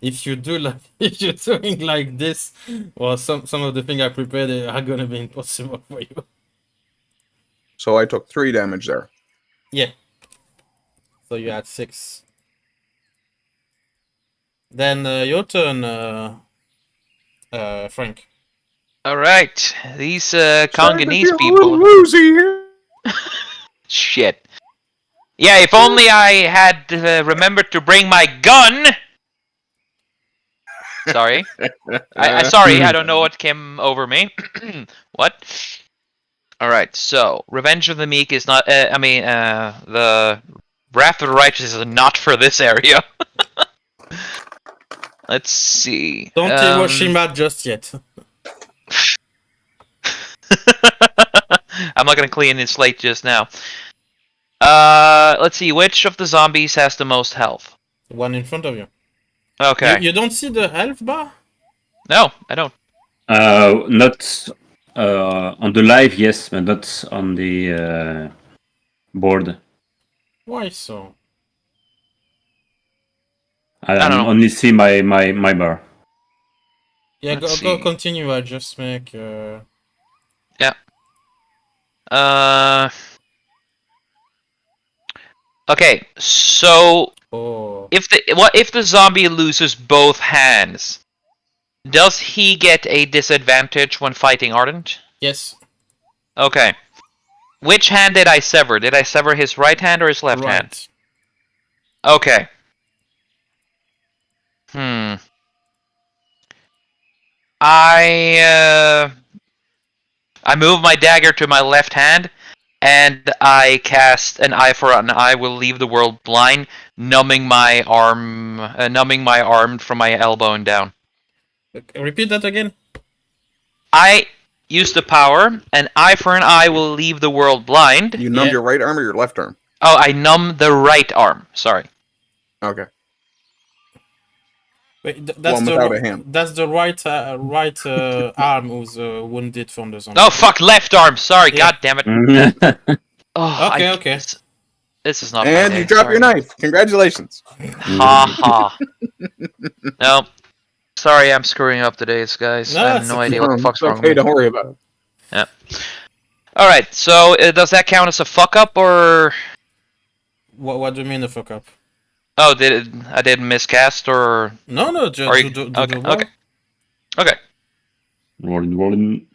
If you're doing like this, well, some of the things I prepared are gonna be impossible for you. So I took 3 damage there. Yeah. So you had 6. Then your turn, Frank. All right, these Congolese Starting to feel a people. little woozy here. Shit. Yeah, if only I had remembered to bring my gun. Sorry. Sorry, I don't know what came over me. What? Alright, so Revenge of the Meek is not. The Wrath of the Righteous is not for this area. Let's see. Don't Hiroshima just yet. I'm not gonna clean his slate just now. Let's see. Which of the zombies has the most health? The one in front of you. Okay. You don't see the health bar? No, I don't. Not on the live, yes, but not on the board. Why so? I don't know. only see my bar. Yeah, Let's go see. continue. I just make. Okay, so Oh. if the zombie loses both hands, does he get a disadvantage when fighting Ardent? Yes. Okay. Which hand did I sever? Did I sever his right hand or his left Right. hand? Okay. I move my dagger to my left hand, and I cast an eye for an eye will leave the world blind, numbing my arm from my elbow and down. Repeat that again. I use the power, an eye for an eye will leave the world blind. You numb Yeah. your right arm or your left arm? Oh, I numb the right arm. Sorry. Okay. Wait, that's One the without a hand. that's the right arm who's wounded from the zombie. Oh fuck, left arm. Sorry. Yeah. God damn it. Mm-hmm. Oh, Okay, okay. This is not. my And day, you drop sorry. your knife. Congratulations. Ha ha. No. Sorry, I'm screwing up today's guys. No, I have it's no okay. idea what the fuck's It's wrong okay, with me. don't worry about it. Alright, so does that count as a fuck up or? What do you mean the fuck up? Oh, I didn't miscast or? No, just Are do, you- do the okay, roll. okay. Okay. rolling.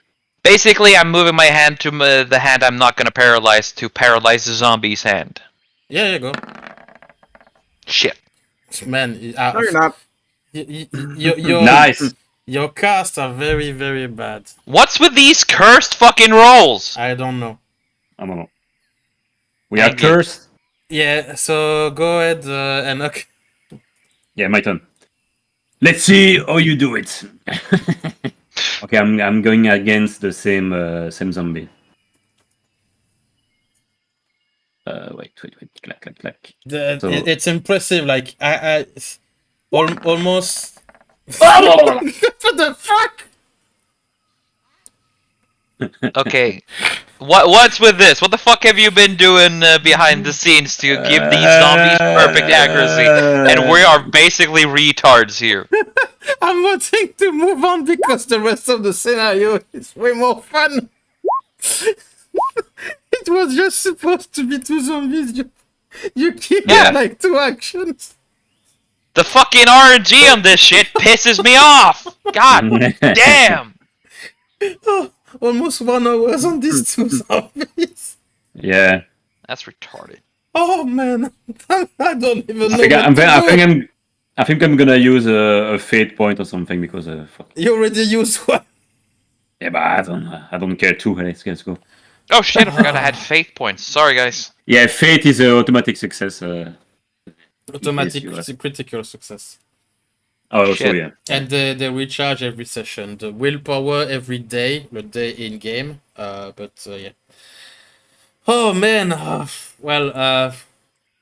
Basically, I'm moving my hand to the hand I'm not gonna paralyze to paralyze the zombie's hand. Yeah, go. Shit. Man, No, you're not. your Nice. your casts are very, very bad. What's with these cursed fucking rolls? I don't know. I don't know. We are Thank you. cursed. Yeah, so go ahead and okay. Yeah, my turn. Let's see how you do it. Okay, I'm going against the same zombie. Wait. Clack. So- It's impressive. Like almost. What the fuck? Okay. What's with this? What the fuck have you been doing behind the scenes to give these zombies perfect accuracy? And we are basically retards here. I'm wanting to move on because the rest of the scenario is way more fun. It was just supposed to be two zombies. You keep Yeah. like two actions. The fucking RNG on this shit pisses me off! God damn! Oh, almost 1 hour on these two zombies. Yeah. That's retarded. Oh man, I don't even know. I think I'm gonna use a fate point or something because fuck. You already used one. Yeah, but I don't care too. Let's go. Oh shit, I forgot I had faith points. Sorry guys. Yeah, fate is an automatic success. Automatic Yes, critical success. Oh, also Shit. yeah. And they recharge every session. The willpower every day, the day in game. Yeah. Oh man. Well.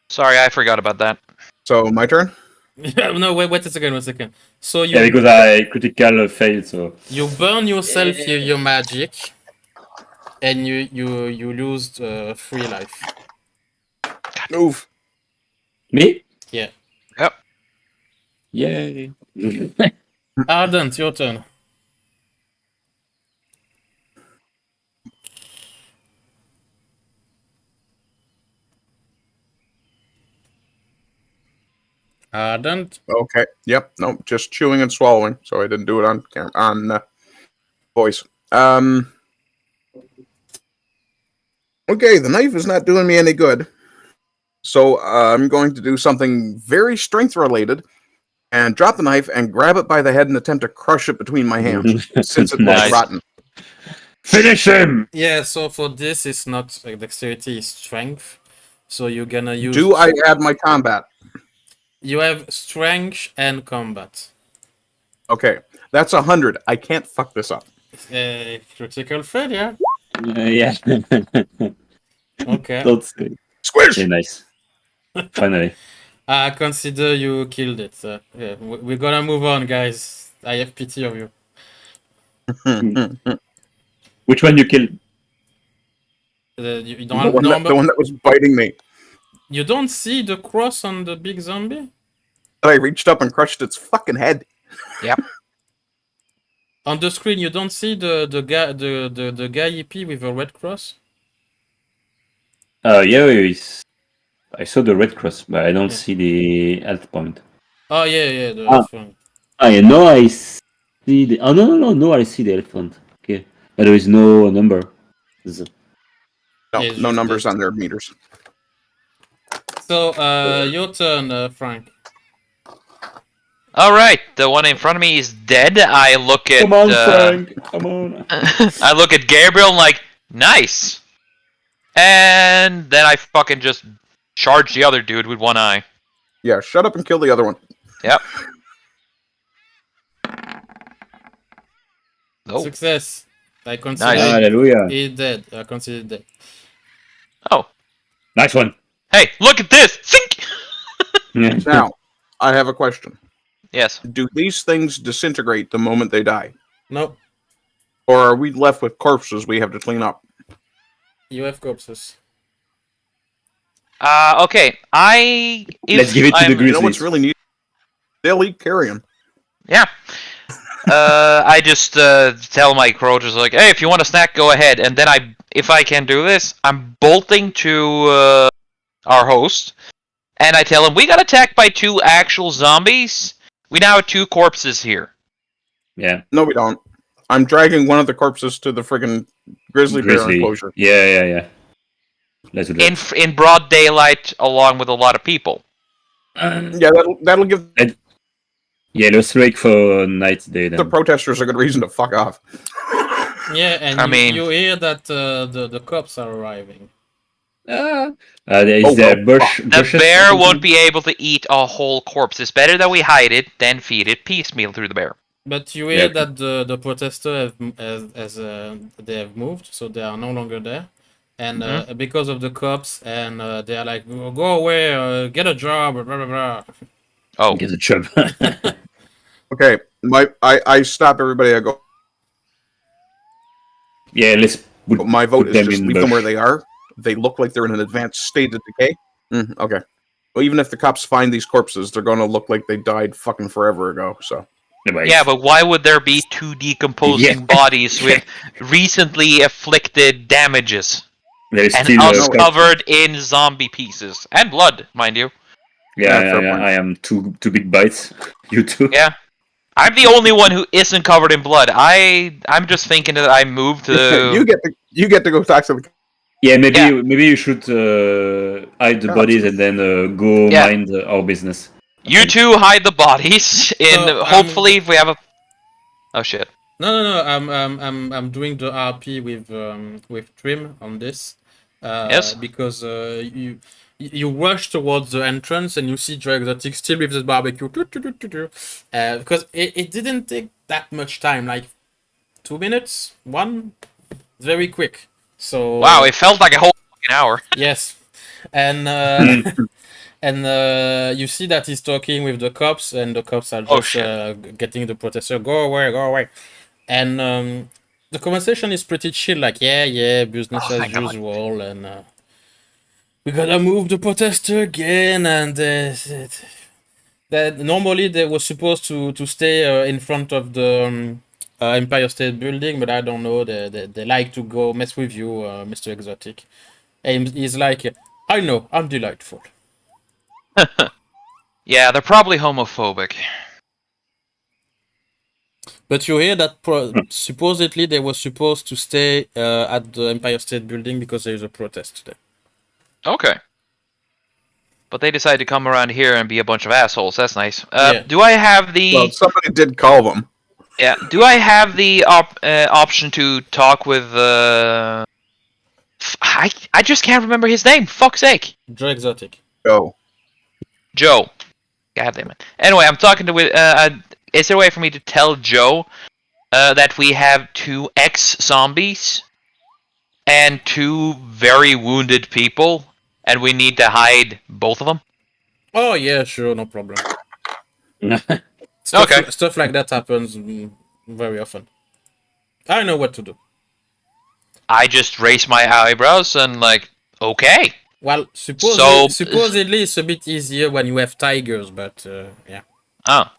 Sorry, I forgot about that. So, my turn? No, wait a second. So you Yeah, because I critical failed, so you burn yourself your magic, and you lose 3 life. Move. me? Yeah. Yep. Yay. Ardent, your turn. Ardent. Okay. Yep. No, just chewing and swallowing. So I didn't do it on camera, on voice. Okay, the knife is not doing me any good. So I'm going to do something very strength related and drop the knife and grab it by the head and attempt to crush it between my hands since it looks Nice. rotten. Finish him! Yeah, so for this, it's not dexterity, it's strength. So you're gonna use. Do I add my combat? You have strength and combat. Okay, that's 100. I can't fuck this up. Critical failure. Yeah. Okay. Don't say. Squish! Okay, nice. Finally. I consider you killed it. Yeah, we're gonna move on, guys. I have pity of you. Which one you killed? You The don't one, that, the one that was biting me. you don't see the cross on the big zombie? I reached up and crushed its fucking head. On the screen, you don't see the guy EP with a red cross? Yeah, I saw the red cross, but I don't see the health point. Oh yeah, the Ah. phone. Yeah, no, I see the. Oh no! I see the elephant. Okay, but there is no number. No, Yeah, it's no just numbers dead. on their meters. So, your turn, Frank. All right, the one in front of me is dead. I look at Come on, Frank! Come on! I look at Gabriel and like, nice. And then I fucking just charge the other dude with one eye. Yeah, shut up and kill the other one. Yep. Oh, Success. I consider Nice. Hallelujah! it dead. I consider it dead. oh. Nice one. Hey, look at this! Sink! Now, I have a question. Yes. Do these things disintegrate the moment they die? No, Or are we left with corpses we have to clean up? you have corpses. Okay. Let's give it to the I'm- You know Grizzlies. what's really neat? They'll eat carrion. Yeah. I just tell my crochers like, hey, if you want a snack, go ahead. And then if I can do this, I'm bolting to our host, and I tell him we got attacked by 2 actual zombies. We now have 2 corpses here. Yeah, No, we don't. I'm dragging one of the corpses to the friggin' grizzly bear Grizzly. enclosure. Yeah. Let's do that. In broad daylight, along with a lot of people. Yeah, that'll give Yeah, let's wait for night day then. the protesters a good reason to fuck off. Yeah, and I mean- you hear that the cops are arriving. Is Oh, there well, bush? The bushes or bear something? won't be able to eat a whole corpse. It's better that we hide it than feed it piecemeal through the bear. But you hear Yeah. that the protesters they have moved, so they are no longer there. And because of the cops, and they are like, go away, get a job, blah blah blah. Oh, Get a job. Okay, I stop everybody. I go. Yeah, let's. Put, My vote put is them just in leave them bush. where they are. They look like they're in an advanced state of decay. Okay. Well, even if the cops find these corpses, they're going to look like they died fucking forever ago. So yeah, but why would there be 2 decomposing Yeah. bodies with recently afflicted damages there's and still. us covered in zombie pieces and blood, mind you? Yeah, fair Yeah. point. I am two big bites. You too. Yeah. I'm the only one who isn't covered in blood. I'm just thinking that I moved to. you get to go talk to the. Yeah, maybe Yeah. maybe you should hide the bodies and then go Yeah. mind our business. You two hide the bodies in. So, hopefully, if we have a. Oh shit. No. I'm doing the RP with Trim on this. Yes. Because you rush towards the entrance and you see Joe Exotic still with the barbecue. Because it didn't take that much time, like 2 minutes, it's very quick. So Wow, it felt like a whole fucking hour. yes, and and you see that he's talking with the cops, and the cops are Oh, just shit. getting the protester go away, and the conversation is pretty chill, like yeah, business Oh, as thank God. usual, and we gotta move the protester again, and that normally they were supposed to stay in front of the Empire State Building, but I don't know. They like to go mess with you, Mr. Exotic. And he's like, I know, I'm delightful. Yeah, they're probably homophobic. But you hear that supposedly they were supposed to stay at the Empire State Building because there is a protest today. Okay. But they decided to come around here and be a bunch of assholes. That's nice. Yeah. Do I have the? Well, somebody did call them. Yeah. Do I have the option to talk with? I just can't remember his name. Fuck's sake. Joe Exotic. Go. Joe. God damn it. Anyway, I'm talking to. Is there a way for me to tell Joe that we have 2 ex-zombies and 2 very wounded people, and we need to hide both of them? Oh yeah, sure, no problem. Stuff like that happens very often. I know what to do. I just raise my eyebrows and like, okay. Well, So- supposedly it's a bit easier when you have tigers, but yeah. Oh.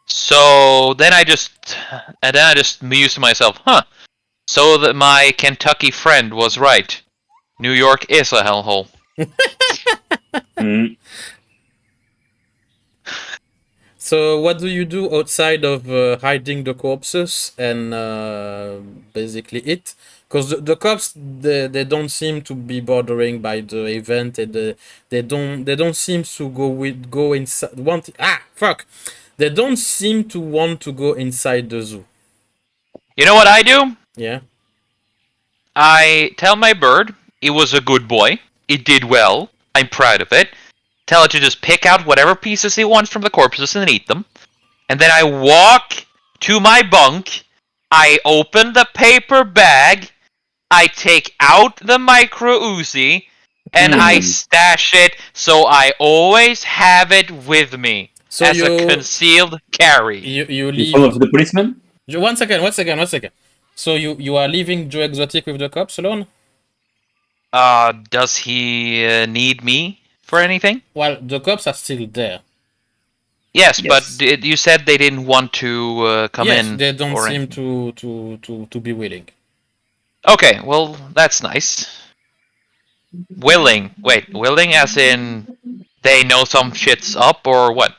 So then I just mused to myself, huh? So that my Kentucky friend was right. New York is a hellhole. Mm. So what do you do outside of hiding the corpses and basically it? Because the cops they don't seem to be bothering by the event, and they don't seem to go inside. They don't seem to want to go inside the zoo. You know what I do? Yeah. I tell my bird it was a good boy. It did well. I'm proud of it. Tell it to just pick out whatever pieces it wants from the corpses and eat them. And then I walk to my bunk. I open the paper bag. I take out the micro Uzi. And I stash it so I always have it with me. So as a concealed carry. you In leave. front of the policeman? One second. So you are leaving Joe Exotic with the cops alone? Does he need me for anything? Well, the cops are still there. Yes, Yes. but you said they didn't want to come Yes, in. they don't or seem anything. to be willing. Okay, well, that's nice. Willing. Wait, willing as in they know some shit's up or what?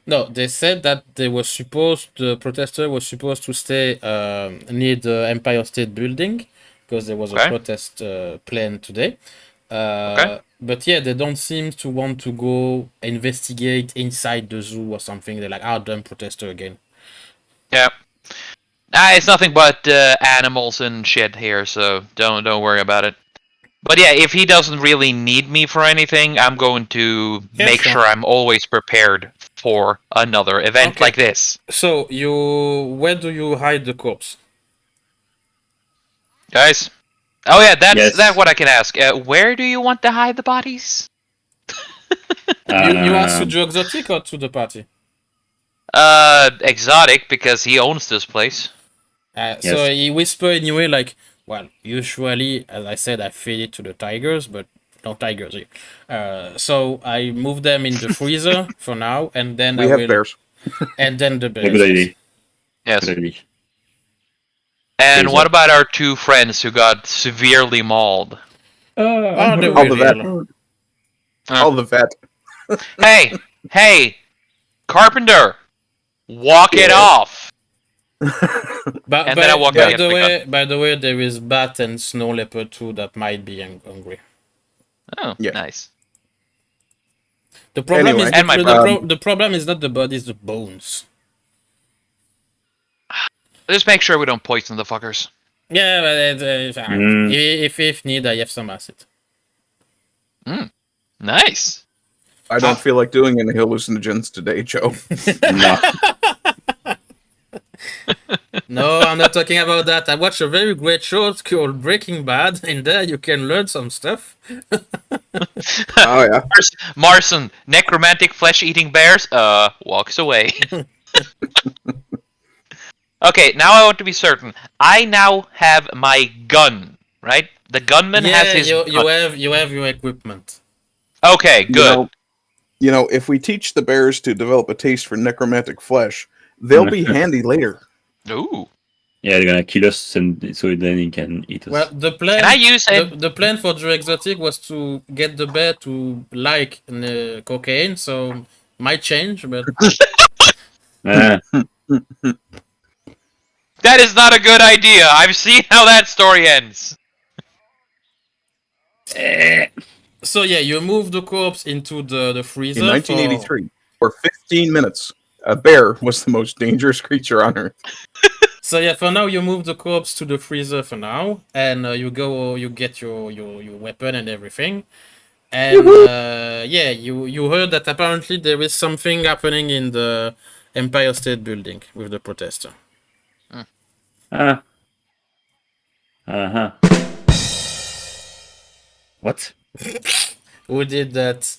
No, they said that the protester was supposed to stay near the Empire State Building because there was a Okay. protest planned today. Okay. But yeah, they don't seem to want to go investigate inside the zoo or something. They're like, damn protester again. Yeah. It's nothing but animals and shit here, so don't worry about it. But yeah, if he doesn't really need me for anything, I'm going to Yeah, make sure. sure I'm always prepared for another event Okay. like this. So where do you hide the corpse? Guys? Oh yeah, Yes. that's what I can ask. Where do you want to hide the bodies? You asked to Joe Exotic or to the party? Exotic, because he owns this place. So he whispered in your ear like, well, usually, as I said, I feed it to the tigers, but no tigers here. So I move them in the freezer for now, and then We have bears. And then the A bears. good idea. Yes. Good idea. And Please, what about our 2 friends who got severely mauled? They All the will vet. heal. All the vet. Hey, Carpenter, walk it off. But, And then I walk by out the and way, by the way, there is bat and snow leopard too that might be hungry. Oh, Yeah. nice. The problem Anyway. is And my the problem is not the bodies, the bones. Just make sure we don't poison the fuckers. Yeah, but if need, I have some acid. Nice. I don't feel like doing any hallucinogens today, Joe. No. No, I'm not talking about that. I watched a very great show called Breaking Bad. In there, you can learn some stuff. Oh yeah. Marson, necromantic flesh-eating bears, walks away. Okay, now I want to be certain. I now have my gun, right? The gunman has his gun. you have your equipment. Okay, good. You know, if we teach the bears to develop a taste for necromantic flesh, they'll be handy later. Ooh. Yeah, they're gonna kill us, and so then he can eat us. Well, the plan. Can I use the plan for Joe Exotic was to get the bear to like cocaine, so might change, but That is not a good idea. I've seen how that story ends. so yeah, you move the corpse into the freezer In 1983, for 15 minutes. a bear was the most dangerous creature on Earth. So yeah, for now you move the corpse to the freezer for now, and you get your weapon and everything. And yeah, you heard that apparently there is something happening in the Empire State Building with the protester. Ah. Uh-huh. What? Who did that?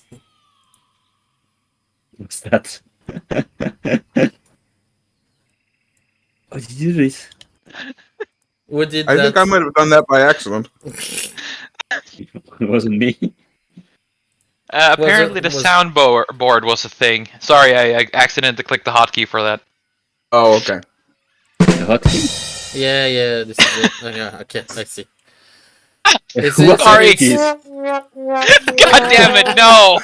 What's that? How did you do this? Who did I that? think I might have done that by accident. It wasn't me. Apparently, the soundboard was a thing. Sorry, I accidentally clicked the hotkey for that. Oh, okay. The hotkey? Yeah, this is it. Yeah, okay, I see. It's What Sorry. hotkeys? God damn it, no!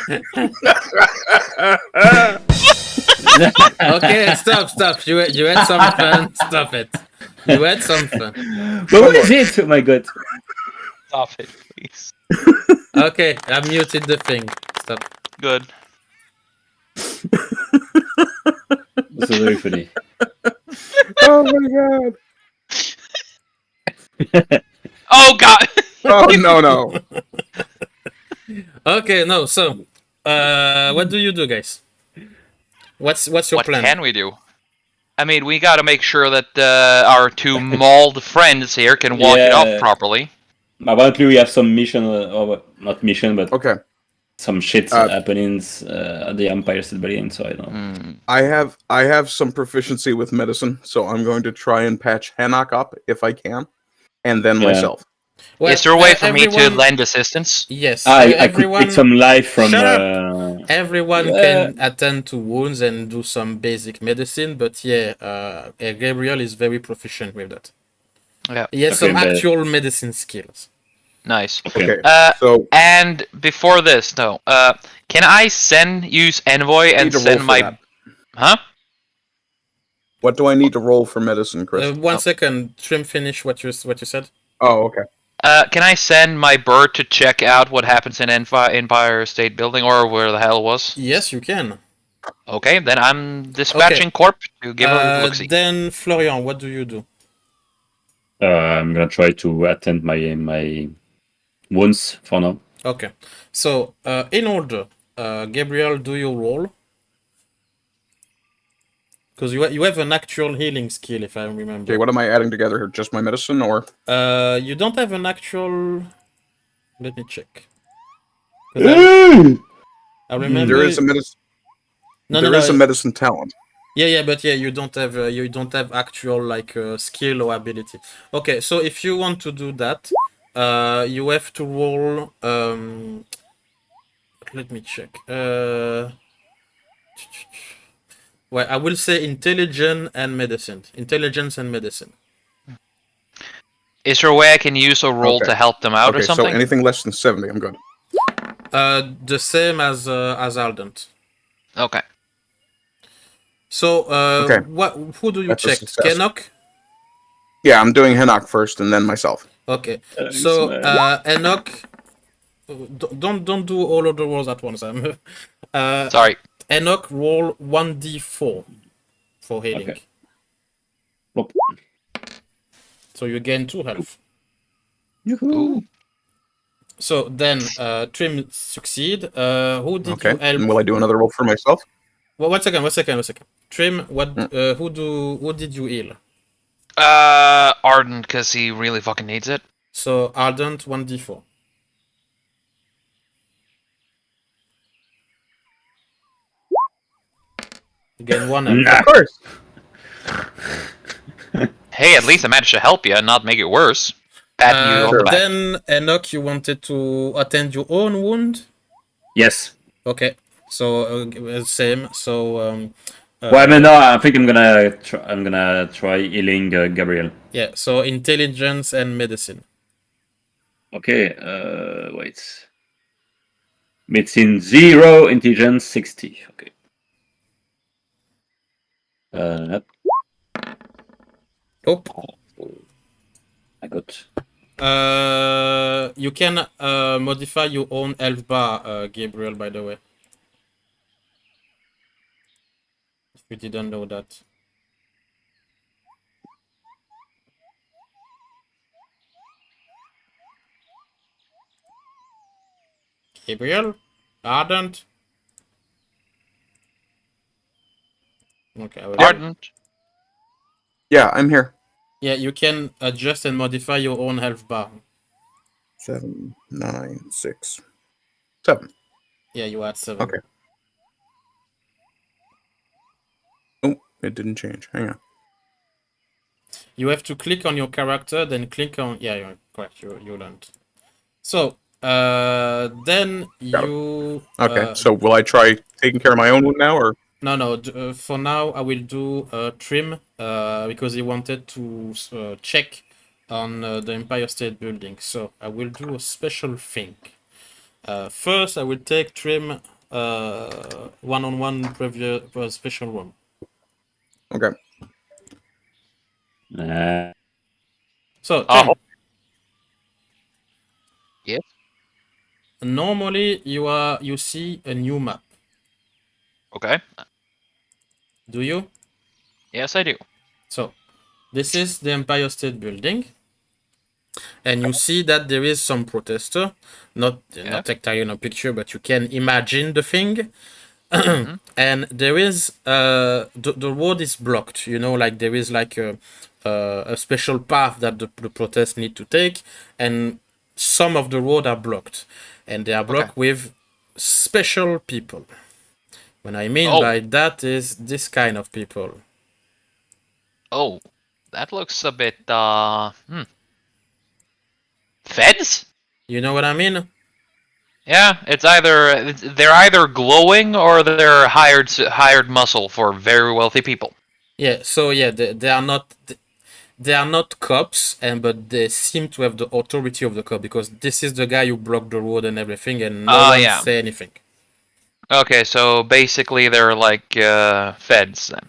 Okay, stop. You had some fun. Stop it. You had some fun. But what is it? Oh my god. Stop it, please. Okay, I muted the thing. Stop. Good. This is very funny. Oh my god. Oh god! Oh no. Okay, no. So, what do you do, guys? What's your What plan? can we do? I mean, we gotta make sure that our two mauled friends here can walk it Yeah. off properly. Apparently we have some mission, or not mission, but Okay. some shit happenings at the Empire State Building, so I don't know. I have some proficiency with medicine, so I'm going to try and patch Hanok up if I can, and then Yeah. myself. Well, Is there a way for me to everyone- lend assistance? Yes, I could everyone. take some life from... Shut Everyone Yeah. can attend to wounds and do some basic medicine, but yeah, Gabriel is very proficient with that. Yeah. He has Okay, some but- actual medicine skills. Nice. Okay. Uh, So and before this, no. Can I use Envoy I and need to roll send for my... that. Huh? What do I need to roll for medicine, Chris? One second, Trim, finish what you said. Oh, okay. Can I send my bird to check out what happens in Empire State Building, or where the hell it was? Yes, you can. Okay, then I'm dispatching Corp to give her a look-see. Then Florian, what do you do? I'm gonna try to attend my wounds for now. Okay, so in order, Gabriel, do your roll. Because you have an actual healing skill, if I remember. Okay, what am I adding together here? Just my medicine, or You don't have an actual. Let me check. 'Cause I remember. there is a medicine? No, There no, is no. a medicine talent. Yeah, but yeah, you don't have actual like skill or ability. Okay, so if you want to do that, you have to roll. Let me check. Well, I will say intelligence and medicine. Intelligence and medicine. Is there a way I can use a roll Okay. to help them out or Okay, so something? anything less than 70, I'm good. The same as Ardent. Okay. So Okay. Who do you That's a check? success. Kenok? Yeah, I'm doing Hanok first, and then myself. Okay. So Enoch, don't do all of the rolls at once. Sorry. Enoch, roll 1d4 for healing. Okay. Whoop. So you gain 2 health. Ooh. So then Trim succeed. Who did Okay. you help? And will I do another roll for myself? Well, one second. Trim, who did you heal? Arden, because he really fucking needs it. So Ardent 1d4. You gain 1 health. Of course. Hey, at least I managed to help you and not make it worse. Pat you on the back. Then Enoch, you wanted to attend your own wound. Yes. Okay, so same. So Well, I mean, no, I think I'm gonna try healing Gabriel. yeah, so intelligence and medicine. Okay. Wait. Medicine 0, intelligence 60. Okay. Yep. Oh, I got. you can modify your own health bar, Gabriel. By the way, We didn't know that. Gabriel? Ardent? Okay, I will. Ardent. Yeah, I'm here. Yeah, you can adjust and modify your own health bar. 7, 9, 6, 7. Yeah, you are at 7. Okay. Oh, it didn't change. Hang on. You have to click on your character, then click on... Yeah, you're correct. You learned. So, then you... Okay, so will I try taking care of my own one now, or? No. For now, I will do trim because he wanted to check on the Empire State Building. So I will do a special thing. First, I will take trim one-on-one previous special room. Okay. So trim. Yes. Normally, you see a new map. Okay. Do you? Yes, I do. So this is the Empire State Building. And you see that there is some protester, not taking a picture, but you can imagine the thing. And there is the road is blocked. You know, like there is like a special path that the protests need to take, and some of the road are blocked, and they are blocked with special people. What I mean by that is this kind of people. Oh, that looks a bit Feds? You know what I mean? Yeah, they're either glowing or they're hired muscle for very wealthy people. Yeah. So yeah, they are not. They are not cops, but they seem to have the authority of the cop because this is the guy who blocked the road and everything, and no one say anything. Okay, so basically they're like feds then.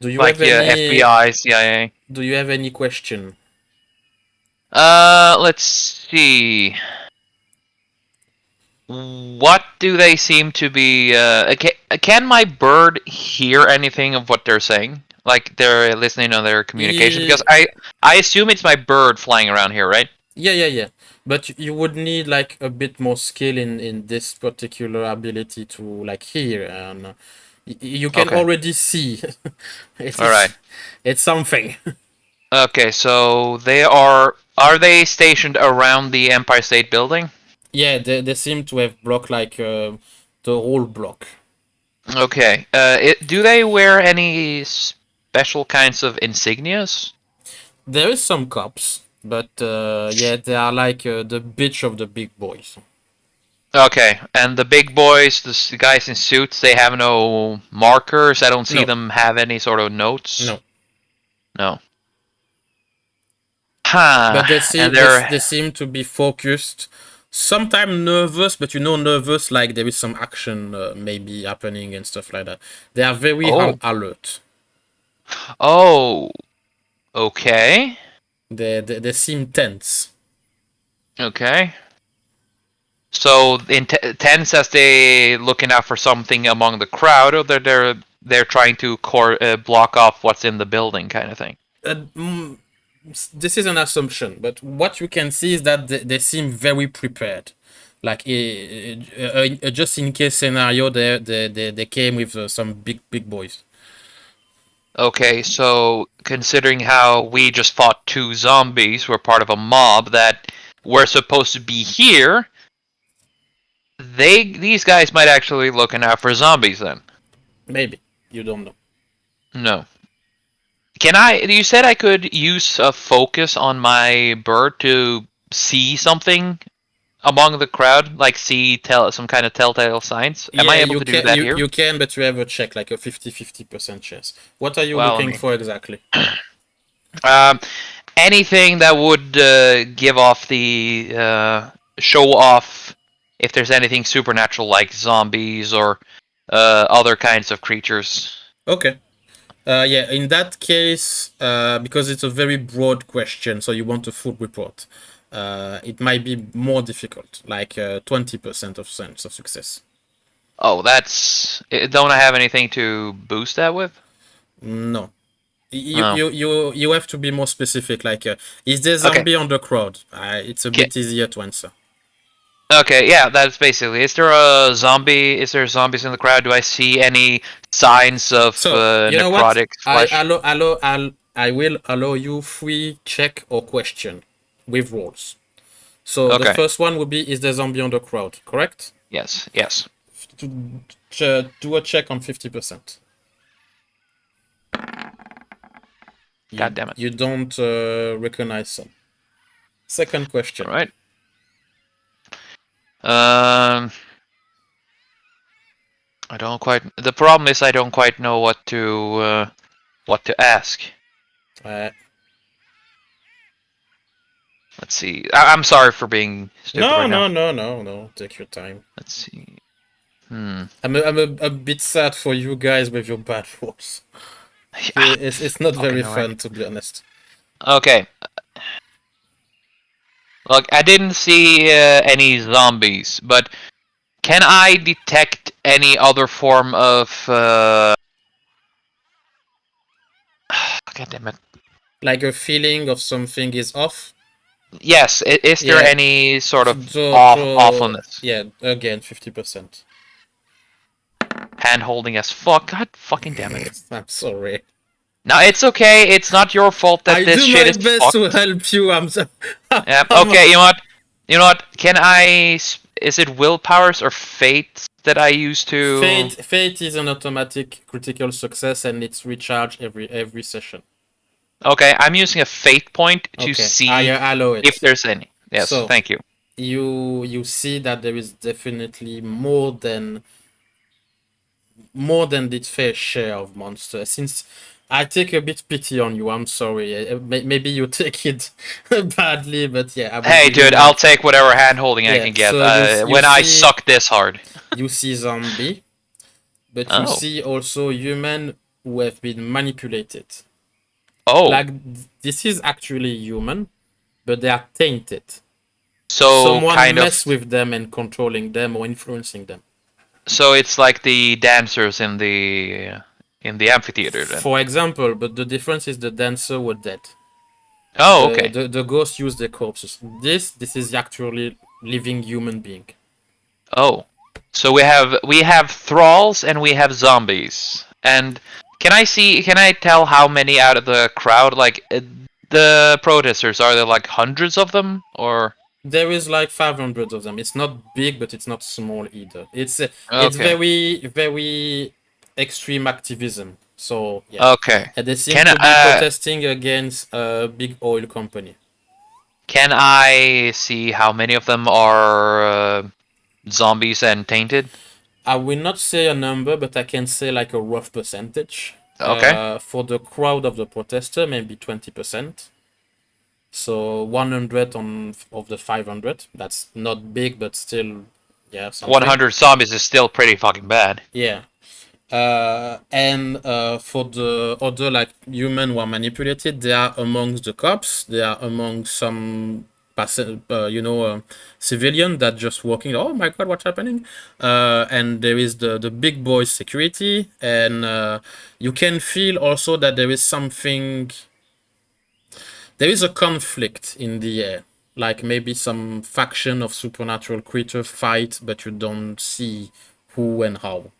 Do you like have any FBI, CIA? Do you have any question? Let's see. What do they seem to be? Can my bird hear anything of what they're saying? Like they're listening on their communication? Because I assume it's my bird flying around here, right? Yeah. But you would need like a bit more skill in this particular ability to like hear, and you can already see. All right. It's something. Okay, so are they stationed around the Empire State Building? Yeah, they seem to have blocked like the whole block. Okay. Do they wear any special kinds of insignias? There is some cops, but yeah, they are like the bitch of the big boys. Okay, and the big boys, the guys in suits, they have no markers. I don't see them have any sort of notes. No. Huh. But they seem to be focused. Sometimes nervous, but nervous like there is some action maybe happening and stuff like that. They are very alert. Oh. Okay. They seem tense. Okay. So tense as they looking out for something among the crowd, or they're trying to block off what's in the building, kind of thing. This is an assumption, but what you can see is that they seem very prepared. Like just in case scenario, they came with some big boys. Okay, so considering how we just fought 2 zombies, we're part of a mob that were supposed to be here. These guys might actually be looking out for zombies then. Maybe. You don't know. No. You said I could use a focus on my bird to see something among the crowd, like some kind of telltale signs? Am I able to do that here? You can, but you have a check, like a 50% chance. What are you looking for exactly? Anything that would give off the show off if there's anything supernatural like zombies or other kinds of creatures. Okay. Yeah, in that case, because it's a very broad question, so you want a full report, it might be more difficult, like 20% of chance of success. Oh, that's. Don't I have anything to boost that with? No. You, Oh. you have to be more specific. Like, is there Okay. zombie on the crowd? It's a bit easier to answer. Okay, yeah, that's basically. Is there a zombie? Is there zombies in the crowd? Do I see any signs of So you know what? necrotic flesh? I will allow you free check or question with rules. So the Okay. first one would be: is there zombie on the crowd? Correct? Yes. Yes. Do a check on 50%. God damn it. You don't recognize some. Second question. All right. I don't quite. The problem is I don't quite know what to ask. Let's see. I'm sorry for being stupid right now. No. Take your time. Let's see. I'm a bit sad for you guys with your bad rules. It's not very fun, to be honest. Okay. Look, I didn't see any zombies, but can I detect any other form of? God damn it. Like a feeling of something is off. Yes. Is there Yeah. any sort of Draw- awfulness? Yeah, again, 50%. Hand holding as fuck. God fucking damn it. I'm sorry. No, it's okay. It's not your fault that I this do shit my is best fucked. to help you. I'm so. Yep. Okay. You know what? You know what? Can I? Is it willpowers or fate that I use to? Fate is an automatic critical success, and it's recharged every session. Okay, I'm using a fate point to see I allow it. if there's any. Yes. So, thank you. You see that there is definitely more than its fair share of monsters. Since I take a bit pity on you, I'm sorry. Maybe you take it badly, but yeah. Hey, dude, I'll take whatever hand holding I Yeah, can get so when I see- suck this hard. You see zombie, but you Oh. see also human who have been manipulated. Oh, Like this is actually human, but they are tainted. so Someone kind mess of. with them and controlling them or influencing them. So it's like the dancers in the amphitheater then. For example, but the difference is the dancer were dead. Oh, okay. The ghosts use their corpses. This is actually living human being. Oh, so we have thralls and we have zombies. And can I tell how many out of the crowd? Like the protesters, are there like hundreds of them or? There is like 500 of them. It's not big, but it's not small either. It's Okay. very extreme activism. So yeah. Okay. And they seem Can to be I- protesting against a big oil company. Can I see how many of them are zombies and tainted? I will not say a number, but I can say like a rough percentage. Okay. For the crowd of the protester, maybe 20%. So 100 of the 500. That's not big, but still, yeah. Something. 100 zombies is still pretty fucking bad. Yeah. And for the other like human who are manipulated, they are amongst the cops. They are among some civilian that just walking. Oh my god, what's happening? And there is the big boy security, and you can feel also that there is something. There is a conflict in the air, like maybe some faction of supernatural creature fight, but you don't see who and how.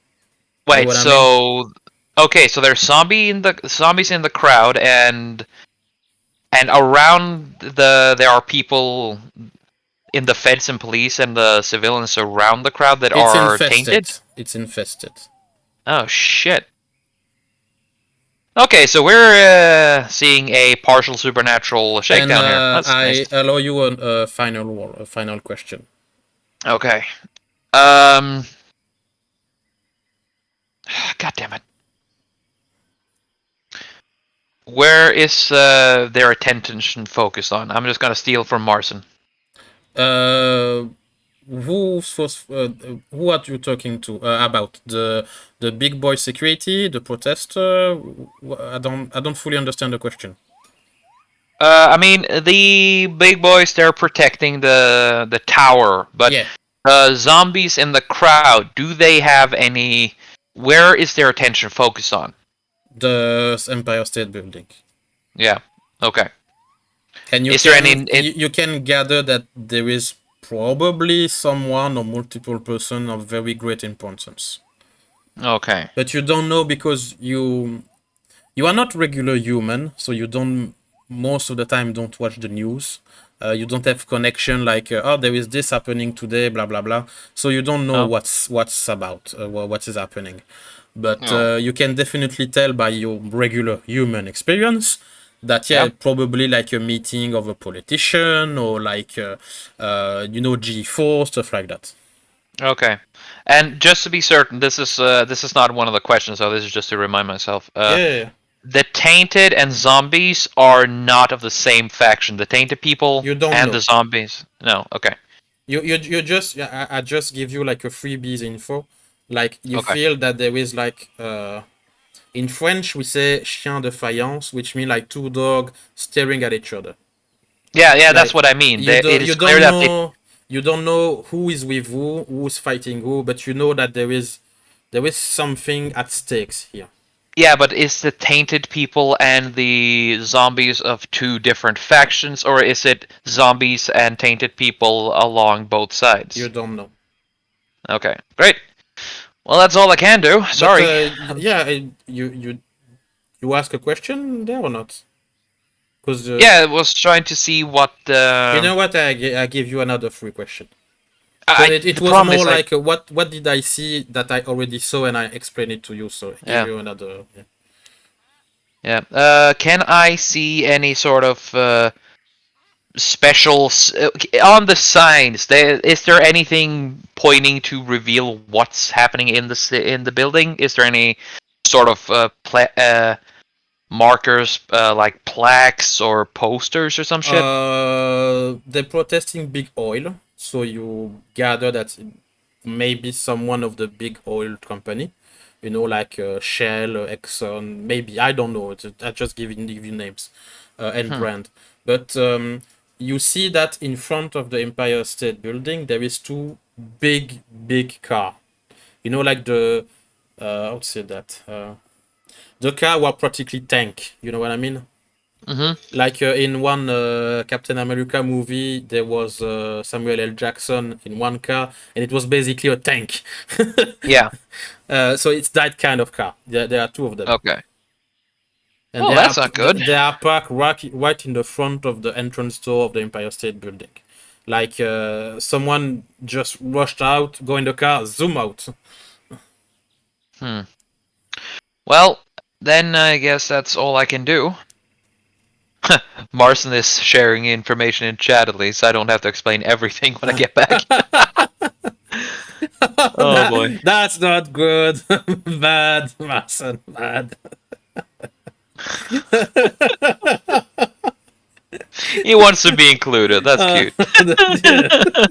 Wait, what I so okay, so there's zombies in the crowd, and around there are people in the feds and police and the civilians around the crowd that are tainted. It's infested. Oh shit. Okay, so we're seeing a partial supernatural shakedown here. That's I nice. allow you a final question. Okay. God damn it. Where is their attention focused on? I'm just gonna steal from Marson. Who are you talking to about the big boy security, the protester? I don't fully understand the question. I mean, the big boys, they're protecting the tower, but Yeah. Zombies in the crowd, do they have any? Where is their attention focused on? The Empire State Building. Yeah. Okay. And Is there any- you can gather that there is probably someone or multiple person of very great importance. Okay. But you don't know because you are not regular human, so you don't most of the time don't watch the news. You don't have connection like oh, there is this happening today, blah blah blah. So you don't know Oh. what's about what is happening. But Oh. you can definitely tell by your regular human experience that Yeah. probably like a meeting of a politician or like G4 stuff like that. Okay. And just to be certain, this is not one of the questions, so this is just to remind myself. Yeah. The Tainted and zombies are not of the same faction. The Tainted people You don't and know. the zombies. No. Okay. You just I just give you like a freebies info. Like you Okay. feel that there is like in French we say chien de faïence, which means like two dogs staring at each other. Yeah. Yeah. That's Like, what I mean. You It is clear don't that know you don't know who is with who's fighting who, but you know that there is something at stakes here. Yeah, but is the Tainted people and the zombies of two different factions, or is it zombies and Tainted people along both sides? You don't know. Okay, great. Well, that's all I can do. Sorry. But, you ask a question there or not? Because Yeah, I was trying to see what. you know what? I give you another free question. So I, it the was problem more is, like what did I see that I already saw and I explained it to you. So I give you another. Yeah. Can I see any sort of special on the signs? Is there anything pointing to reveal what's happening in the building? Is there any sort of markers like plaques or posters or some shit? They're protesting big oil, so you gather that maybe someone of the big oil company, like Shell, Exxon, maybe I don't know. I just give you names and brand, but you see that in front of the Empire State Building there is two big car. Like the how to say that the car were practically tank. You know what I mean? Mm-hmm. Like in one Captain America movie, there was Samuel L. Jackson in one car, and it was basically a tank. Yeah. So it's that kind of car. There are two of them. Okay. And Well, they that's are, not good. They are parked right in the front of the entrance door of the Empire State Building. Like someone just rushed out, go in the car, zoom out. Well, then I guess that's all I can do. Marson is sharing information in chat at least. I don't have to explain everything when I get back. Oh boy. That's not good. Bad, Marson, bad. He wants to be included. That's cute. Yeah.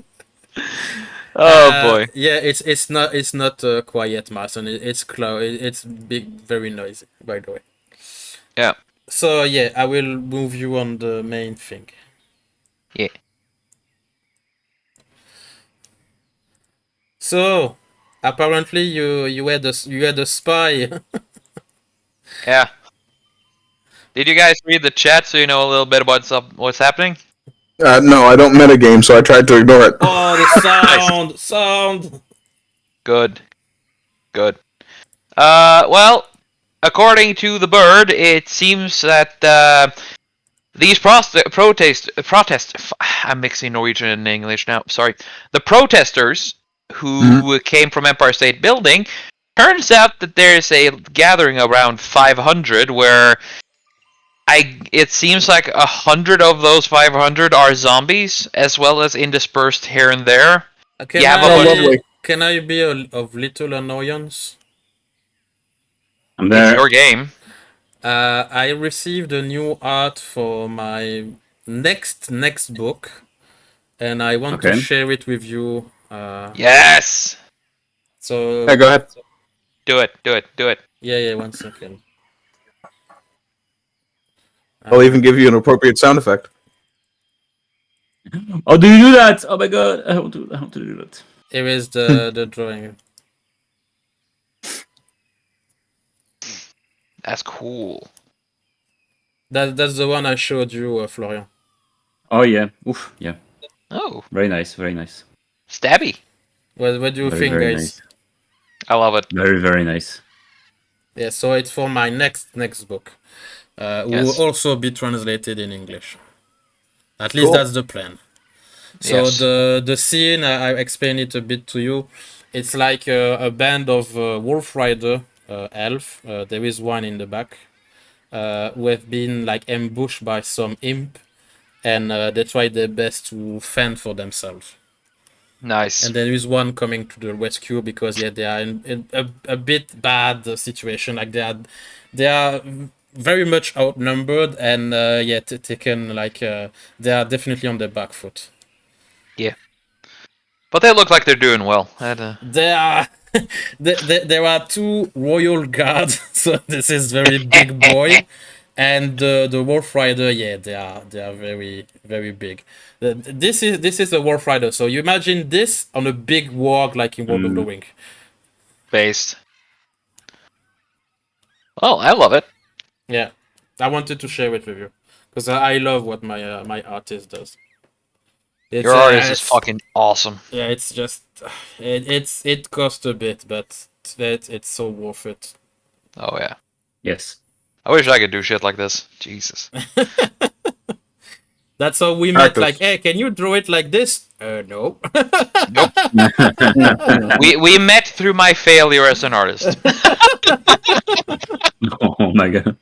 Oh boy. Yeah, it's not quiet, Marson. It's it's big, very noisy. By the way. Yeah. So yeah, I will move you on the main thing. Yeah. So apparently you had a spy. Yeah. Did you guys read the chat so you know a little bit about what's happening? No, I don't metagame, so I tried to ignore it. Oh, the sound. Good. Good. Well, according to the bird, it seems that these I'm mixing Norwegian and English now. Sorry. The protesters who came from Empire State Building, turns out that there's a gathering around 500 where it seems like 100 of those 500 are zombies, as well as interspersed here and there. Can I be of little annoyance? I'm It's there. your game. I received a new art for my next book, and I want to share it with you. Yes! So Yeah, go ahead. Do it. Yeah, 1 second. I'll even give you an appropriate sound effect. Oh, do you do that? Oh my god, I want to do that. Here is the drawing. That's cool. That's the one I showed you, Florian. Oh yeah. Oof. Yeah. Oh, Very nice. Very nice. stabby. What do you Very, think, very guys? nice. I love it. Very, very nice. Yeah, so it's for my next book. Will Yes. also be translated in English. At least Cool. that's the plan. So Yes. the scene, I explained it a bit to you. It's like a band of wolf rider elf. There is one in the back who have been like ambushed by some imp, and they try their best to fend for themselves. Nice. And there is one coming to the rescue because they are in a bit bad situation. Like they are very much outnumbered and taken like they are definitely on their back foot. But they look like they're doing well. There are there are two royal guards, so this is very big boy, and the wolf rider. Yeah, they are very very big. This is a wolf rider. So you imagine this on a big warg like in World of the Ring. Based. Oh, I love it. Yeah, I wanted to share it with you because I love what my artist does. It's, Your artist is it's- fucking awesome. Yeah, it's just it costs a bit, but it's so worth it. Oh yeah. Yes. I wish I could do shit like this. Jesus. That's how we met. Practice. Like, hey, can you draw it like this? No. we met through my failure as an artist. Oh my god.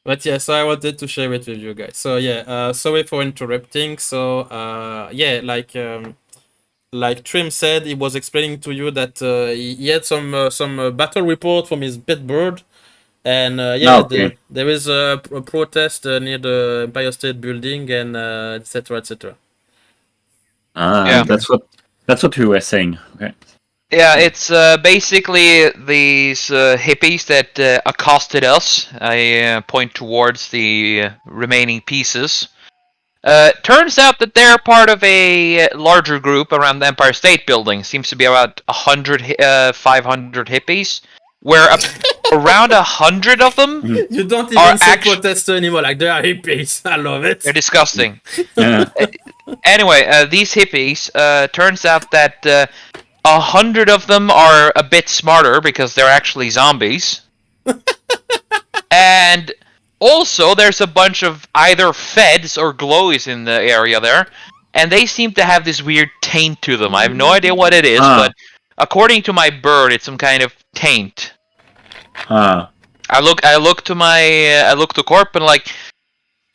But yeah, so I wanted to share it with you guys. So yeah, sorry for interrupting. So like Trim said, he was explaining to you that he had some battle report from his pet bird, and Okay. there is a protest near the Empire State Building, and etc. etc. Yeah. That's what we were saying. Okay. Yeah, it's basically these hippies that accosted us. I point towards the remaining pieces. Turns out that they're part of a larger group around the Empire State Building. Seems to be about 500 hippies, where around 100 of them, You don't Are even say actu- protester anymore. Like they are hippies. I love it. they're disgusting. Yeah. Anyway, these hippies, turns out that 100 of them are a bit smarter because they're actually zombies. And also, there's a bunch of either feds or glowies in the area there, and they seem to have this weird taint to them. I have no idea what it is, but according to my bird, it's some kind of taint. I look to Corp and like,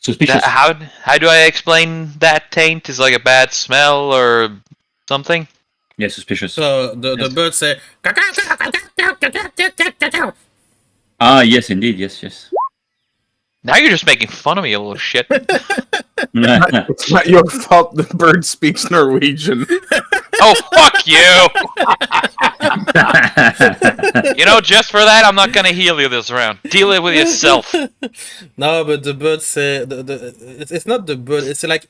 Suspicious. how do I explain that taint? Is like a bad smell or something? Yeah, suspicious. So the birds say. Yes, indeed. Yes. Now you're just making fun of me, you little shit. It's not your fault the bird speaks Norwegian. Oh, fuck you! You know, just for that, I'm not gonna heal you this round. Deal it with yourself. No, but the birds say it's not the bird. It's like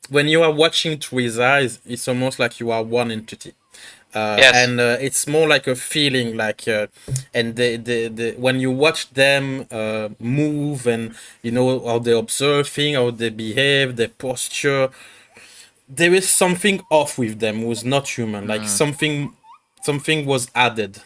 when you are watching through his eyes, it's almost like you are one entity. Yes. And it's more like a feeling, like and they when you watch them move, and you know how they observe things, how they behave, their posture, there is something off with them who's not human. Like something was added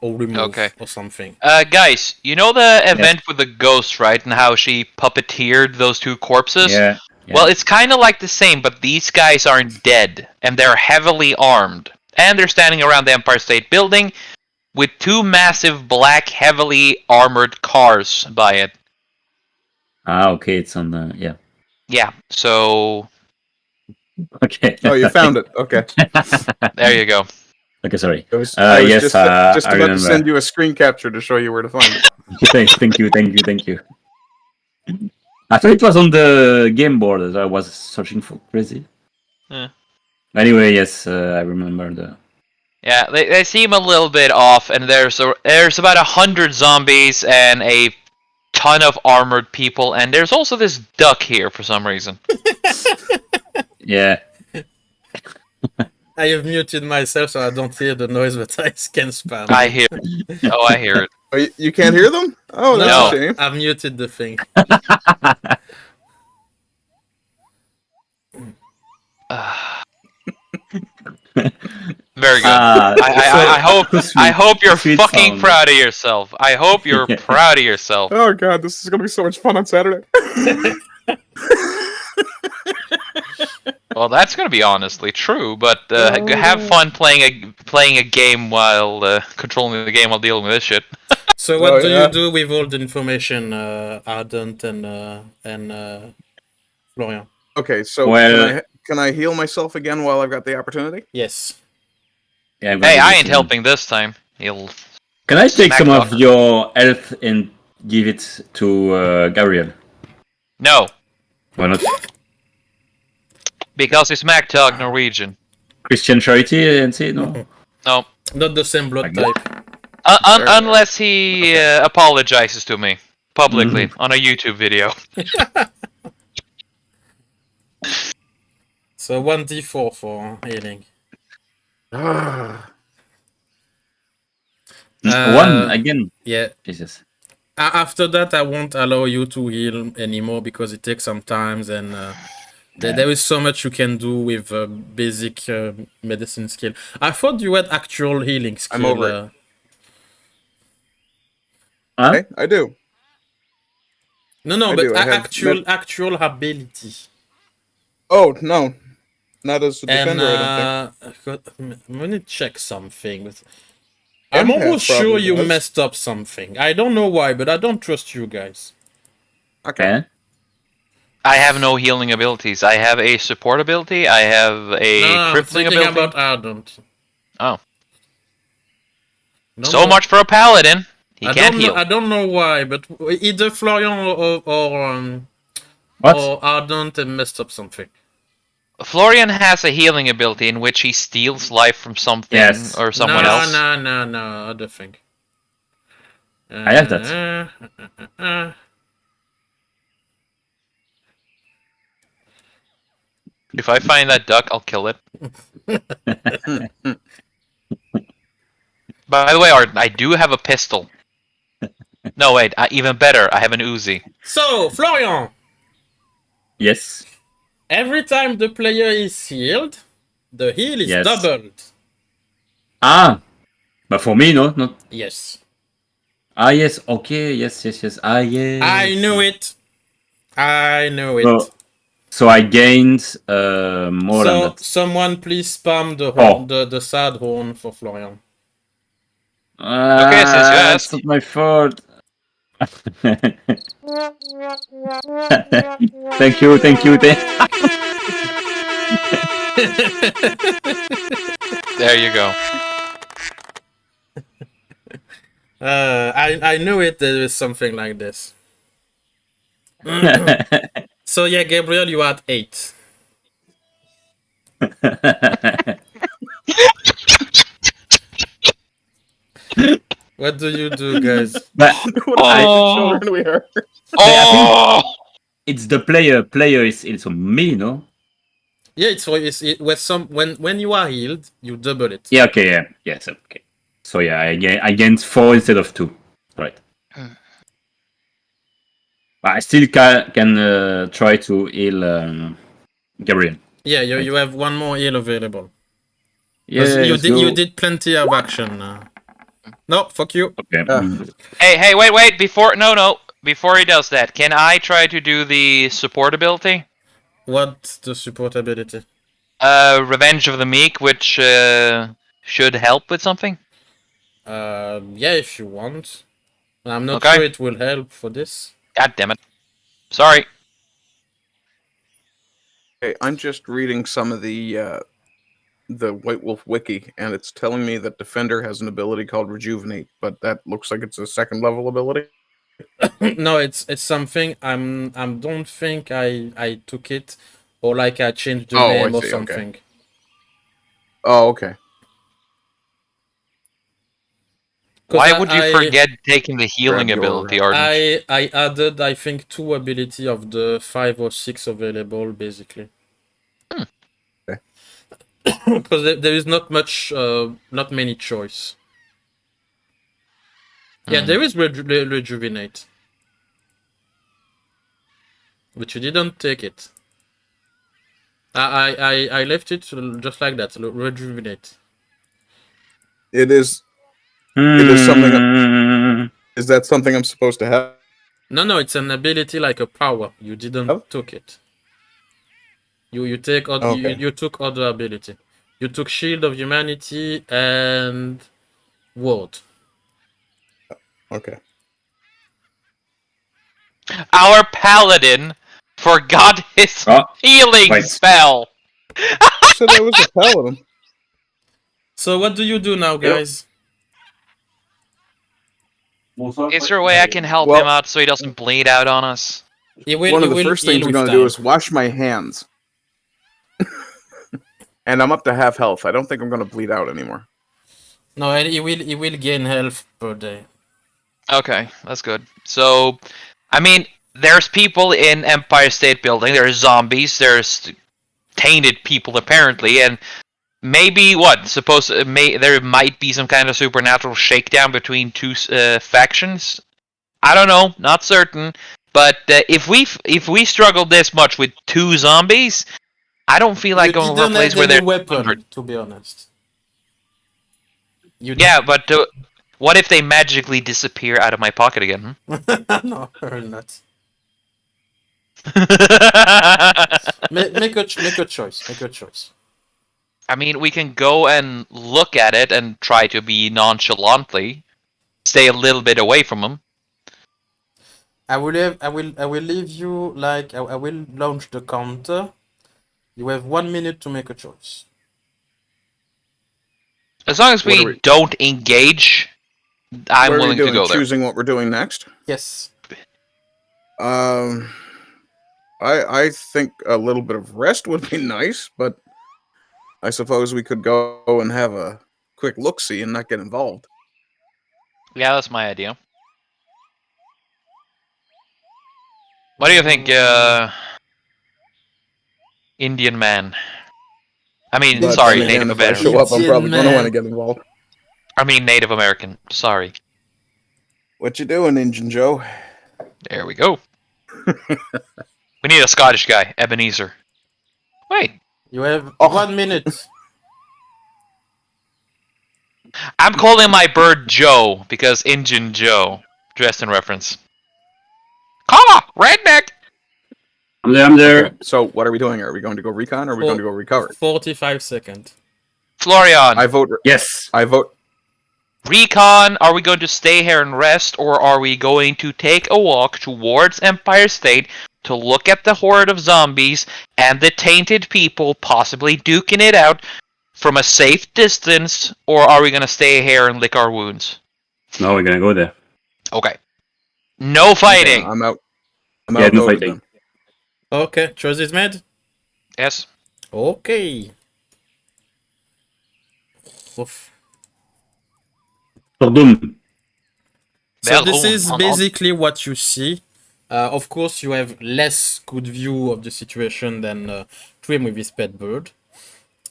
or removed Okay. or something. Guys, you know the event with the ghost, right? And how she puppeteered those two corpses? Yeah. Well, it's kind of like the same, but these guys aren't dead, and they're heavily armed. And they're standing around the Empire State Building with two massive black, heavily armored cars by it. Okay, it's on the yeah. Yeah, so Okay. Oh, you found it. Okay. there you go. Okay, sorry. I was Yes, just I about remember. to send you a screen capture to show you where to find it. Thank you. I thought it was on the game board that I was searching for. Crazy. Yeah. Anyway, yes, I remember the. Yeah, they seem a little bit off, and there's about 100 zombies and a ton of armored people, and there's also this duck here for some reason. Yeah. I have muted myself so I don't hear the noise, but I can spam. I hear. Oh, I hear it. Oh, you can't hear them? Oh, that's No. a shame. I've muted the thing. Very good. So I hope you're sweet fucking sound. proud of yourself. I hope you're Yeah. proud of yourself. Oh god, this is gonna be so much fun on Saturday. Well, that's gonna be honestly true, but have fun playing a game while controlling the game while dealing with this shit. So what Oh, do yeah. you do with all the information, Ardent and Florian? Okay, so Well- can I heal myself again while I've got the opportunity? Yes. Yeah, I'm gonna Hey, do I this ain't again. helping this time. He'll. Can I take Smack some talk. of your health and give it to Gabriel? No, Why not? because he's Mac Talk Norwegian. Christian charity and say no. No. Not the same blood Okay. type. Sure. Unless he apologizes to me publicly on a YouTube video. So 1d4 for healing. One again. Yeah. Jesus. After that, I won't allow you to heal anymore because it takes some time, and there is so much you can do with basic medicine skill. I thought you had actual healing skill. I'm over it. Huh? Okay, I do. No, I but do, I have actual ability. Oh no, not as a And defender. I don't think. I'm gonna check something. But Empath I'm almost sure probably you does. messed up something. I don't know why, but I don't trust you guys. Okay. Okay. I have no healing abilities. I have a support ability. I have a No, I'm crippling thinking ability. about Ardent. Oh. No, So no. much for a paladin. He I can't don't heal. know. I don't know why, but either Florian or What? Ardent have messed up something. Florian has a healing ability in which he steals life from something Yes. or someone no, else. No, other thing. I have that. If I find that duck, I'll kill it. By the way, Arden, I do have a pistol. No, wait, even better, I have an Uzi. So, Florian, Yes. every time the player is healed, the heal is Yes. doubled. Ah. But for me, no, not. Yes. Ah, yes. Okay. Yes. Ah, yes. I knew it. I knew it. So, so I gained more than So, that. someone please spam the Oh. horn, the sad horn for Florian. Okay, since you It's asked. not my fault. Thank you. There you go. I knew it. There was something like this. So yeah, Gabriel, you had 8. What do you do, guys? But What I- children we are. Oh! it's the player. Player is also me, no? Yeah, it was some when you are healed, you double it. Yeah. Okay. Yeah. Yes. Okay. So yeah, I gained 4 instead of 2. Right. But I still can try to heal Gabriel. Yeah, you have one more heal available. Yeah. 'Cause let's you go. did plenty of action. No, fuck you. Okay. Hey, wait, before he does that, can I try to do the support ability? What's the support ability? Revenge of the Meek, which should help with something? Yeah, if you want. I'm not Okay. sure it will help for this. God damn it. Sorry. Okay, I'm just reading some of the White Wolf wiki, and it's telling me that Defender has an ability called Rejuvenate, but that looks like it's a second level ability. No, it's something I don't think I took it, or like I changed the Oh, I name or see, okay. something. Oh, okay. 'Cause Why would you I- forget taking the healing Grab your- ability, Arden? I added, I think, 2 ability of the 5 or 6 available, basically. because there is not many choice. Yeah, there is rejuvenate, but you didn't take it. I left it just like that. Rejuvenate. It is. It is something- Is that something I'm supposed to have? No, it's an ability like a power. You didn't Oh. took it. You take Okay. you took other ability. You took Shield of Humanity and Ward. Okay. Our paladin forgot his healing Right. spell. Who said I was a paladin? So what do you do now, guys? Is there a way I can help Well- him out so he doesn't bleed out on us? One of the first things I'm going to do is wash my hands. And I'm up to half health. I don't think I'm going to bleed out anymore. No, and he will gain health per day. Okay, that's good. So, I mean, there's people in Empire State Building. There's zombies. There's tainted people apparently, and maybe there might be some kind of supernatural shakedown between two factions. I don't know, not certain. But if we struggle this much with 2 zombies, I don't feel like going to a place where there's weapon, 100. to be honest. Yeah, but what if they magically disappear out of my pocket again? No, not. Hmm? Make a choice. Make a choice. I mean, we can go and look at it and try to be nonchalantly, stay a little bit away from them. I will leave you like I will launch the counter. You have 1 minute to make a choice. As long as What are we we- don't engage, I'm What are we willing to doing? go there. Choosing what we're doing next? Yes. I think a little bit of rest would be nice, but I suppose we could go and have a quick look-see and not get involved. Yeah, that's my idea. What do you think, Indian man? I mean, But sorry, then again, Native if I show American. up, I'm probably going to Man. want to get involved. I mean, Native American. Sorry. What you doing, Injun Joe? There we go. We need a Scottish guy, Ebenezer. Wait, You have Oh. 1 minute. I'm calling my bird Joe because Injun Joe, dressed in reference. Caw, redneck. I'm there. Okay, so what are we doing? Are we going to go recon or are we going to go recover? 45 seconds. Florian, I vote. Yes. I vote. recon. Are we going to stay here and rest, or are we going to take a walk towards Empire State to look at the horde of zombies and the tainted people possibly duking it out from a safe distance, or are we going to stay here and lick our wounds? No, we're gonna go there. Okay. No fighting. Okay, I'm out. I'm Yeah, no outvoted fighting. then. Okay, choice is made. Yes. Okay. Oof. Verdun. So this Well, is basically what you see. Of course, you have less good view of the situation than Trim with his pet bird.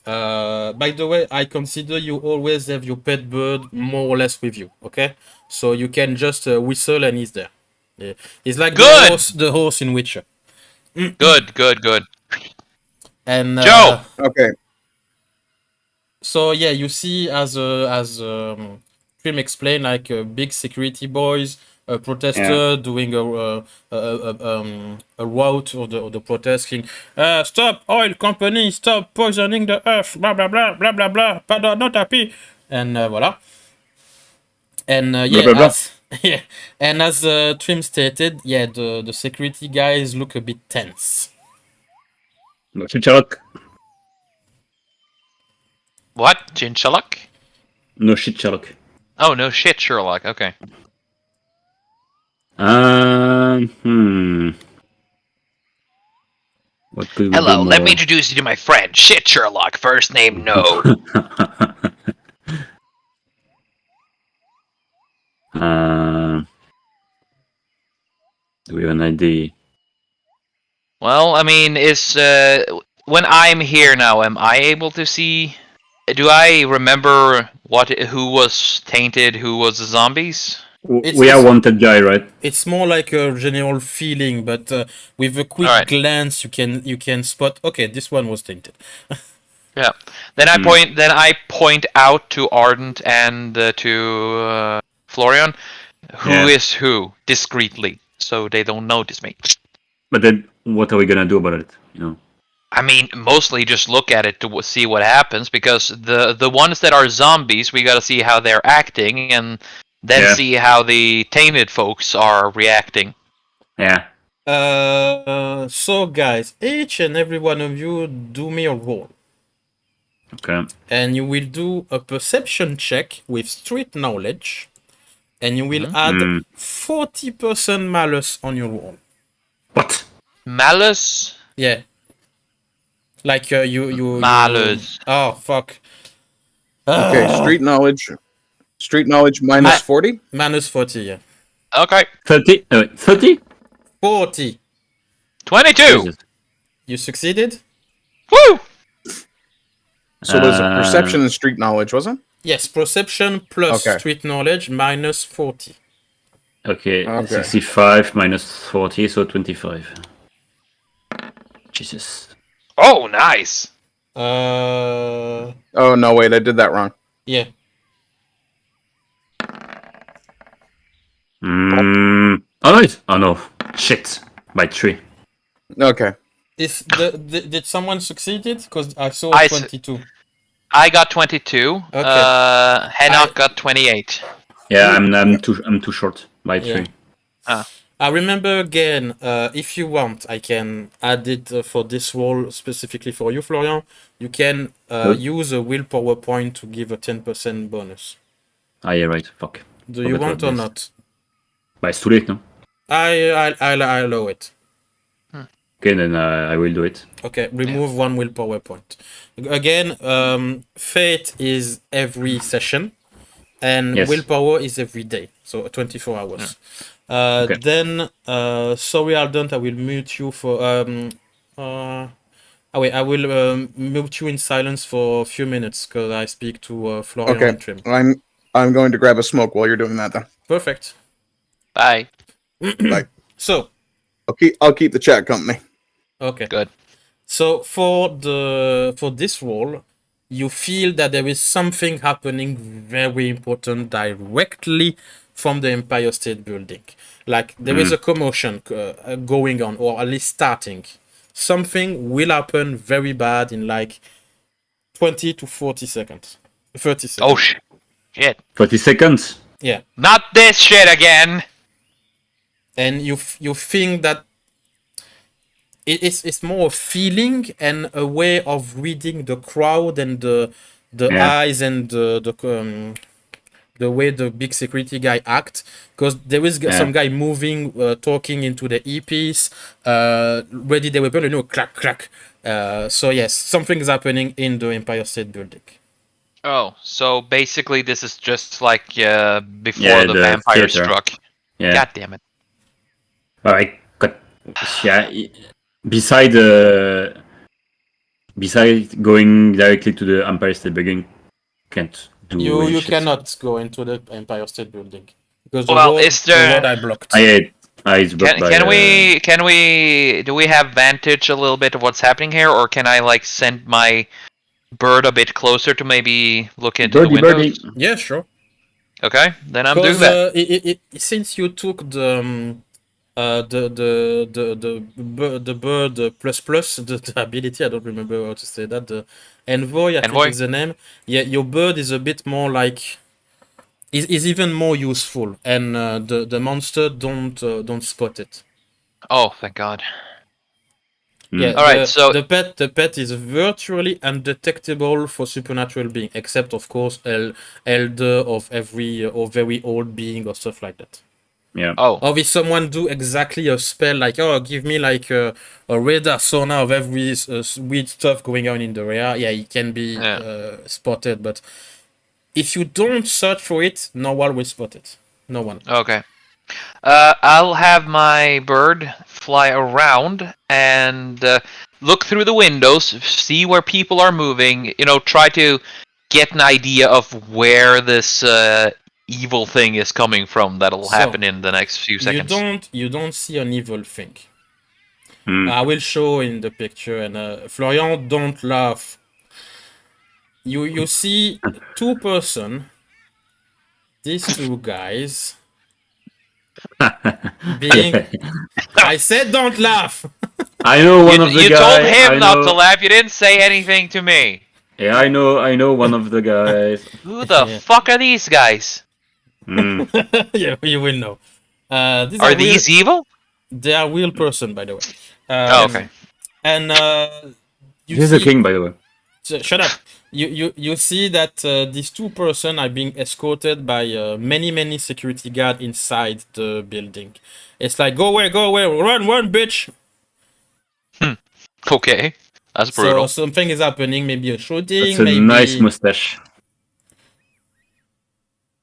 By the way, I consider you always have your pet bird more or less with you. Okay, so you can just whistle and he's there. Yeah. He's like Good! the horse in Witcher. Good, good, good. And Joe! Okay. so yeah, you see as Trim explained, like big security boys, a protester doing a route of the protesting. Stop oil company, stop poisoning the earth, blah blah blah blah blah blah. Pardon, not happy. And voilà. And yeah, Blah, blah, blah. as yeah, and as Trim stated, yeah, the security guys look a bit tense. No shit, Sherlock. What? Chinchalock? No shit, Sherlock. Oh, no shit, Sherlock. Okay. Hmm. What could we Hello, do let me more? introduce you to my friend, Shit Sherlock. First name, no. Do we have an idea? Well, I mean, is when I'm here now, am I able to see? Do I remember who was tainted, who was the zombies? We are wanted guy, right? It's more like a general feeling, but with a quick Alright. glance, you can spot. Okay, this one was tainted. Yeah. Then I point out to Ardent and to Florian, who is who discreetly, so they don't notice me. But then, what are we gonna do about it? You know. I mean, mostly just look at it to see what happens, because the ones that are zombies, we gotta see how they're acting, and then see how the tainted folks are reacting. Yeah. So guys, each and every one of you do me a roll. Okay. And you will do a perception check with street knowledge, and you will add 40% malus on your roll. What? Malice? Yeah. Like you Malus. Oh fuck. Okay, street knowledge. Street knowledge minus 40? Minus 40, yeah. Okay. 30? 30? 40. 22! Jesus. You succeeded? Woo! So there's a perception and street knowledge, wasn't it? Yes, perception plus Okay. street knowledge minus 40. Okay, Okay. 65 minus 40, so 25. Jesus. Oh, nice! Oh, no, wait, I did that wrong. Yeah. Oh, nice. Oh, no. Shit. By 3. Okay. Did someone succeeded? Because I saw I 22. I got 22. Okay. Henok got 28. Yeah, I'm too short by 3. Yeah. I remember again, if you want, I can add it for this role specifically for you, Florian. You can use a willpower point to give a 10% bonus. Ah, yeah, right. Fuck. Do you want or not? But it's too late, no? I allow it. Okay, then I will do it. Okay, remove 1 willpower point. Again, fate is every session, and willpower is every day, so 24 hours. Then, sorry, Ardent, I will mute you for. Wait, I will mute you in silence for a few minutes because I speak to Florian and Trim. I'm going to grab a smoke while you're doing that, then. Perfect. Bye. Bye. So, I'll keep the chat company. okay. Good. So for this role, you feel that there is something happening very important directly from the Empire State Building. Like there is a commotion going on, or at least starting. Something will happen very bad in like 20 to 40 seconds. 30 seconds. Oh shit. 30 seconds? Yeah. Not this shit again! And you think that it's more a feeling and a way of reading the crowd and the eyes and the way the big security guy act, because there is some guy moving, talking into the earpiece, ready the weapon, clack clack. So yes, something's happening in the Empire State Building. Oh, so basically this is just like before the vampire theater struck. Yeah. God damn it. Alright, beside going directly to the Empire State Building, can't do You shit. cannot go into the Empire State Building because Well, the road I blocked. It's blocked Can we do we have vantage a little bit of what's happening here, or can I like send my bird a bit closer to maybe look into the windows? Yeah, sure. Okay, then I'm doing that. Since you took the bird plus the ability, I don't remember how to say that, the envoy, I think is the name. Yeah, your bird is a bit more like is even more useful, and the monster don't spot it. Oh, thank God. Yeah. All right. So the pet is virtually undetectable for supernatural being, except of course elder of every or very old being or stuff like that. Yeah. Oh. Or if someone do exactly a spell like, give me like a radar sonar of every weird stuff going on in the area, yeah, it can be spotted. But if you don't search for it, no one will spot it. No one. Okay. I'll have my bird fly around and look through the windows, see where people are moving. Try to get an idea of where this evil thing is coming from. That'll So, happen in the next few You seconds. don't see an evil thing. Hmm. I will show in the picture, and Florian, don't laugh. You see two person, these two guys being. I said don't laugh. I know one of the You guys. told him not to laugh. You didn't say anything to me. Yeah, I know one of the guys. Who the Yeah. fuck are these guys? Hmm. Yeah, you will know. These Are real, these evil? They are real person, by the way. Oh, okay. And you He's see, the king, by the way. shut up. You see that these two person are being escorted by many security guard inside the building. It's like go away, run, bitch. Okay. That's So brutal. something is happening, maybe a shooting, That's a maybe nice mustache.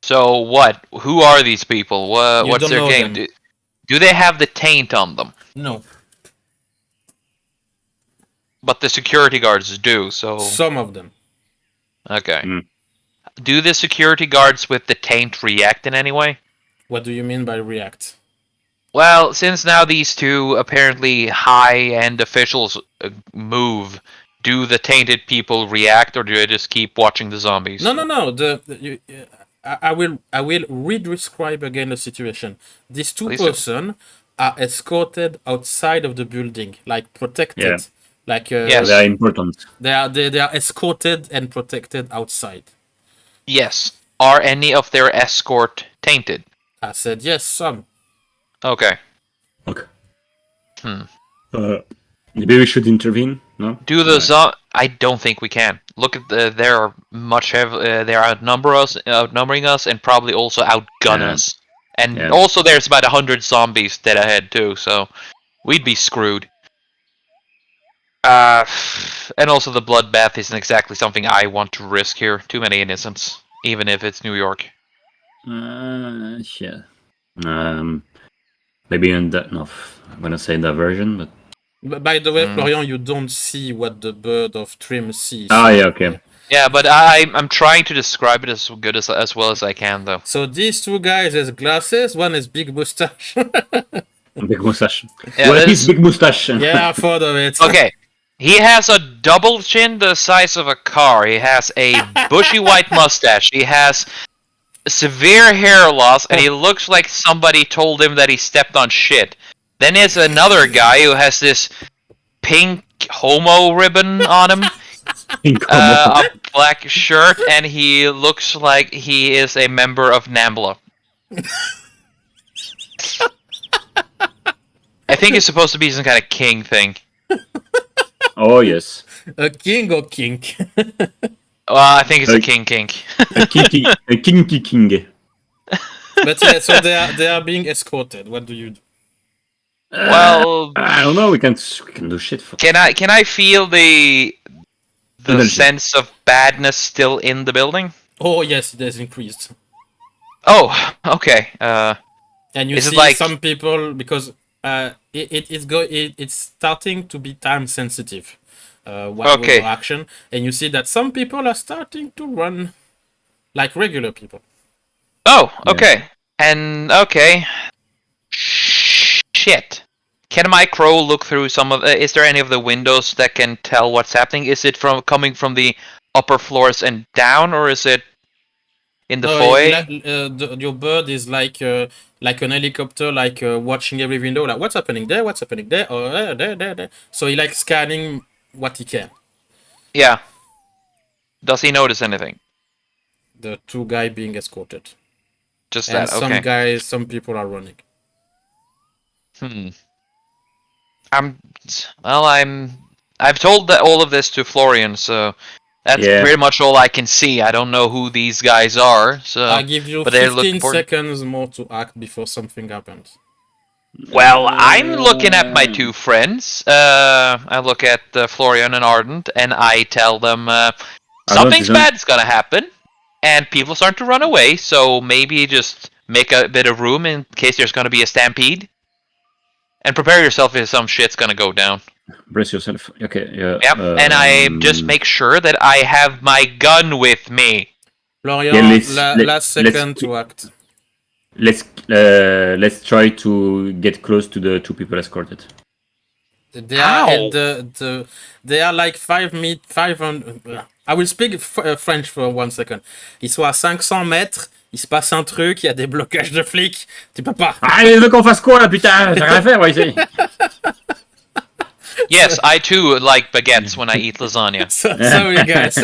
So what? Who are these people? You What's don't their know game? them. Do they have the taint on them? No, But the security guards do, so... some of them. Okay. Hmm. Do the security guards with the taint react in any way? What do you mean by react? Well, since now these two apparently high-end officials move, do the tainted people react, or do they just keep watching the zombies? No. I will re-describe again the situation. These two Please do. person are escorted outside of the building, like protected. Yeah. Like Yes. They are important. they are escorted and protected outside. Yes. Are any of their escort tainted? I said yes, some. Okay. Okay. Hmm. Maybe we should intervene. No. Do the I don't think we can. Look at they are they are outnumbering us, and probably also outgun Yeah. us. And Yeah. also, there's about 100 zombies dead ahead too, so we'd be screwed. And also the bloodbath isn't exactly something I want to risk here. Too many innocents, even if it's New York. Yeah. Maybe in that. No, I'm gonna say diversion, but. But by the way, Mm. Florian, you don't see what the bird of Trim sees. Ah, yeah, okay. Yeah, but I'm trying to describe it as good as well as I can, though. So these two guys has glasses. One has big mustache. Big mustache. Yeah, What that is is- big mustache? Yeah, I thought of it. Okay, he has a double chin the size of a car. He has a bushy white mustache. He has severe hair loss, and he looks like somebody told him that he stepped on shit. Then there's another guy who has this pink homo ribbon on him, a black shirt, and he looks like he is a member of NAMBLA. I think it's supposed to be some kind of king thing. Oh yes. A king or kink? Well, I think it's a king kink. A kinky king. But yeah, so they are being escorted. What do you do? Well, I don't know. We can do shit for. can I feel the Energy. sense of badness still in the building? Oh yes, it has increased. Oh, okay. And you Is it see like- some people because it's starting to be time sensitive. Okay. Action, and you see that some people are starting to run like regular people. Oh, Yeah. okay. And okay. Shit. Can my crow look through some of? Is there any of the windows that can tell what's happening? Is it coming from the upper floors and down, or is it in the foyer? Your bird is like an helicopter, like watching every window. Like what's happening there? What's happening there? Oh, there. So he like scanning what he can. Yeah. Does he notice anything? The two guys being escorted, Just and that. Okay. some people are running. I've told all of this to Florian, so that's Yeah. pretty much all I can see. I don't know who these guys are, so. I give you but they're 15 looking for- seconds more to act before something happens. Well, I'm looking at my two friends. I look at Florian and Ardent, and I tell them something's isn't- bad's gonna happen, and people start to run away. So maybe just make a bit of room in case there's gonna be a stampede, and prepare yourself if some shit's gonna go down. Brace yourself. Okay. Yeah. Yep. And I just make sure that I have my gun with me. Florian, Yeah, last second to act. Let's try to get close to the 2 people escorted. They How? are they are like 500. I will speak French for 1 second. Ils sont à 500 mètres. Il se passe un truc. Il y a des blocages de flics. Tu peux pas. Ah, il veut qu'on fasse quoi là, putain? J'ai rien à faire, moi, ici. Yes, I too like baguettes when I eat lasagna. Sorry, guys.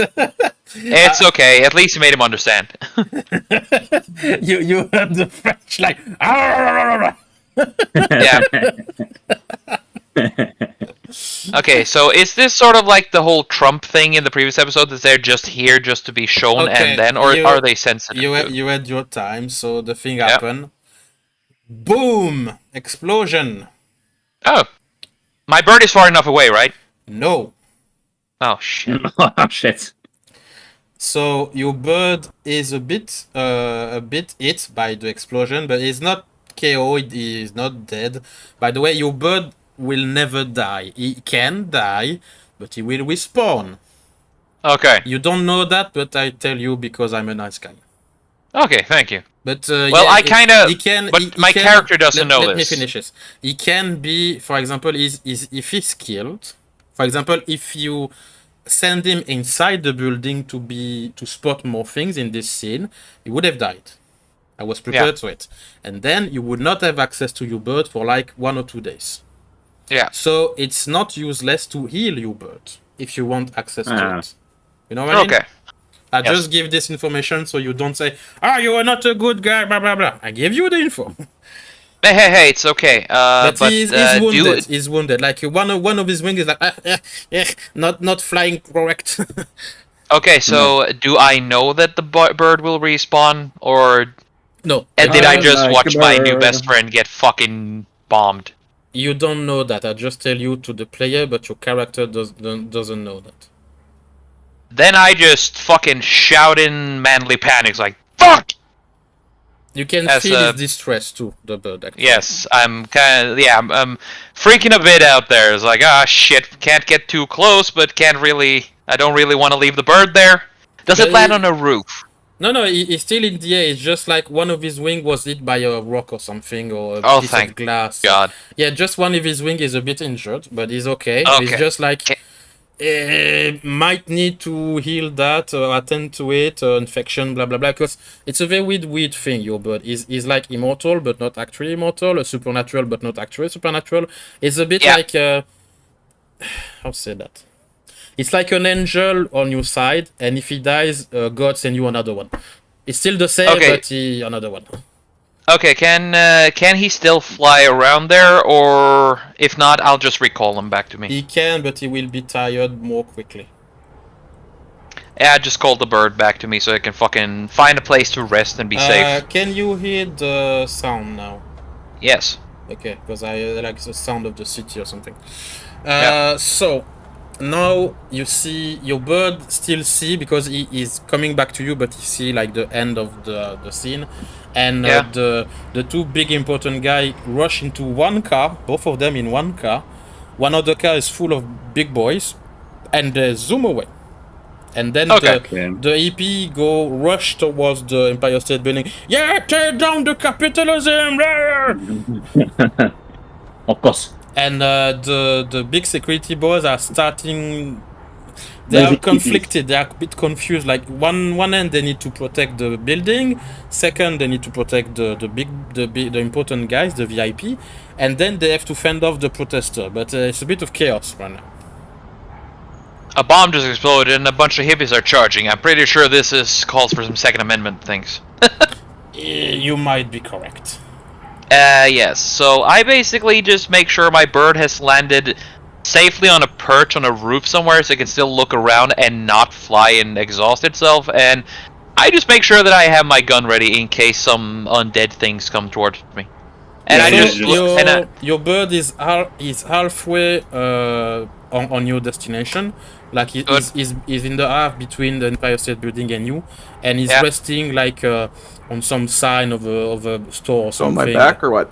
It's okay. At least you made him understand. you heard the French like. Yeah. Okay, so is this sort of like the whole Trump thing in the previous episode? That they're just here just to be shown Okay, and then, or you- are they sensitive? You to had, it? you had your time, so the thing happened. Boom! Explosion. Oh, my bird is far enough away, right? No. Oh shit. Oh, shit. So your bird is a bit hit by the explosion, but it's not KO. It is not dead. By the way, your bird will never die. He can die, but he will respawn. Okay. You don't know that, but I tell you because I'm a nice guy. Okay. Thank you. But Well, I kinda- but my character doesn't know let me this. finish this. He can be, for example, if he's killed. For example, if you send him inside the building to spot more things in this scene, he would have died. I was prepared to it, and then you would not have access to your bird for like 1 or 2 days. Yeah. So it's not useless to heal your bird if you want access to it. You know what I mean? Okay. I Yes. just give this information so you don't say, you are not a good guy, blah, blah, blah. I give you the info. Hey, it's okay. But, But he's do wounded. it. He's wounded. Like one of his wings is like, not flying correct. Okay, so do I know that the bird will respawn, or No. and did I just like watch a my new bird. best friend get fucking bombed? You don't know that. I just tell you to the player, but your character doesn't know that. Then I just fucking shout in manly panics like fuck. You can As feel a- his distress too, the bird. Actually. Yes, I'm kind of I'm freaking a bit out there. It's like shit, can't get too close, but can't really. I don't really want to leave the bird there. Does But it land he- on a roof? No, he's still in the air. It's just like one of his wing was hit by a rock or something, or a Oh, piece thank of glass. God. Yeah, just one of his wing is a bit injured, but he's okay. Okay. He's just like Okay. might need to heal that, attend to it, infection, blah blah blah. Because it's a very weird thing. Your bird is like immortal, but not actually immortal. A supernatural, but not actually supernatural. It's a bit Yeah. like how to say that? It's like an angel on your side, and if he dies, God send you another one. It's still the same, Okay. but another one. Okay, can he still fly around there, or if not, I'll just recall him back to me. He can, but he will be tired more quickly. Yeah, just call the bird back to me so I can fucking find a place to rest and be safe. Can you hear the sound now? Yes. Okay, because I like the sound of the city or something. Yeah. So now you see your bird still see because he is coming back to you, but he see like the end of the scene, and Yeah. the two big important guy rush into one car, both of them in one car. One other car is full of big boys, and they zoom away. And then Okay. the EP go rush towards the Empire State Building. Yeah, tear down the capitalism! Of course. And the big security boys are starting. They are conflicted. They are a bit confused. Like one end they need to protect the building. Second they need to protect the important guys, the VIP, and then they have to fend off the protester. But it's a bit of chaos right now. A bomb just exploded and a bunch of hippies are charging. I'm pretty sure this is calls for some Second Amendment things. You might be correct. Yes. So I basically just make sure my bird has landed safely on a perch on a roof somewhere so it can still look around and not fly and exhaust itself. And I just make sure that I have my gun ready in case some undead things come towards me. And Yeah, I so just your, your bird is halfway on your destination. Like Good. he's in the half between the Empire State Building and you, and he's Yeah. resting like on some sign of a store or So on something. my back or what?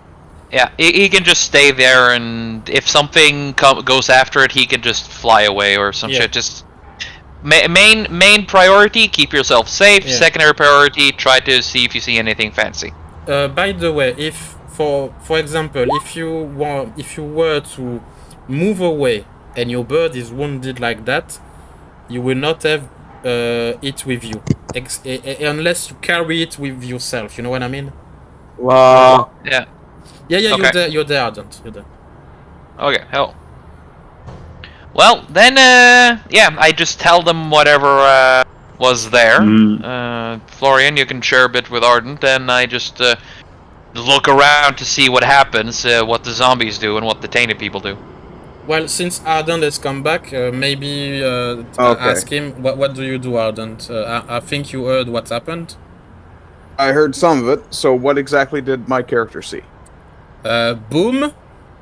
Yeah, he can just stay there, and if something goes after it, he can just fly away or some Yeah. shit. Just main priority, keep yourself safe. Yeah. Secondary priority, try to see if you see anything fancy. By the way, if for example, if you were to move away and your bird is wounded like that, you will not have it with you, unless you carry it with yourself. You know what I mean? Yeah. Yeah. Okay. You're there, Ardent. You're there. Okay. Hell. Well, then, yeah, I just tell them whatever was there. Florian, you can share a bit with Ardent, and I just look around to see what happens, what the zombies do, and what the tainted people do. Well, since Ardent has come back, maybe ask him what do you do, Ardent? I think you heard what happened. I heard some of it. So what exactly did my character see? Boom,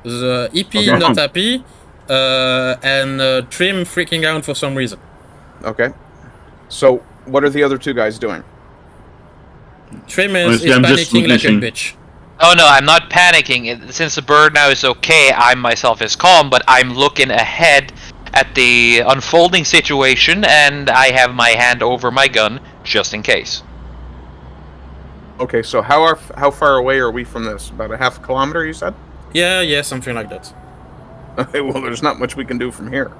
the EP Okay. not happy, and Trim freaking out for some reason. Okay. So what are the other two guys doing? Trim is Honestly, I'm just panicking like a witnessing. bitch. Oh no, I'm not panicking. Since the bird now is okay, I myself is calm, but I'm looking ahead at the unfolding situation, and I have my hand over my gun just in case. Okay, so how far away are we from this? About a half kilometer, you said? Yeah, something like that. Okay, well, there's not much we can do from here.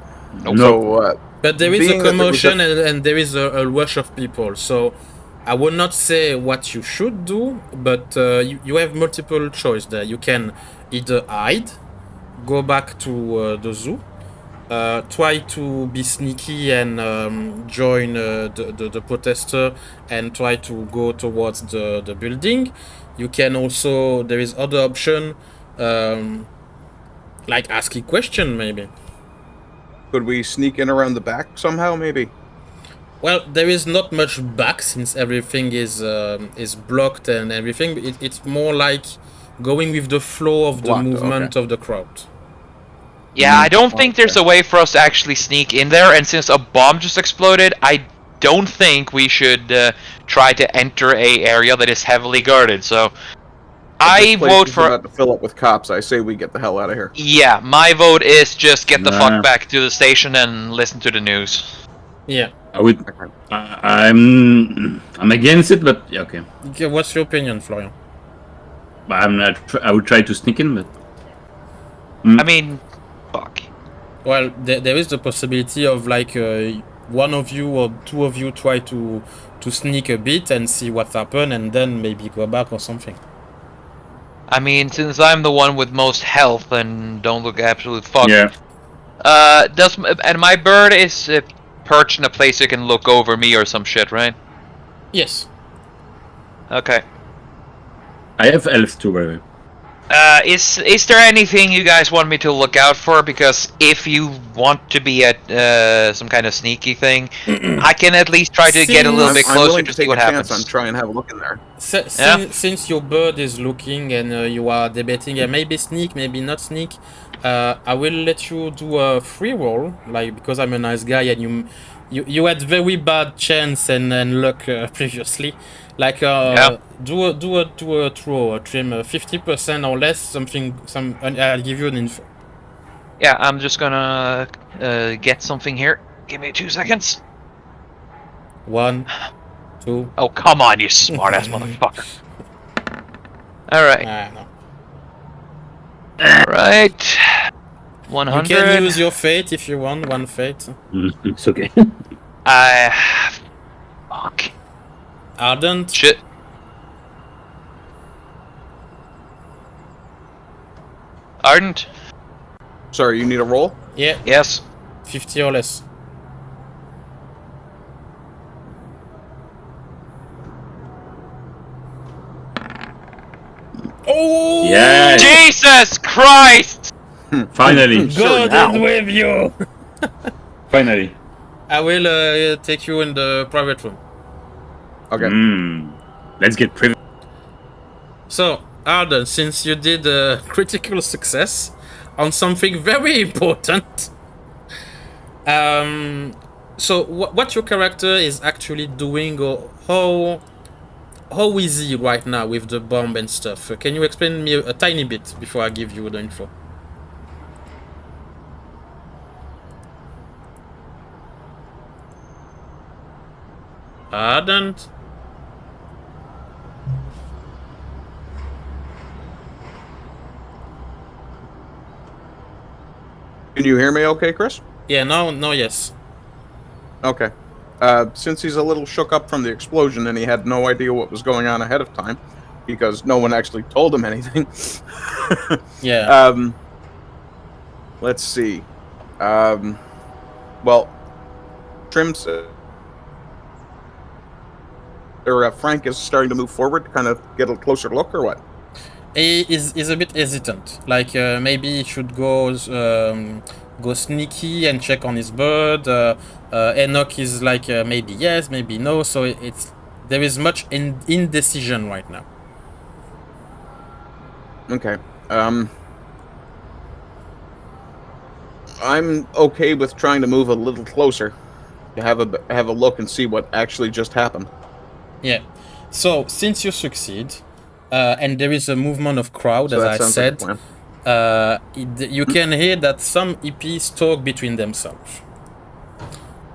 No. So, But there is Being a that there was commotion and there is a rush of people. So I will not say what you should do, but you have multiple choice there. You can either hide, go back to the zoo, try to be sneaky and join the protester and try to go towards the building. You can also, there is other option, like asking question maybe. could we sneak in around the back somehow, maybe? Well, there is not much back since everything is blocked and everything. It's more like going with the flow of the Blocked, movement of the crowd. Yeah, I don't think there's a way for us to actually sneak in there, and since a bomb just exploded, I don't think we should try to enter a area that is heavily guarded. So, I This place vote is for. about to fill up with cops. I say we get the hell out of here. Yeah, my vote is just get the Nah. fuck back to the station and listen to the news. Yeah. I would. I'm against it, but yeah, okay. Okay, what's your opinion, Florian? I'm not. I would try to sneak in, but I mean, fuck. Well, there is the possibility of like one of you or two of you try to sneak a bit and see what happens, and then maybe go back or something. I mean, since I'm the one with most health and don't look absolute fuck. yeah. And my bird is perched in a place it can look over me or some shit, right? Yes. Okay. I have elves too, by the way. Is there anything you guys want me to look out for? Because if you want to be at some kind of sneaky thing, I can at least try to get a little bit I'm closer willing to to see take what a chance happens. on trying to have a look in there. Since your bird is looking and you are debating maybe sneak, maybe not sneak, I will let you do a free roll, like because I'm a nice guy and you had very bad chance and luck previously. Like do a throw, trim 50% or less, I'll give you an info. Yeah, I'm just gonna get something here. Give me 2 seconds. 1, 2. Oh, come on, you smart-ass motherfucker. Alright. No. Alright. You 100. can use your fate if you want, one fate. It's okay. Fuck. Ardent. Shit. Ardent? Sorry, you need a roll? Yeah, Yes. 50 or less. Oh! Yeah. Jesus Christ! Finally. God now. is with you! Finally. I will take you in the private room. Okay. Let's get privy. So, Arden, since you did a critical success on something very important, so what your character is actually doing, or how is he right now with the bomb and stuff? Can you explain me a tiny bit before I give you the info? Ardent? Can you hear me okay, Chris? Yeah, no, yes. Okay. Since he's a little shook up from the explosion and he had no idea what was going on ahead of time, because no one actually told him anything. Yeah. Let's see. Well, Trim's Frank is starting to move forward to kind of get a closer look, or what? He is a bit hesitant. Like maybe he should go sneaky and check on his bird. Enoch is like maybe yes, maybe no. So there is much indecision right now. Okay. I'm okay with trying to move a little closer to have a look and see what actually just happened. Yeah. So since you succeed, and there is a movement of crowd, So as that I sounds said, like a plan. you can hear that some EPs talk between themselves,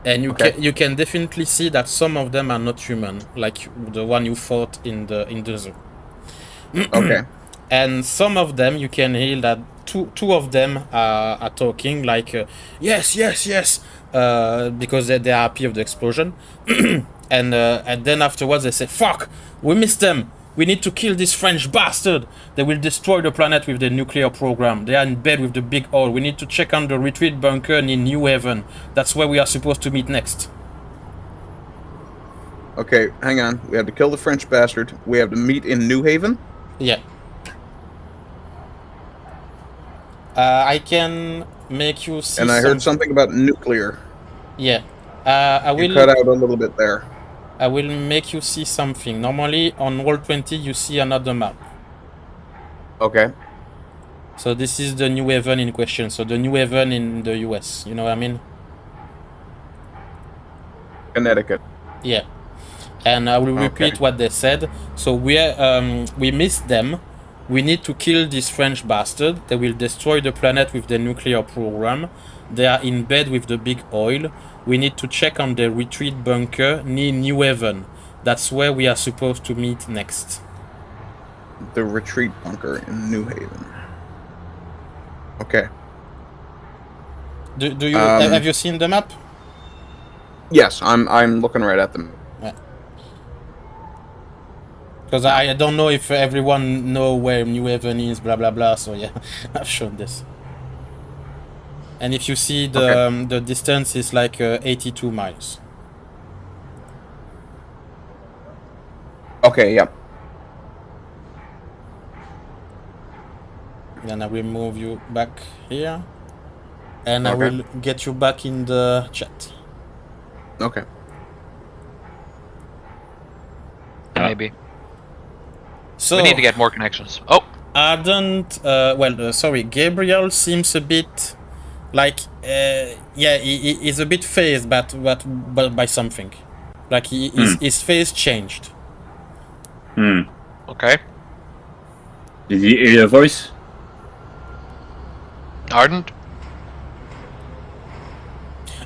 and Okay. you can definitely see that some of them are not human, like the one you fought in the zoo. Okay. And some of them you can hear that two of them are talking like yes, because they are happy of the explosion. And then afterwards they say, fuck, we missed them, we need to kill this French bastard, they will destroy the planet with the nuclear program, they are in bed with the big oil, we need to check on the retreat bunker in New Haven, that's where we are supposed to meet next. Okay, hang on. We have to kill the French bastard. We have to meet in New Haven. Yeah. I can make you see. And I heard something about nuclear. Yeah. I You will cut out a little bit there. I will make you see something. Normally on Roll20 you see another map. Okay. So this is the New Haven in question. So the New Haven in the US. You know what I mean? Connecticut. Yeah. And I will repeat what they said. So we missed them. We need to kill this French bastard. They will destroy the planet with the nuclear program. They are in bed with the big oil. We need to check on the retreat bunker near New Haven. That's where we are supposed to meet next. The retreat bunker in New Haven. Okay. Do you have you seen the map? Yes, I'm looking right at them. Because I don't know if everyone know where New Haven is, blah blah blah. So yeah, I've shown this. And if you see the distance is like 82 miles. Okay, yeah. Then I will move you back here. And I will get you back in the chat. Okay. Maybe. So, We need to get more connections. Oh, Ardent, sorry, Gabriel seems a bit like, yeah, he's a bit phased, but by something. Like his face changed. okay. Did you hear a voice? Ardent?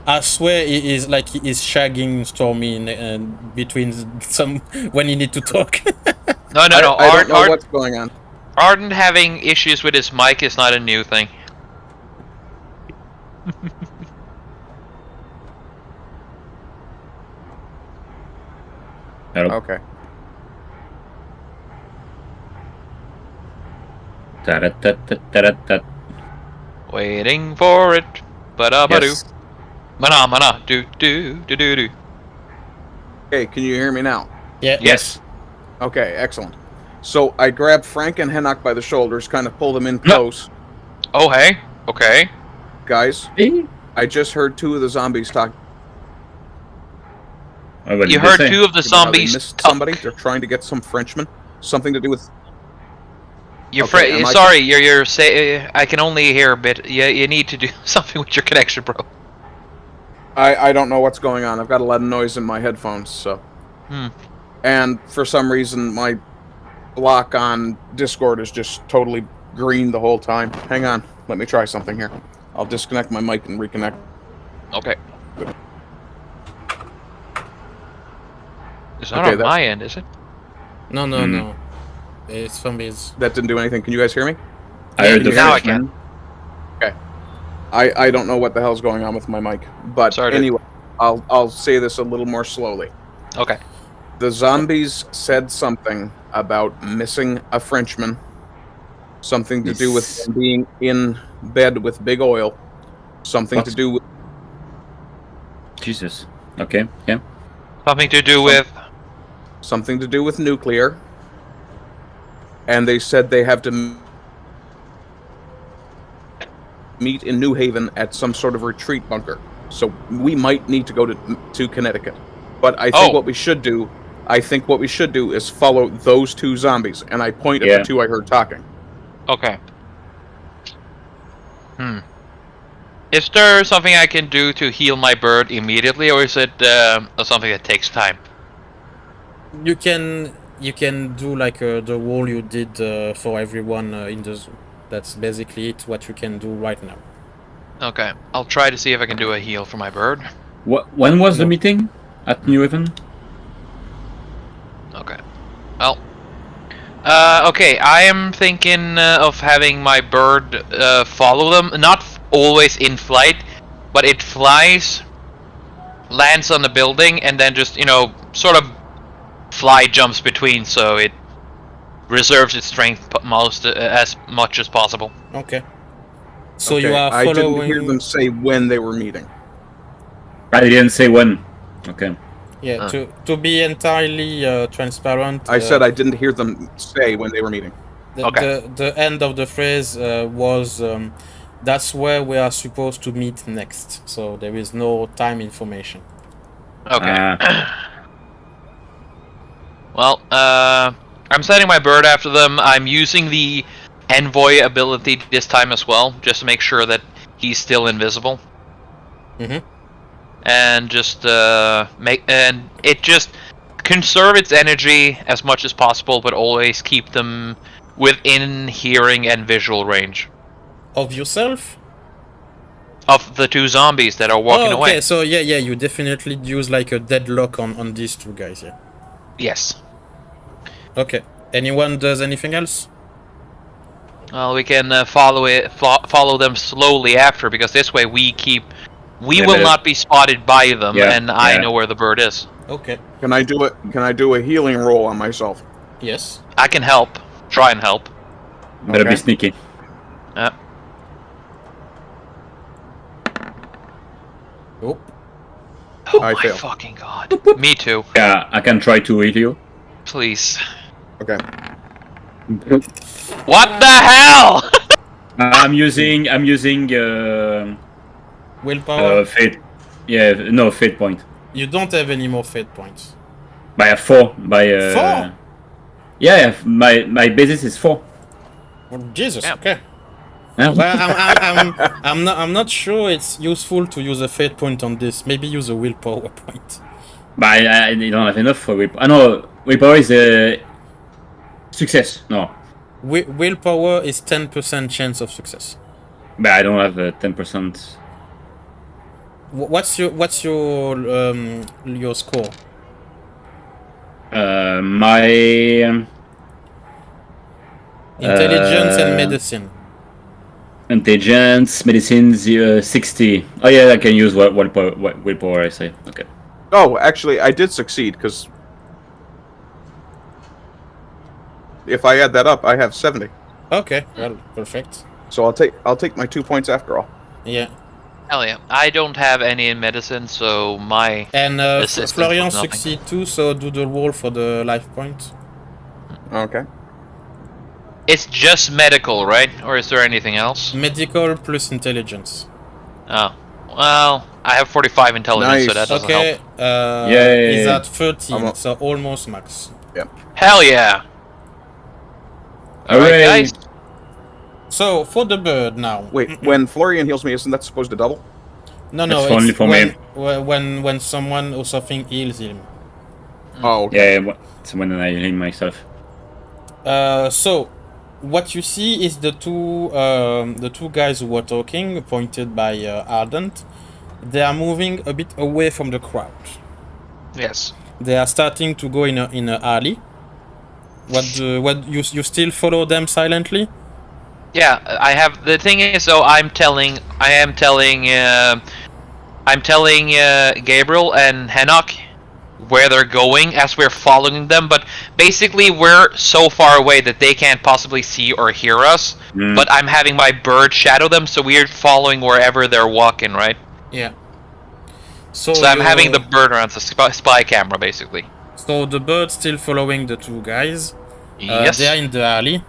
I swear he is like he is shagging Stormy in between some when he need to talk. No. I don't know what's going on. Ardent having issues with his mic is not a new thing. Hello. Okay. Ta-da-ta-ta-ta-ta-ta. Waiting for it. Ba-da-ba-doo. Yes. Mana, do. Okay, can you hear me now? Yeah. Yes. Okay, excellent. So I grabbed Frank and Hennock by the shoulders, kind of pulled them in close. Oh, hey. Okay. Guys, I just heard two of the zombies talk. Oh, what You did they heard say? two of the about how they zombies. missed somebody. They're trying to get some Frenchman. Something to do with. Okay, am I- Sorry, you're say. I can only hear a bit. You need to do something with your connection, bro. I don't know what's going on. I've got a lot of noise in my headphones, so. And for some reason, my block on Discord is just totally green the whole time. Hang on, let me try something here. I'll disconnect my mic and reconnect. Okay. It's not Okay, on my end, is it? No, no. It's from his. That didn't do anything. Can you guys hear me? I heard the now I freshman. I don't know what the hell's going on with my mic, but Sorry to- anyway, I'll say this a little more slowly. Okay. The zombies said something about missing a Frenchman, something to do with Yes. them being in bed with Big Oil, something to What? do with Jesus. Okay. Yeah. Something to do with. nuclear, and they said they have to meet in New Haven at some sort of retreat bunker. So we might need to go to Connecticut. But I think Oh. what we should do, is follow those two zombies, and I point at Yeah. the two I heard talking. Okay. Is there something I can do to heal my bird immediately, or is it something that takes time? You can do like the wall you did for everyone in the zoo. That's basically it. What you can do right now. Okay. I'll try to see if I can do a heal for my bird. When was the No. meeting at New Haven? Okay. Well. Okay, I am thinking of having my bird follow them. Not always in flight, but it flies, lands on the building, and then just, sort of jumps between, so it reserves its strength as much as possible. Okay. So Okay, you are I following. didn't hear them say when they were meeting. I didn't say when. Okay. Yeah. To be entirely transparent. I said I didn't hear them say when they were meeting. Okay. The end of the phrase was that's where we are supposed to meet next. So there is no time information. Okay. Well, I'm sending my bird after them. I'm using the envoy ability this time as well, just to make sure that he's still invisible. Mhm. And just just conserve its energy as much as possible, but always keep them within hearing and visual range Of yourself? of the two zombies that are walking Oh, okay. away. So yeah, you definitely use like a deadlock on these two guys. Yeah. Yes. Okay. Anyone does anything else? Well, we can follow them slowly after, because this way we Yeah, will but- not be spotted by them, Yeah, and I yeah. know where the bird is. Okay. Can I do a healing roll on myself? Yes. I can help. Try and help. Better Okay. be sneaky. Oh. Oh I my fail. fucking god. Me too. Yeah, I can try to heal you. Please. Okay. What the hell? I'm using Willpower. fate. Yeah, no fate point. You don't have any more fate points. By a 4. By 4? Yeah, my basis is 4. Oh, Jesus. Yeah. Okay. Yeah. Well, I'm not sure it's useful to use a fate point on this. Maybe use a willpower point. But I don't have enough for willpower. I know willpower is a success. No, Willpower is 10% chance of success. but I don't have 10%. What's your score? My Intelligence and medicine. intelligence, medicine 60. Oh yeah, I can use willpower. I say okay. Oh, actually, I did succeed because if I add that up, I have 70. Okay. Well, perfect. So I'll take my 2 points after all. Yeah. Hell yeah. I don't have any in medicine, so my... And Assistance Florian was nothing. succeed too. So do the roll for the life point. Okay. It's just medical, right? Or is there anything else? Medical plus intelligence. Oh. Well, I have 45 intelligence, so Nice. that doesn't Okay. help. Yay. He's at 13, I'm so almost max. Hell yeah! Alright, Hooray. guys. So for the bird now. Wait, when Florian heals me, isn't that supposed to double? No, That's it's only for me. when someone or something heals him. Oh, okay. Yeah, it's when I heal myself. So, what you see is the two guys who were talking, pointed by Ardent. They are moving a bit away from the crowd. Yes. They are starting to go in a alley. What you still follow them silently? Yeah, I have. The thing is, though, I'm telling Gabriel and Henok where they're going as we're following them, but basically we're so far away that they can't possibly see or hear us. But I'm having my bird shadow them, so we're following wherever they're walking, right? Yeah. So I'm having the bird around the spy camera, basically. So the bird's still following the two guys. Yes. They are in the alley,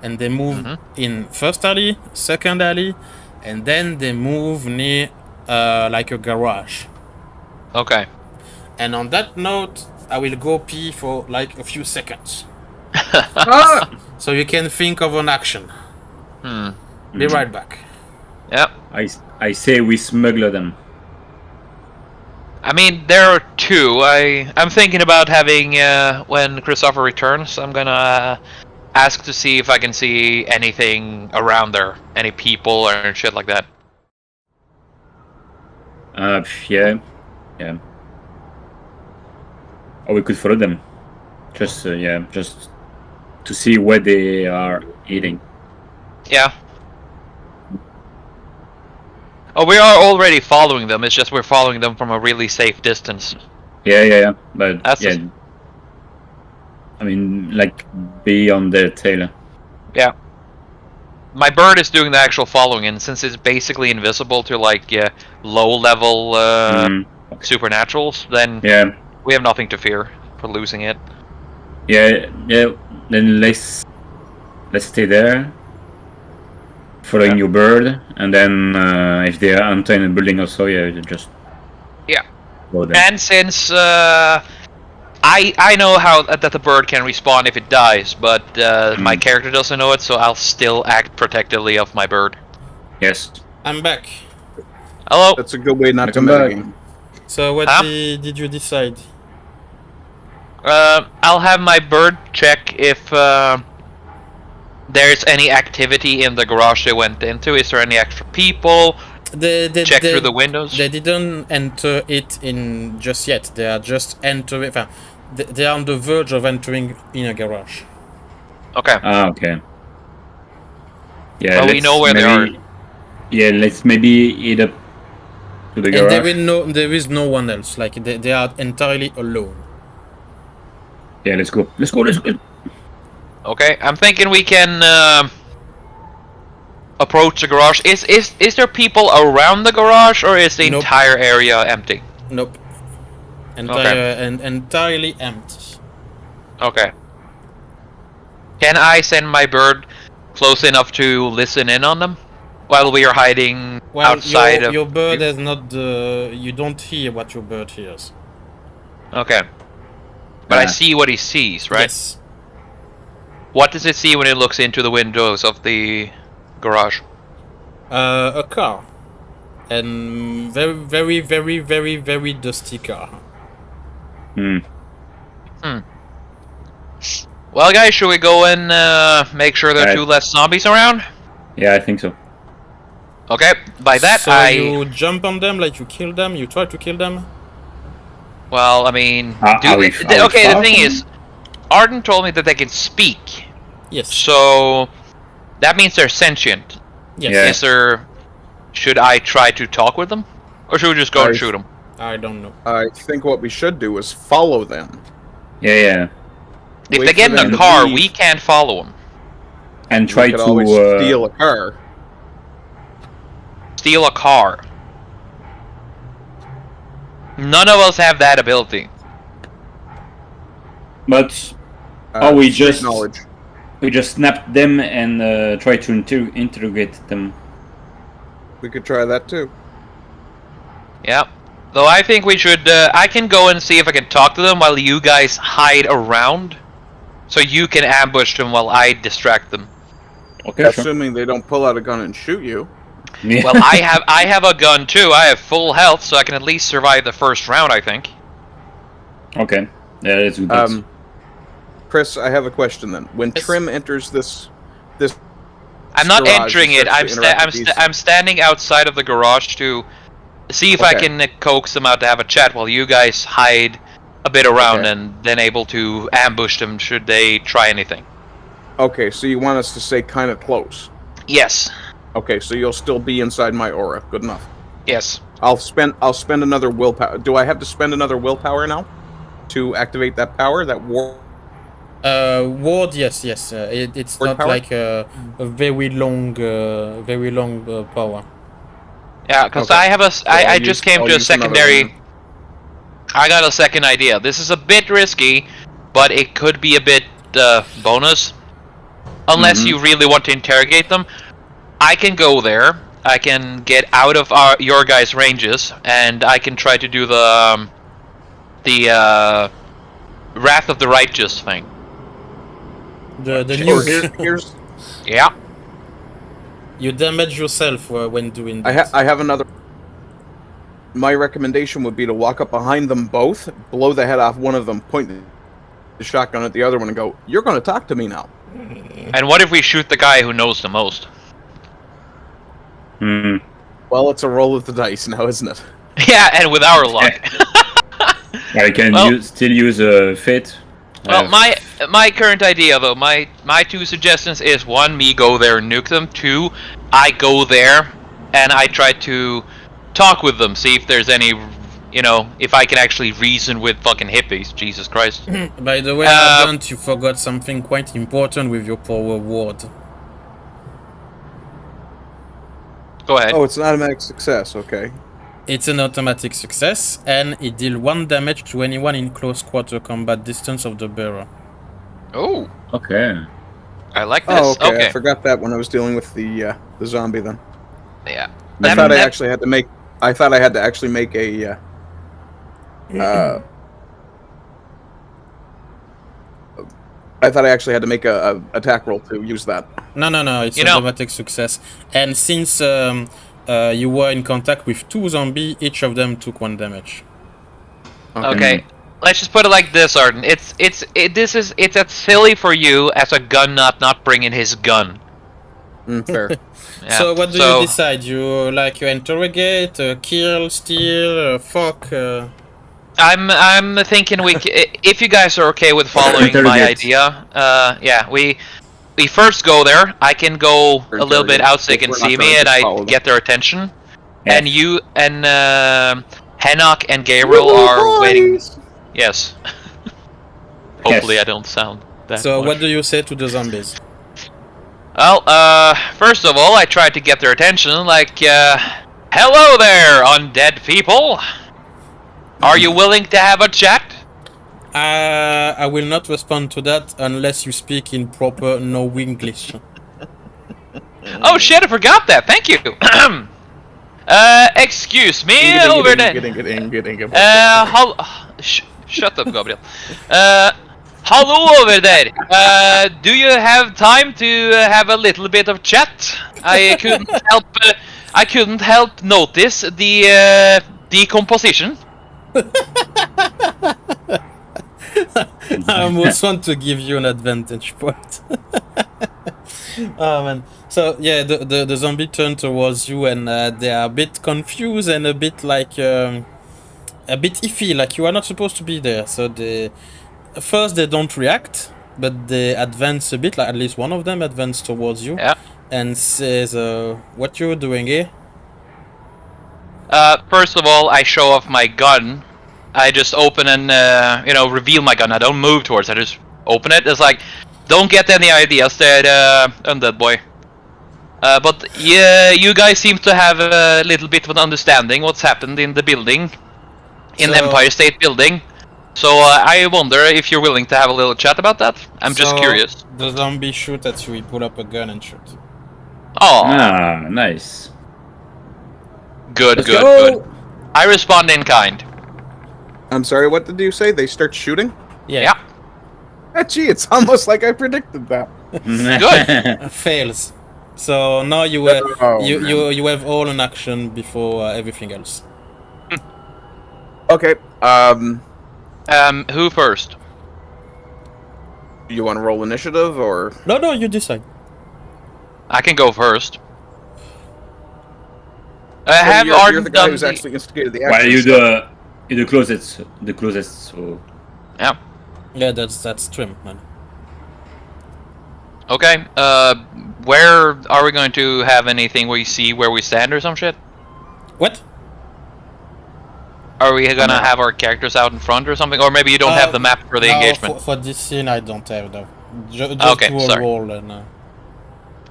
and they move in first alley, second alley, and then they move near like a garage. Okay. And on that note, I will go pee for like a few seconds. So you can think of an action. Be right back. Yep. I say we smuggle them. I mean, there are two. I'm thinking about having when Christopher returns, I'm gonna ask to see if I can see anything around there, any people or shit like that. Yeah. Or we could follow them. Just to see where they are eating. Yeah. Oh, we are already following them. It's just we're following them from a really safe distance. Yeah. But That's yeah. I mean, like, be on their tail. Yeah. My bird is doing the actual following, and since it's basically invisible to like low-level supernaturals, then we have nothing to fear for losing it. Yeah. Then let's stay there, following your bird, and then if they are enter in a building or so, just go there. And since I know how that the bird can respawn if it dies, but my character doesn't know it, so I'll still act protectively of my bird. Yes. I'm back. Hello. That's a good way not to Come back. metagame. So what did you decide? I'll have my bird check if there's any activity in the garage they went into. Is there any extra people? Check through the windows. They didn't enter it in just yet. They are just entering. They are on the verge of entering in a garage. Okay. Okay. Yeah. Well, we know where they are. Yeah, let's maybe head up to the garage. And there is no one else. Like they are entirely alone. Yeah, let's go. Okay, I'm thinking we can approach the garage. Is there people around the garage, or is the entire area empty? Nope. Entirely empty. Okay. Can I send my bird close enough to listen in on them while we are hiding outside of... Your bird has not the... You don't hear what your bird hears. Okay. But I see what he sees, right? Yes. What does it see when it looks into the windows of the garage? A car. And very, very, very, very dusty car. Well, guys, should we go and make sure there are two less zombies around? Yeah, I think so. Okay, by that so you jump on them, like you kill them, you try to kill them? Well, I mean... okay, the thing is, Arden told me that they can speak. Yes. So, that means they're sentient. Yes. Yeah. Is there... Should I try to talk with them? Or should we just go and shoot them? I don't know. I think what we should do is follow them. Yeah. If Wait they get for in them a to car, leave. we can't follow them. And try We could to always steal a car. Steal a car. None of us have that ability. But we street just knowledge. snap them and try to interrogate them. We could try that too. Yeah. Though I think we should... I can go and see if I can talk to them while you guys hide around. So you can ambush them while I distract them. Okay, sure. Assuming they don't pull out a gun and shoot you. Yeah. Well, I have a gun too. I have full health, so I can at least survive the first round, I think. Okay. Yeah, that's good. bet. Chris, I have a question then. When Yes. Trim enters this I'm not garage entering and it. starts to interact with these- I'm standing outside of the garage to see if I Okay. can coax them out to have a chat while you guys hide a bit around Okay. and then able to ambush them should they try anything. Okay, so you want us to stay kind of close. Yes. Okay, so you'll still be inside my aura. Good enough. Yes. I'll spend another willpower. Do I have to spend another willpower now to activate that power? That war. Ward, yes. It's Ward not power? like a very long power. Yeah, because Okay. I have a. I'll I just came I'll to a use another secondary. one. I got a second idea. This is a bit risky, but it could be a bit bonus. Unless Mhm. you really want to interrogate them, I can go there. I can get out of your guys' ranges, and I can try to do the Wrath of the Righteous thing. The Sure, nuke. here's. Yeah. You damage yourself when doing that. I have another. My recommendation would be to walk up behind them both, blow the head off one of them, point the shotgun at the other one, and go, "You're going to talk to me now." And what if we shoot the guy who knows the most? Hmm. Well, it's a roll of the dice now, isn't it? Yeah, and with our luck. I can Well- still use Fate. Well, my current idea though, my two suggestions is one, me go there and nuke them. Two, I go there and I try to talk with them, see if there's any, if I can actually reason with fucking hippies. Jesus Christ. By the way, Advent, you forgot something quite important with your power ward. Go ahead. Oh, it's an automatic success. Okay. It's an automatic success, and it deals 1 damage to anyone in close quarter combat distance of the bearer. Oh, Okay. I like this. Oh, okay. Okay. I forgot that when I was dealing with the zombie. Then Yeah. I thought I actually had to make. I thought I had to actually make a. I thought I actually had to make a attack roll to use that. No, it's You know- automatic success. And since you were in contact with 2 zombies, each of them took 1 damage. Okay. Let's just put it like this, Arden. It's as silly for you as a gun not bringing his gun. Fair. Yeah. So what do you decide? You interrogate, kill, steal, fuck? I'm thinking if you guys are okay with following my Interrogate. idea, yeah, we first go there. I can go a little bit out so they can We're not see gonna me and just I follow them. get their attention. Yeah. And you and Henok and Gabriel are waiting. Yes. Hopefully, Yes. I don't sound that. So much. what do you say to the zombies? Well, first of all, I tried to get their attention, like, hello there, undead people! Are you willing to have a chat? I will not respond to that unless you speak in proper no English. Oh shit, I forgot that, thank you! Excuse me, over there. Shut up, Gabriel. Hello over there. Do you have time to have a little bit of chat? I couldn't help notice the decomposition. I almost want to give you an advantage point. Oh man. So yeah, the zombie turn towards you and they are a bit confused and a bit like a bit iffy, like you are not supposed to be there. So first they don't react, but they advance a bit, like at least one of them advance towards you. Yeah. And says, what you doing here? First of all, I show off my gun. I just open and reveal my gun. I don't move towards it. I just open it. It's like, don't get any ideas there, undead boy. But yeah, you guys seem to have a little bit of an understanding what's happened in the building, in the So- Empire State Building. So I wonder if you're willing to have a little chat about that. I'm just So, curious. The zombie shoot at you. He pull up a gun and shoot. Oh, Ah, nice. good, Let's good, go! good. I respond in kind. I'm sorry, what did you say? They start shooting? Yeah. Ah, gee, it's almost like I predicted that. Good. Fails. So now you Oh, you have all an action before everything else. Okay, Who first? You want to roll initiative or? No, you decide. I can go first. Well, Have you're Arden the guy done who's the... actually instigated the Well, action. you so- the closest, so Yeah. Yeah, that's trim, man. Okay. Where are we going to have anything we see where we stand or some shit? What? Are we gonna No. have our characters out in front or something? Or maybe you don't have the map for the no, engagement? For this scene, I don't have though. Just Okay, do a sorry. roll and.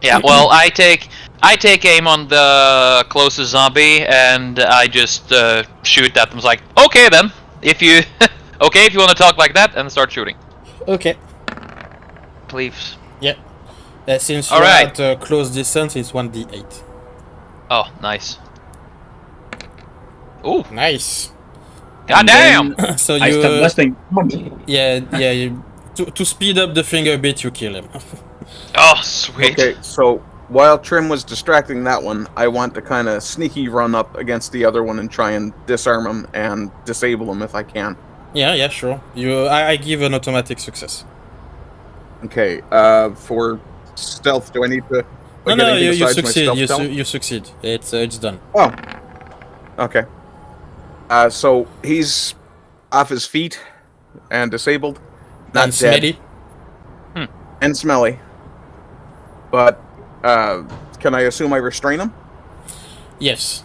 Yeah, well, I take aim on the closest zombie and I just shoot at them. It's like, okay then, if you if you want to talk like that, and start shooting, Okay. please. Yeah. Since you're Alright. at close distance, it's 1d8. Oh, nice. Ooh, Nice. goddamn! So I you. start blasting. Yeah. You, to speed up the finger bit, you kill him. Oh, sweet. Okay, so while Trim was distracting that one, I want to kind of sneaky run up against the other one and try and disarm him and disable him if I can. Yeah, sure. I give an automatic success. Okay, for stealth, do I need to? No, get no, anything you besides my succeed. stealth You talent? you succeed. It's done. Oh. Okay. So he's off his feet and disabled, not And dead, Smelly. and smelly. But can I assume I restrain him? Yes.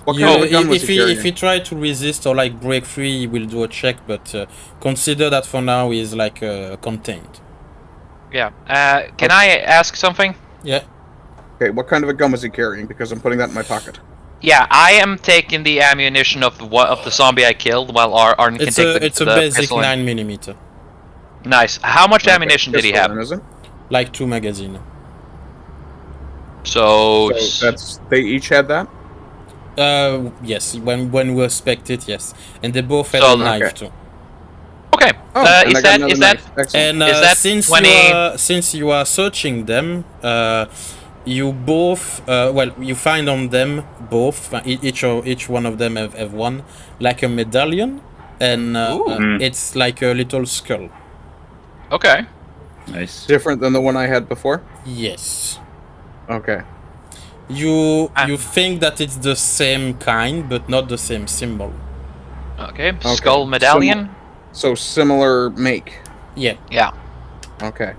What kind of a gun was if he he carrying? if he try to resist or like break free, he will do a check. But consider that for now he's like contained. Yeah. Can I ask something? Yeah. Okay, what kind of a gun was he carrying? Because I'm putting that in my pocket. Yeah, I am taking the ammunition of the zombie I killed, while Arden can take the It's a the basic pistol in. 9mm, Nice. How much Okay, ammunition did he pistol have? then, is it? like 2 magazine. So that's they each had that. Yes. When we expect it, yes. And they both had So- a knife okay. too. okay. Oh, and I Is got that another is that knife. Excellent. And Is that since 20 since you are searching them, you both you find on them both each one of them have one like a medallion, and it's like a little skull. okay? Nice. Different than the one I had before. Yes. Okay. You think that it's the same kind, but not the same symbol. Okay. Skull medallion. So similar make. Yeah. Yeah. Okay.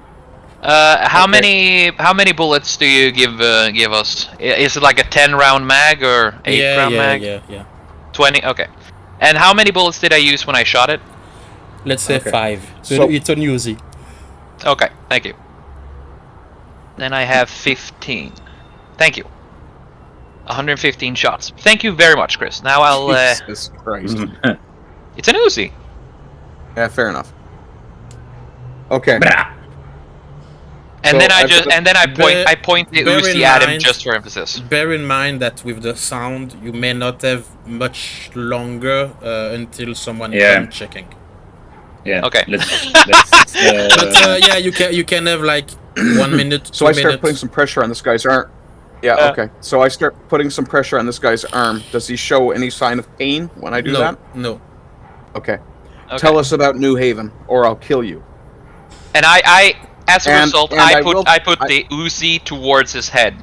How Okay. many bullets do you give us? Is it like a 10-round mag or 8-round mag? Yeah. 20. Okay. And how many bullets did I use when I shot it? Let's say Okay. 5. So So- it's uneasy. Okay. Thank you. Then I have 15. Thank you. 115 shots. Thank you very much, Chris. Now I'll. Jesus Christ. It's an Uzi. Yeah, fair enough. Okay. And So then I've got- I point the bear in Uzi at him mind- just for emphasis. Bear in mind that with the sound, you may not have much longer until someone Yeah. comes checking. Yeah. Okay. Let's But yeah, you can have like 1 minute. So 2 I start minutes. putting some pressure on this guy's arm. Yeah, okay. So I start putting some pressure on this guy's arm. Does he show any sign of pain when I do that? No. Okay. Okay. Tell us about New Haven, or I'll kill you. And I as a And- result, and I I put will- the Uzi towards his head.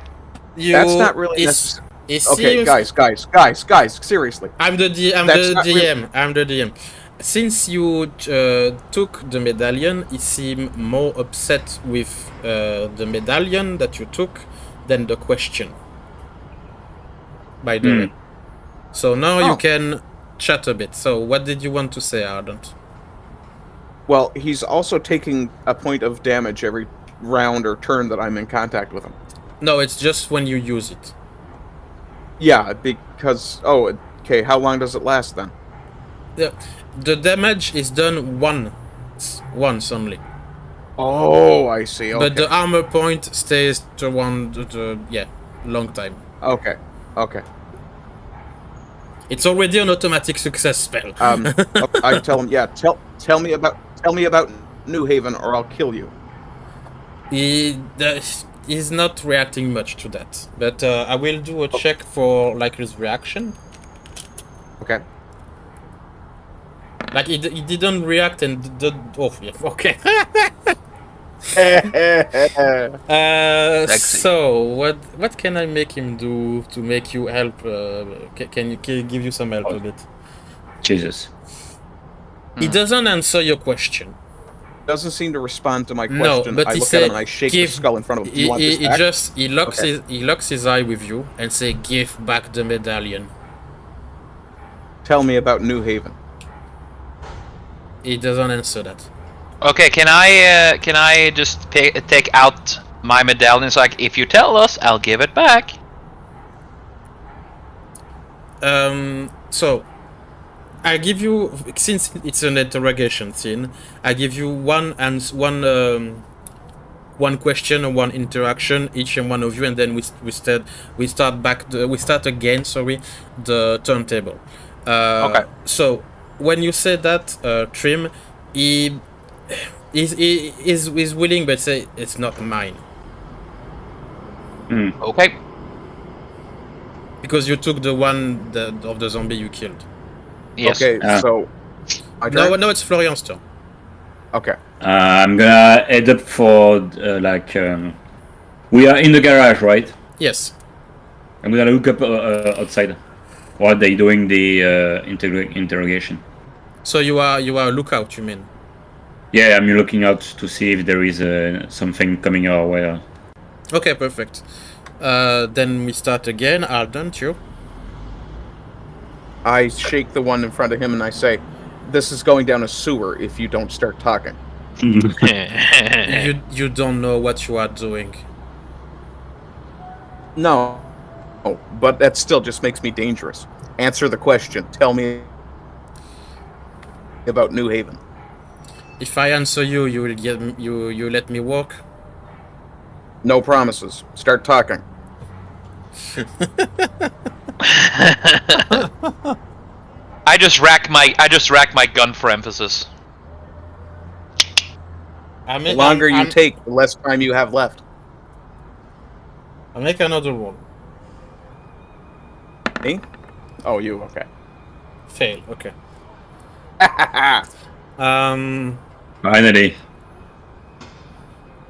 That's not really it's- it Okay, seems- guys, seriously. I'm the That's not DM. I'm the DM. Since you took the medallion, he seemed more upset with the medallion that you took than the question. By the way. So now you Oh. can chat a bit. So what did you want to say, Ardent? Well, he's also taking a point of damage every round or turn that I'm in contact with him. No, it's just when you use it. Yeah, because... Oh, okay, how long does it last then? The damage is done once only. Oh, I see, okay. But the armor point stays to long time. Okay. It's already an automatic success spell. Okay, I tell him, yeah, tell me about New Haven or I'll kill you. He's not reacting much to that. But I will do a check for like his reaction. Okay. Like he didn't react and oh yeah, okay. Sexy. So what can I make him do to make you help? Can you give you some help a bit? Jesus. He doesn't answer your question. Doesn't seem to respond to my No, question. but I he look at him said, and I shake "Give." the skull in front of him. Do you want this He back? just Okay. he locks his eye with you and say, "Give back the medallion." Tell me about New Haven. He doesn't answer that. Okay, can I just take out my medallions? Like, if you tell us, I'll give it back. So I give you, since it's an interrogation scene, I give you one question or one interaction each and one of you, and then we start again. Sorry, the turntable. Okay. So when you say that, Trim, he is willing, but say it's not mine Okay. because you took the one of the zombie you killed. Yes. Okay, so my turn? No, it's Florian's turn. Okay. I'm gonna head up for we are in the garage, right? Yes. I'm gonna look up outside. While they doing the interrogation. So you are a lookout, you mean? Yeah, I'm looking out to see if there is something coming our way. Okay, perfect. Then we start again. Don't you? I shake the one in front of him and I say, "This is going down a sewer if you don't start talking." You don't know what you are doing. No. Oh, but that still just makes me dangerous. Answer the question. Tell me about New Haven. If I answer you, you will get you let me walk. No promises. Start talking. I just rack my gun for emphasis. The longer you take, the less time you have left. I'll make another roll. Me? Oh, you. Okay. Fail. Okay. Finally.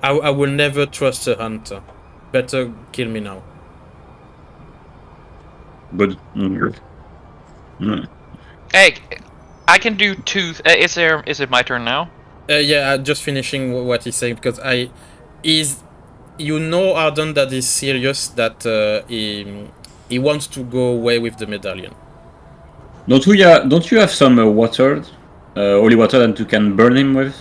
I will never trust a hunter. Better kill me now. Good. Hey, I can do two. Is it my turn now? Yeah, just finishing what he's saying because you know, Arden, that is serious. That he wants to go away with the medallion. Don't you have some water, holy water that you can burn him with?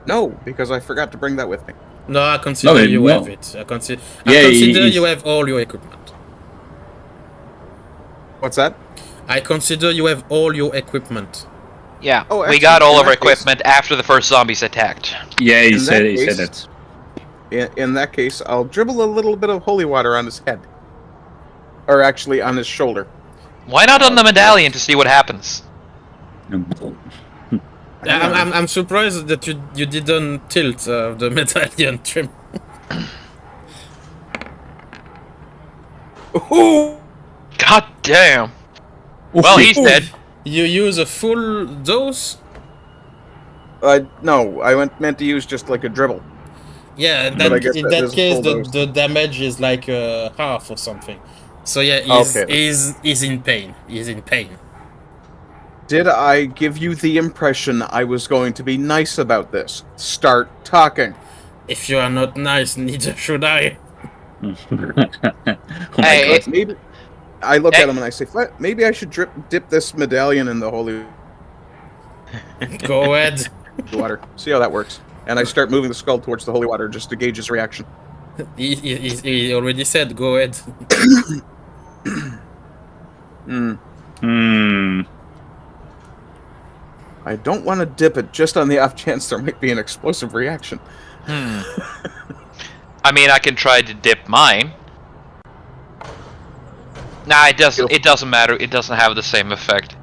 No, because I forgot to bring that with me. No, I consider you have it. I consider you have all your equipment. What's that? I consider you have all your equipment. Yeah, Oh, we actually, got all in of our that case- equipment after the first zombies attacked. Yeah, he In said that he said case- that. In that case, I'll dribble a little bit of holy water on his head. Or actually, on his shoulder. Why not on the medallion to see what happens? I'm surprised that you didn't tilt the medallion, Trim. Ooh! God damn. Well, he's dead. You use a full dose? No, I meant to use just like a dribble. Yeah, But I guess in that that is a case, full dose. the damage is like half or something. So yeah, he's in pain. He's in pain. Did I give you the impression I was going to be nice about this? Start talking. If you are not nice, neither should I. Oh my Hey, god. Maybe I look Hey. at him and I say, maybe I should dip this medallion in the holy Go ahead. water. See how that works. And I start moving the skull towards the holy water just to gauge his reaction. He already said, go ahead. I don't want to dip it just on the off chance there might be an explosive reaction. I mean, I can try to dip mine. Nah, it doesn't. It doesn't matter. It doesn't have the same effect.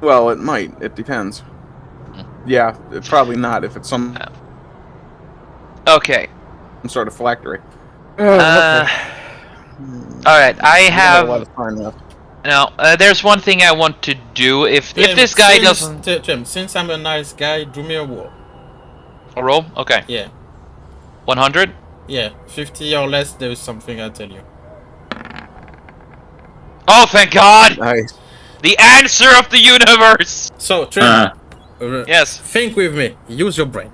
Well, it might. It depends. Yeah, probably not if it's some Okay. sort of phylactery. All right. I I have a lot have. of time left. Now, there's one thing I want to do. If this guy doesn't... Tim, since I'm a nice guy, do me a roll. A roll? Okay. Yeah. 100? Yeah. 50 or less, there is something I'll tell you. Oh, thank God! Nice. The answer of the universe! So, Tim, Yes. think with me. Use your brain.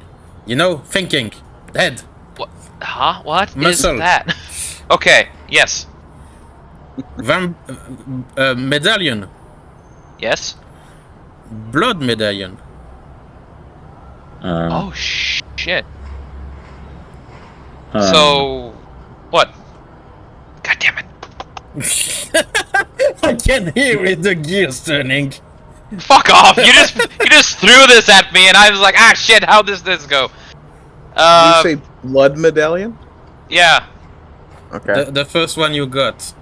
You know, thinking. Head. What? Huh? What Muscle. is that? Okay, yes. Medallion. Yes? Blood medallion. Oh, shit. Um, So... What? God damn it. I can hear it, the gears turning. Fuck off! You just threw this at me and I was like, ah shit, how does this go? Did you say blood medallion? Yeah. Okay. The first one you got.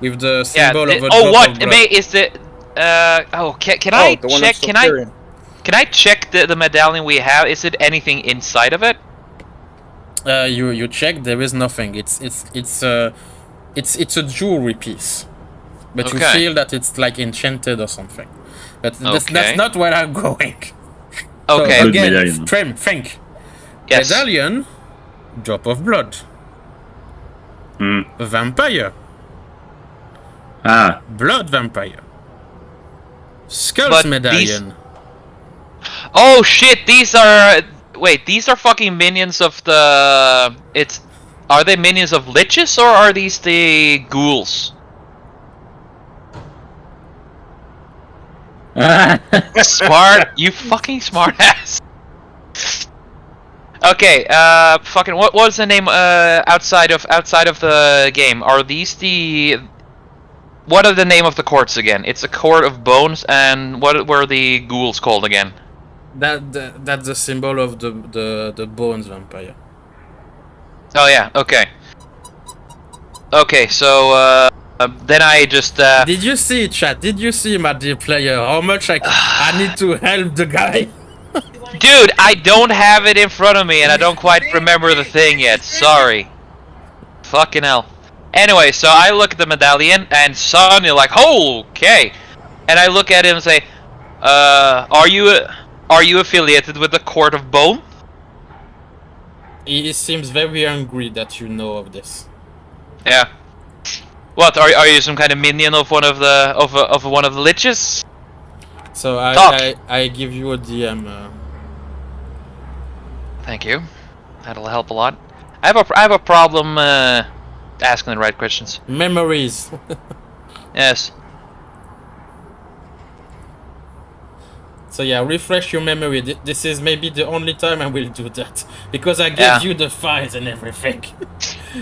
With the Yeah. symbol of a Oh, drop what? of blood. Is it... can I the one check... that's Solarian. Can I check the medallion we have? Is it anything inside of it? You check, there is nothing. It's a jewelry piece. But you Okay. feel that it's like enchanted or something. But Okay. that's not where I'm going. So Okay. Blood again, medallion. Trim, think. Yes. Medallion, drop of blood. Vampire, blood vampire. Skulls But medallion. Oh shit, these are... Wait, these are fucking minions of the... Are they minions of liches or are these the ghouls? Smart, you fucking smart ass. Okay, fucking what was the name outside of the game? Are these the... What are the name of the courts again? It's a court of bones, and what were the ghouls called again? That's the symbol of the bones vampire. Oh yeah, okay. Okay, so then I just Did you see, chat? Did you see, my dear player, how much I need to help the guy? Dude, I don't have it in front of me and I don't quite remember the thing yet. Sorry. Fucking hell. Anyway, so I look at the medallion and suddenly like, oh, okay. And I look at him and say, are you affiliated with the Court of Bone? He seems very angry that you know of this. Yeah. What, are you some kind of minion of one of the of one of the liches? So Talk. I give you a DM. Thank you. That'll help a lot. I have a problem asking the right questions. Memories. Yes. So yeah, refresh your memory. This is maybe the only time I will do that. Because I gave Yeah. you the files and everything.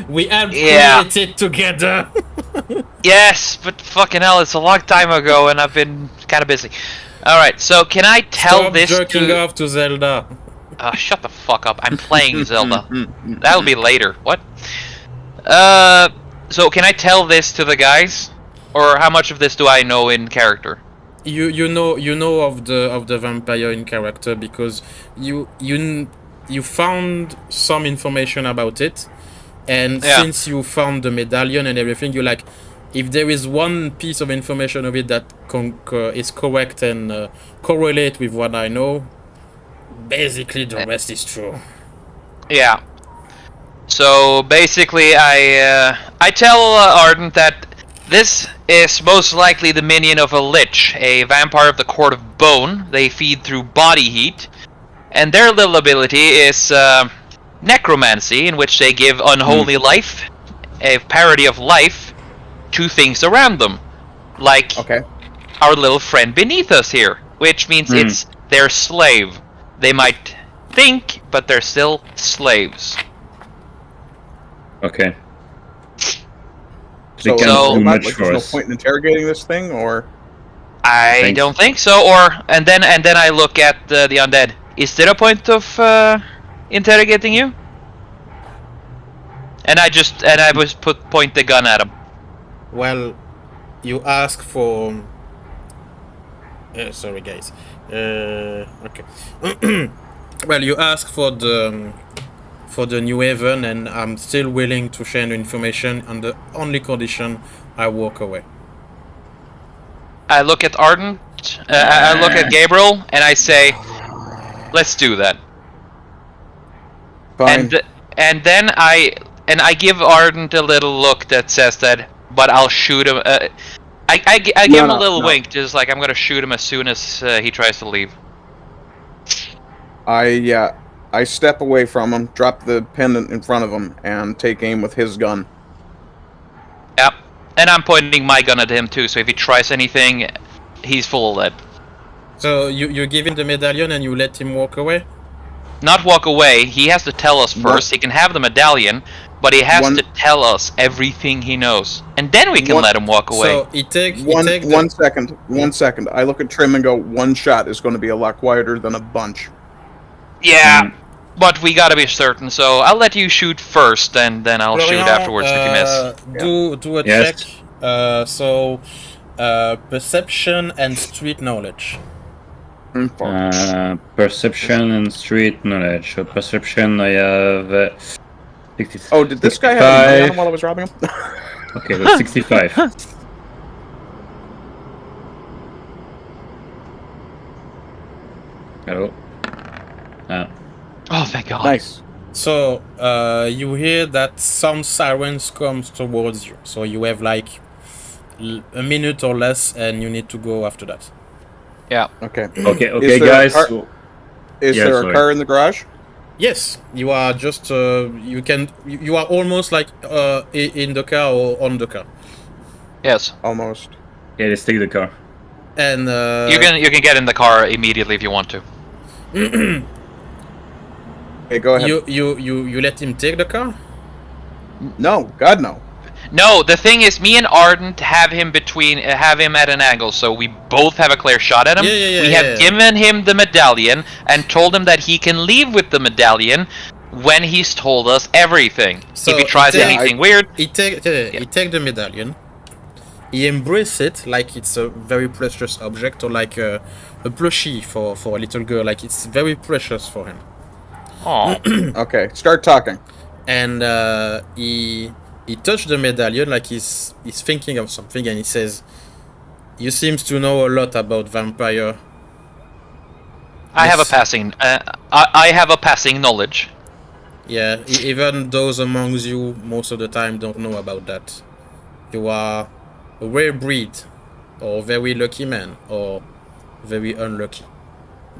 We have Yeah. created together. Yes, but fucking hell, it's a long time ago and I've been kind of busy. Alright, so can I tell Stop this jerking to... off to Zelda. Shut the fuck up. I'm playing Zelda. That'll be later. What? So can I tell this to the guys? Or how much of this do I know in character? You know of the vampire in character because you found some information about it, and Yeah. since you found the medallion and everything, you like, if there is one piece of information of it that is correct and correlate with what I know, basically the rest is true. Yeah. So basically, I tell Ardent that this is most likely the minion of a lich, a vampire of the Court of Bone. They feed through body heat, and their little ability is necromancy, in which they give unholy life, a parody of life, to things around them, like Okay. our little friend beneath us here, which means it's their slave. They might think, but they're still slaves. Okay. So, can't do not, much like, for there's no us. point in interrogating this thing, or I Thanks. don't think so. And then I look at the undead. Is there a point of interrogating you? And I point the gun at him. Well, you ask for. Sorry, guys. Okay. Well, you ask for the New Haven, and I'm still willing to share the information on the only condition I walk away. I look at Ardent. I look at Gabriel, and I say, "Let's do that." Fine. And then I give Ardent a little look that says that, but I'll shoot him. I give him a little wink, just like I'm gonna shoot him as soon as he tries to leave. I step away from him, drop the pendant in front of him, and take aim with his gun. Yep. And I'm pointing my gun at him too, so if he tries anything, he's full of lead. So you give him the medallion and you let him walk away? Not walk away, he has to tell us first. He can have the medallion, but he has to tell us everything he knows. And then we can let him walk away. So he take One second. I look at Trim and go, one shot is going to be a lot quieter than a bunch. Yeah, but we gotta be certain, so I'll let you shoot first, and then I'll shoot afterwards if you miss. Do a check. So perception and street knowledge. Perception and street knowledge. So perception, I have 60. Oh, did this guy have a money on him while I was robbing him? Okay, that's 65. Hello. Oh, thank God. Nice. So you hear that some sirens comes towards you. So you have like a minute or less, and you need to go after that. Yeah. Okay. Okay, guys. Is there a car in the garage? Yes, you are just you are almost like in the car or on the car. Yes. Almost. Yeah, let's take the car. And you can get in the car immediately if you want to. Hey, go ahead. You let him take the car? No, God no. No, the thing is, me and Ardent have him at an angle, so we both have a clear shot at him. We have given him the medallion and told him that he can leave with the medallion when he's told us everything. So if he tries anything weird, he take the medallion. He embrace it like it's a very precious object, or like a plushie for a little girl. Like it's very precious for him. oh, Okay, start talking. And he touched the medallion like he's thinking of something, and he says, "You seems to know a lot about vampire." I have a passing. I have a passing knowledge. Yeah, even those amongst you most of the time don't know about that. You are a rare breed, or very lucky man, or very unlucky,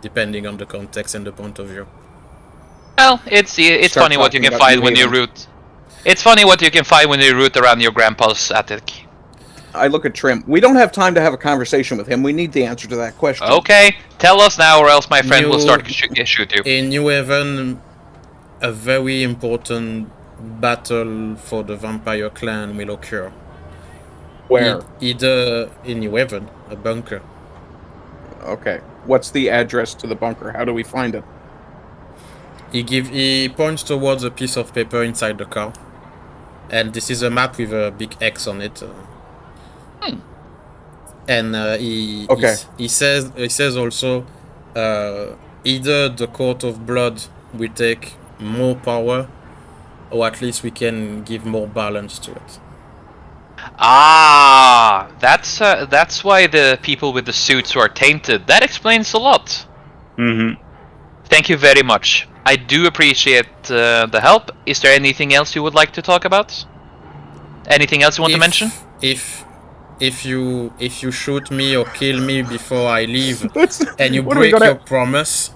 depending on the context and the point of view. Well, it's Start funny what you talking can about find New when you Haven. root. It's funny what you can find when you root around your grandpa's attic. I look at Trim. We don't have time to have a conversation with him. We need the answer to that question. Okay, tell us now, or else my friend will start to shoot you. In New Haven, a very important battle for the vampire clan will occur. Where? Either in New Haven, a bunker. Okay. What's the address to the bunker? How do we find it? He points towards a piece of paper inside the car, and this is a map with a big X on it. And he says also, either the Court of Blood will take more power, or at least we can give more balance to it. Ah, that's why the people with the suits are tainted. That explains a lot. Mm-hmm. Thank you very much. I do appreciate the help. Is there anything else you would like to talk about? Anything else you want to mention? If you shoot me or kill me before I leave, and you what are we break gonna- your promise,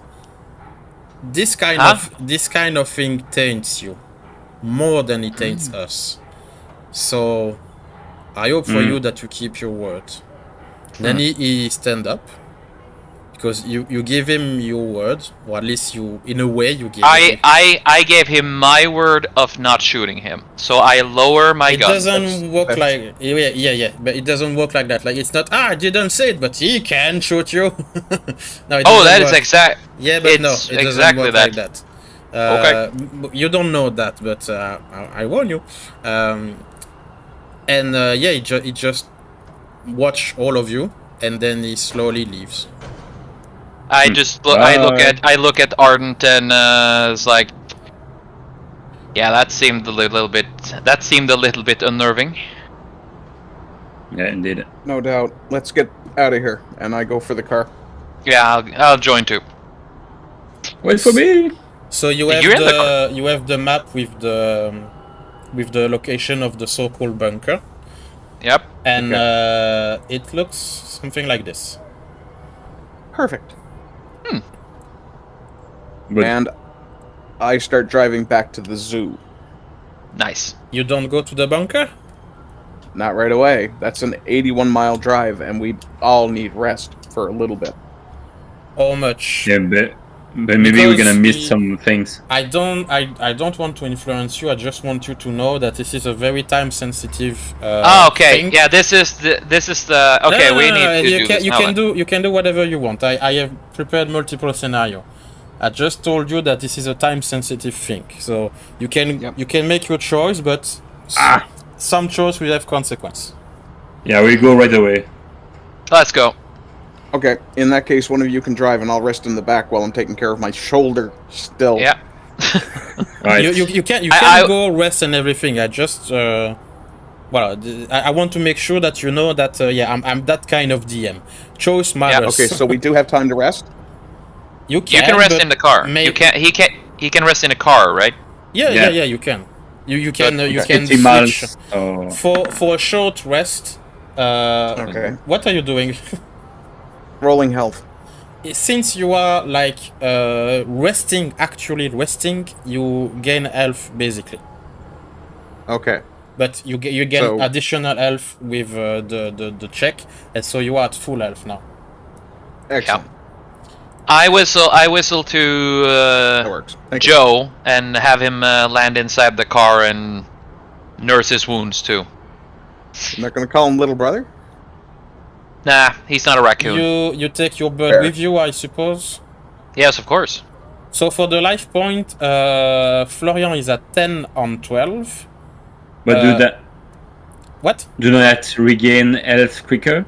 this kind of thing taints you more than it taints us. So I hope for you that you keep your word. Then he stand up, because you give him your word, or at least you, in a way, you give. I gave him my word of not shooting him, so I lower my It gun. doesn't work like but it doesn't work like that. Like it's not. I didn't say it, but he can shoot you. No, it Oh, doesn't that is work. exact. Yeah, but no, it's it doesn't exactly work that. like that. Okay. You don't know that, but I warn you. He just watch all of you, and then he slowly leaves. I just I look at Ardent and it's like, yeah, that seemed a little bit unnerving. Yeah, indeed. No doubt. Let's get out of here. And I go for the car. Yeah, I'll join too. Wait for me. So you have You're in the you have the map with the location of the so-called bunker, Yep. and it looks something like this. Perfect. Good. And I start driving back to the zoo. Nice. You don't go to the bunker? Not right away. That's an 81-mile drive, and we all need rest for a little bit. How much? Yeah, but maybe we're Because gonna miss some things. I don't want to influence you. I just want you to know that this is a very time sensitive. Okay. thing. Yeah, this is the okay. No, We no, need no, to you do can this. you now can then. you can do whatever you want. I have prepared multiple scenario. I just told you that this is a time sensitive thing. So you can make your choice, but some choice will have consequence. Yeah, we go right away. Let's go. Okay, in that case, one of you can drive, and I'll rest in the back while I'm taking care of my shoulder still. Yeah. Right. You can I- go rest and everything. I just I want to make sure that you know that I'm that kind of DM. Choice matters. Okay, so we do have time to rest? you You can rest but in the car. may- You can't. He can rest in a car, right? Yeah, Yeah. you can. You can you Okay. can 50 switch miles. Oh. for a short rest. Okay. What are you doing? Rolling health. Since you are like actually resting, you gain health basically. Okay. But you gain So- additional health with the check, and so you are at full health now. Excellent. I whistle to That works. Thank you. Joe and have him land inside the car and nurse his wounds too. I'm not going to call him little brother? Nah, he's not a raccoon. You take your bird Fair. with you, I suppose. Yes, of course. So for the life point, Florian is at 10 on 12. But What? do not regain health quicker?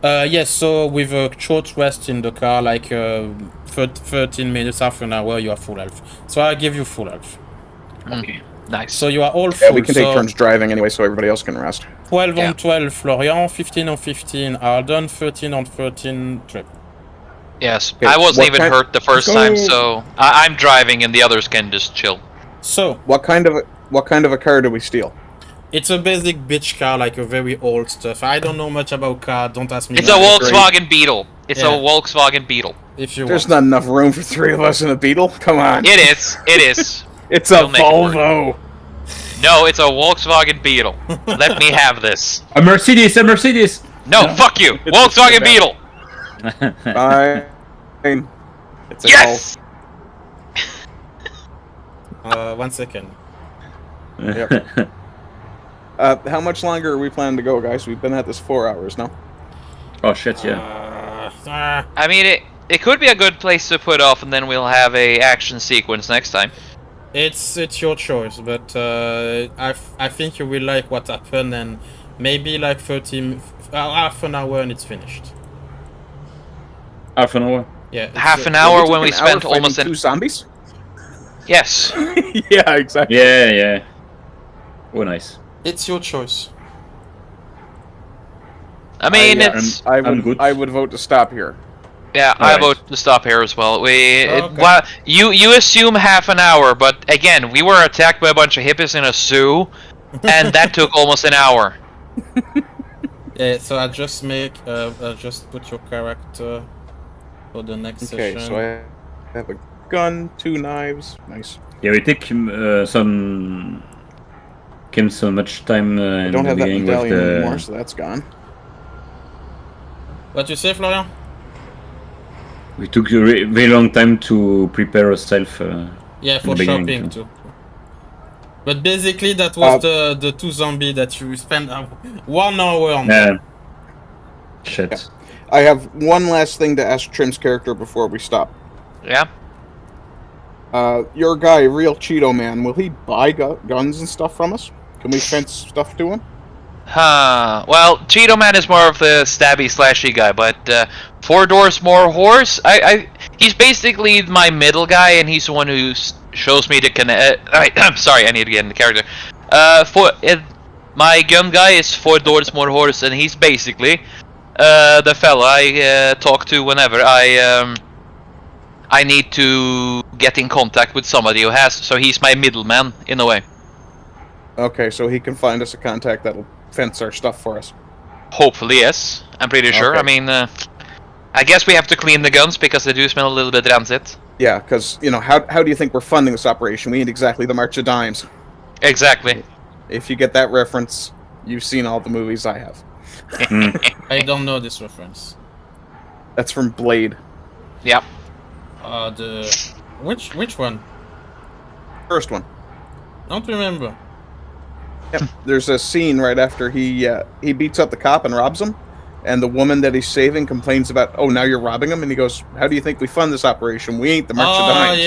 Yes, so with a short rest in the car, like 13 minutes, half an hour, you are full health. So I give you full health. Okay. Nice. So you are all full. Yeah, we can take so turns driving anyway, so everybody else can rest. 12 Yeah. on 12, Florian. 15 on 15, Arden. 13 on 13, Trip. Yes, Okay, I wasn't what even kind- hurt the first Go. time, so I'm driving and the others can just chill. So What kind of a car do we steal? it's a basic bitch car, like a very old stuff. I don't know much about car. Don't ask me. It's a that. Volkswagen Beetle. It's Yeah. a Volkswagen Beetle. If you There's want. not enough room for three of us in a Beetle. Come on. It is. It is. It's a We'll make it work. Volvo. No, it's a Volkswagen Beetle. Let me have this. A Mercedes! A Mercedes! No, fuck you. It's Volkswagen a- Beetle. Fine. It's a Yes. 1 second. How much longer are we planning to go, guys? We've been at this 4 hours now. Oh shit, yeah. I mean, it could be a good place to put off, and then we'll have a action sequence next time. It's your choice, but I think you will like what happened, and maybe like 30 half an hour and it's finished. Half an hour. Yeah. it's, Half an Yeah, hour took when we an hour spent fighting almost two an zombies. yes. Yeah, exactly. Yeah, yeah. Oh, nice. It's your choice. I mean, I, it's I'm good. I would vote to stop here. yeah. I Alright. vote to stop here as well. Okay. Well, you assume half an hour, but again, we were attacked by a bunch of hippies in a zoo, and that took almost an hour. Yeah. So I just just put your character for the next Okay, session. so I have a gun, 2 knives. Nice. Yeah, we take came so much time I in don't the have that beginning with medallion the... anymore, so that's gone. What you say, Florian? We took a very long time to prepare ourselves. Yeah, for the beginning, shopping too. too. But basically, that was the 2 zombies that you spent 1 hour on. Yeah. Shit. I have one last thing to ask Trim's character before we stop. Yeah. Your guy, Real Cheeto Man, will he buy guns and stuff from us? Can we fence stuff to him? Well, Cheeto Man is more of the stabby slashy guy, but 4 doors more horse. He's basically my middle guy, and he's the one who shows me the connect. I'm sorry, I need to get into character. My gun guy is 4 doors more horse, and he's basically the fella I talk to whenever I need to get in contact with somebody who has. So he's my middleman in a way. Okay, so he can find us a contact that'll fence our stuff for us. Hopefully, yes. I'm pretty sure. Okay. I mean, I guess we have to clean the guns because they do smell a little bit rancid. Yeah, because, you know, how do you think we're funding this operation? We ain't exactly the March of Dimes. Exactly. If you get that reference, you've seen all the movies I have. I don't know this reference. That's from Blade. Yep. Which one? First one. Don't remember. Yep. There's a scene right after he beats up the cop and robs him, and the woman that he's saving complains about, oh, now you're robbing him, and he goes, how do you think we fund this operation? We ain't the March of Dimes.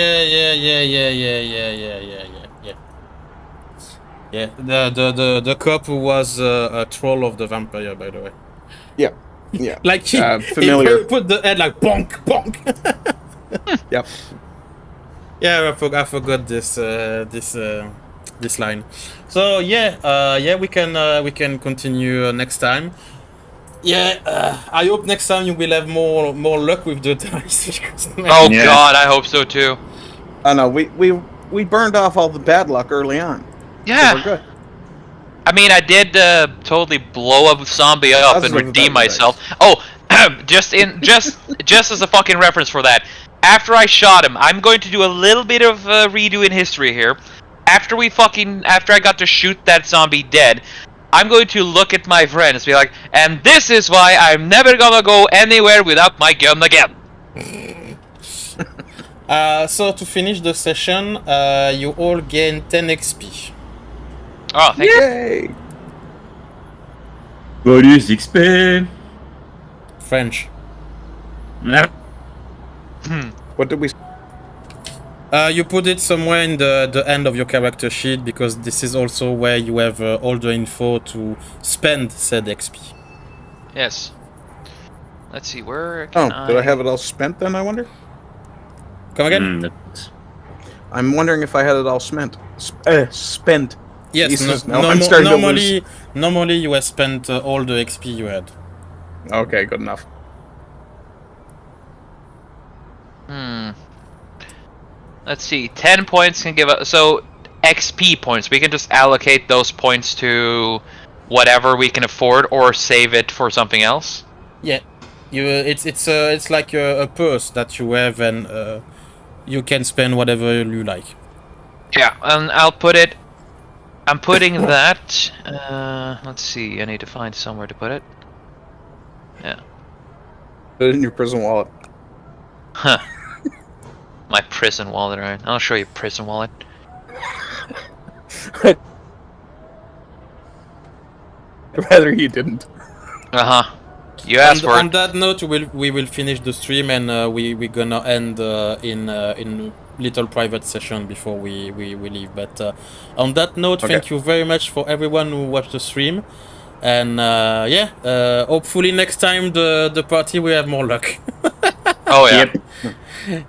Yeah. The cop who was a troll of the vampire, by the way. Yeah. Yeah. Like he familiar. he put the head like bonk bonk. Yep. Yeah, I forgot this line. So we can continue next time. Yeah, I hope next time you will have more luck with the dice. Oh God, I hope so too. Oh no, we burned off all the bad luck early on. Yeah. So we're good. I mean, I did totally blow a zombie up and redeem myself. Oh, just as a fucking reference for that. After I shot him, I'm going to do a little bit of redo in history here. After I got to shoot that zombie dead, I'm going to look at my friends and be like, and this is why I'm never gonna go anywhere without my gun again. So to finish the session, you all gain 10 XP. Oh, thank you. Yay! Bonus XP. French. What did we... You put it somewhere in the end of your character sheet, because this is also where you have all the info to spend said XP. Yes. Let's see, where can did I have it all spent then, I wonder? Come again? I'm wondering if I had it all spent. Spent. Yes, Jesus, I'm starting to lose. normally you have spent all the XP you had. Okay, good enough. Let's see, 10 points can give us... So, XP points, we can just allocate those points to whatever we can afford, or save it for something else? Yeah, it's like a purse that you have, and you can spend whatever you like. Yeah, and I'll put it... I'm putting that... let's see, I need to find somewhere to put it. Yeah. Put it in your prison wallet. Huh. My prison wallet, alright. I'll show you prison wallet. I'd rather you didn't. Uh-huh. You asked for On it. that note, we will finish the stream, and we're gonna end in little private session before we leave. But on that note, Okay. Thank you very much for everyone who watched the stream, and hopefully next time the party will have more luck. Oh yeah. Yep.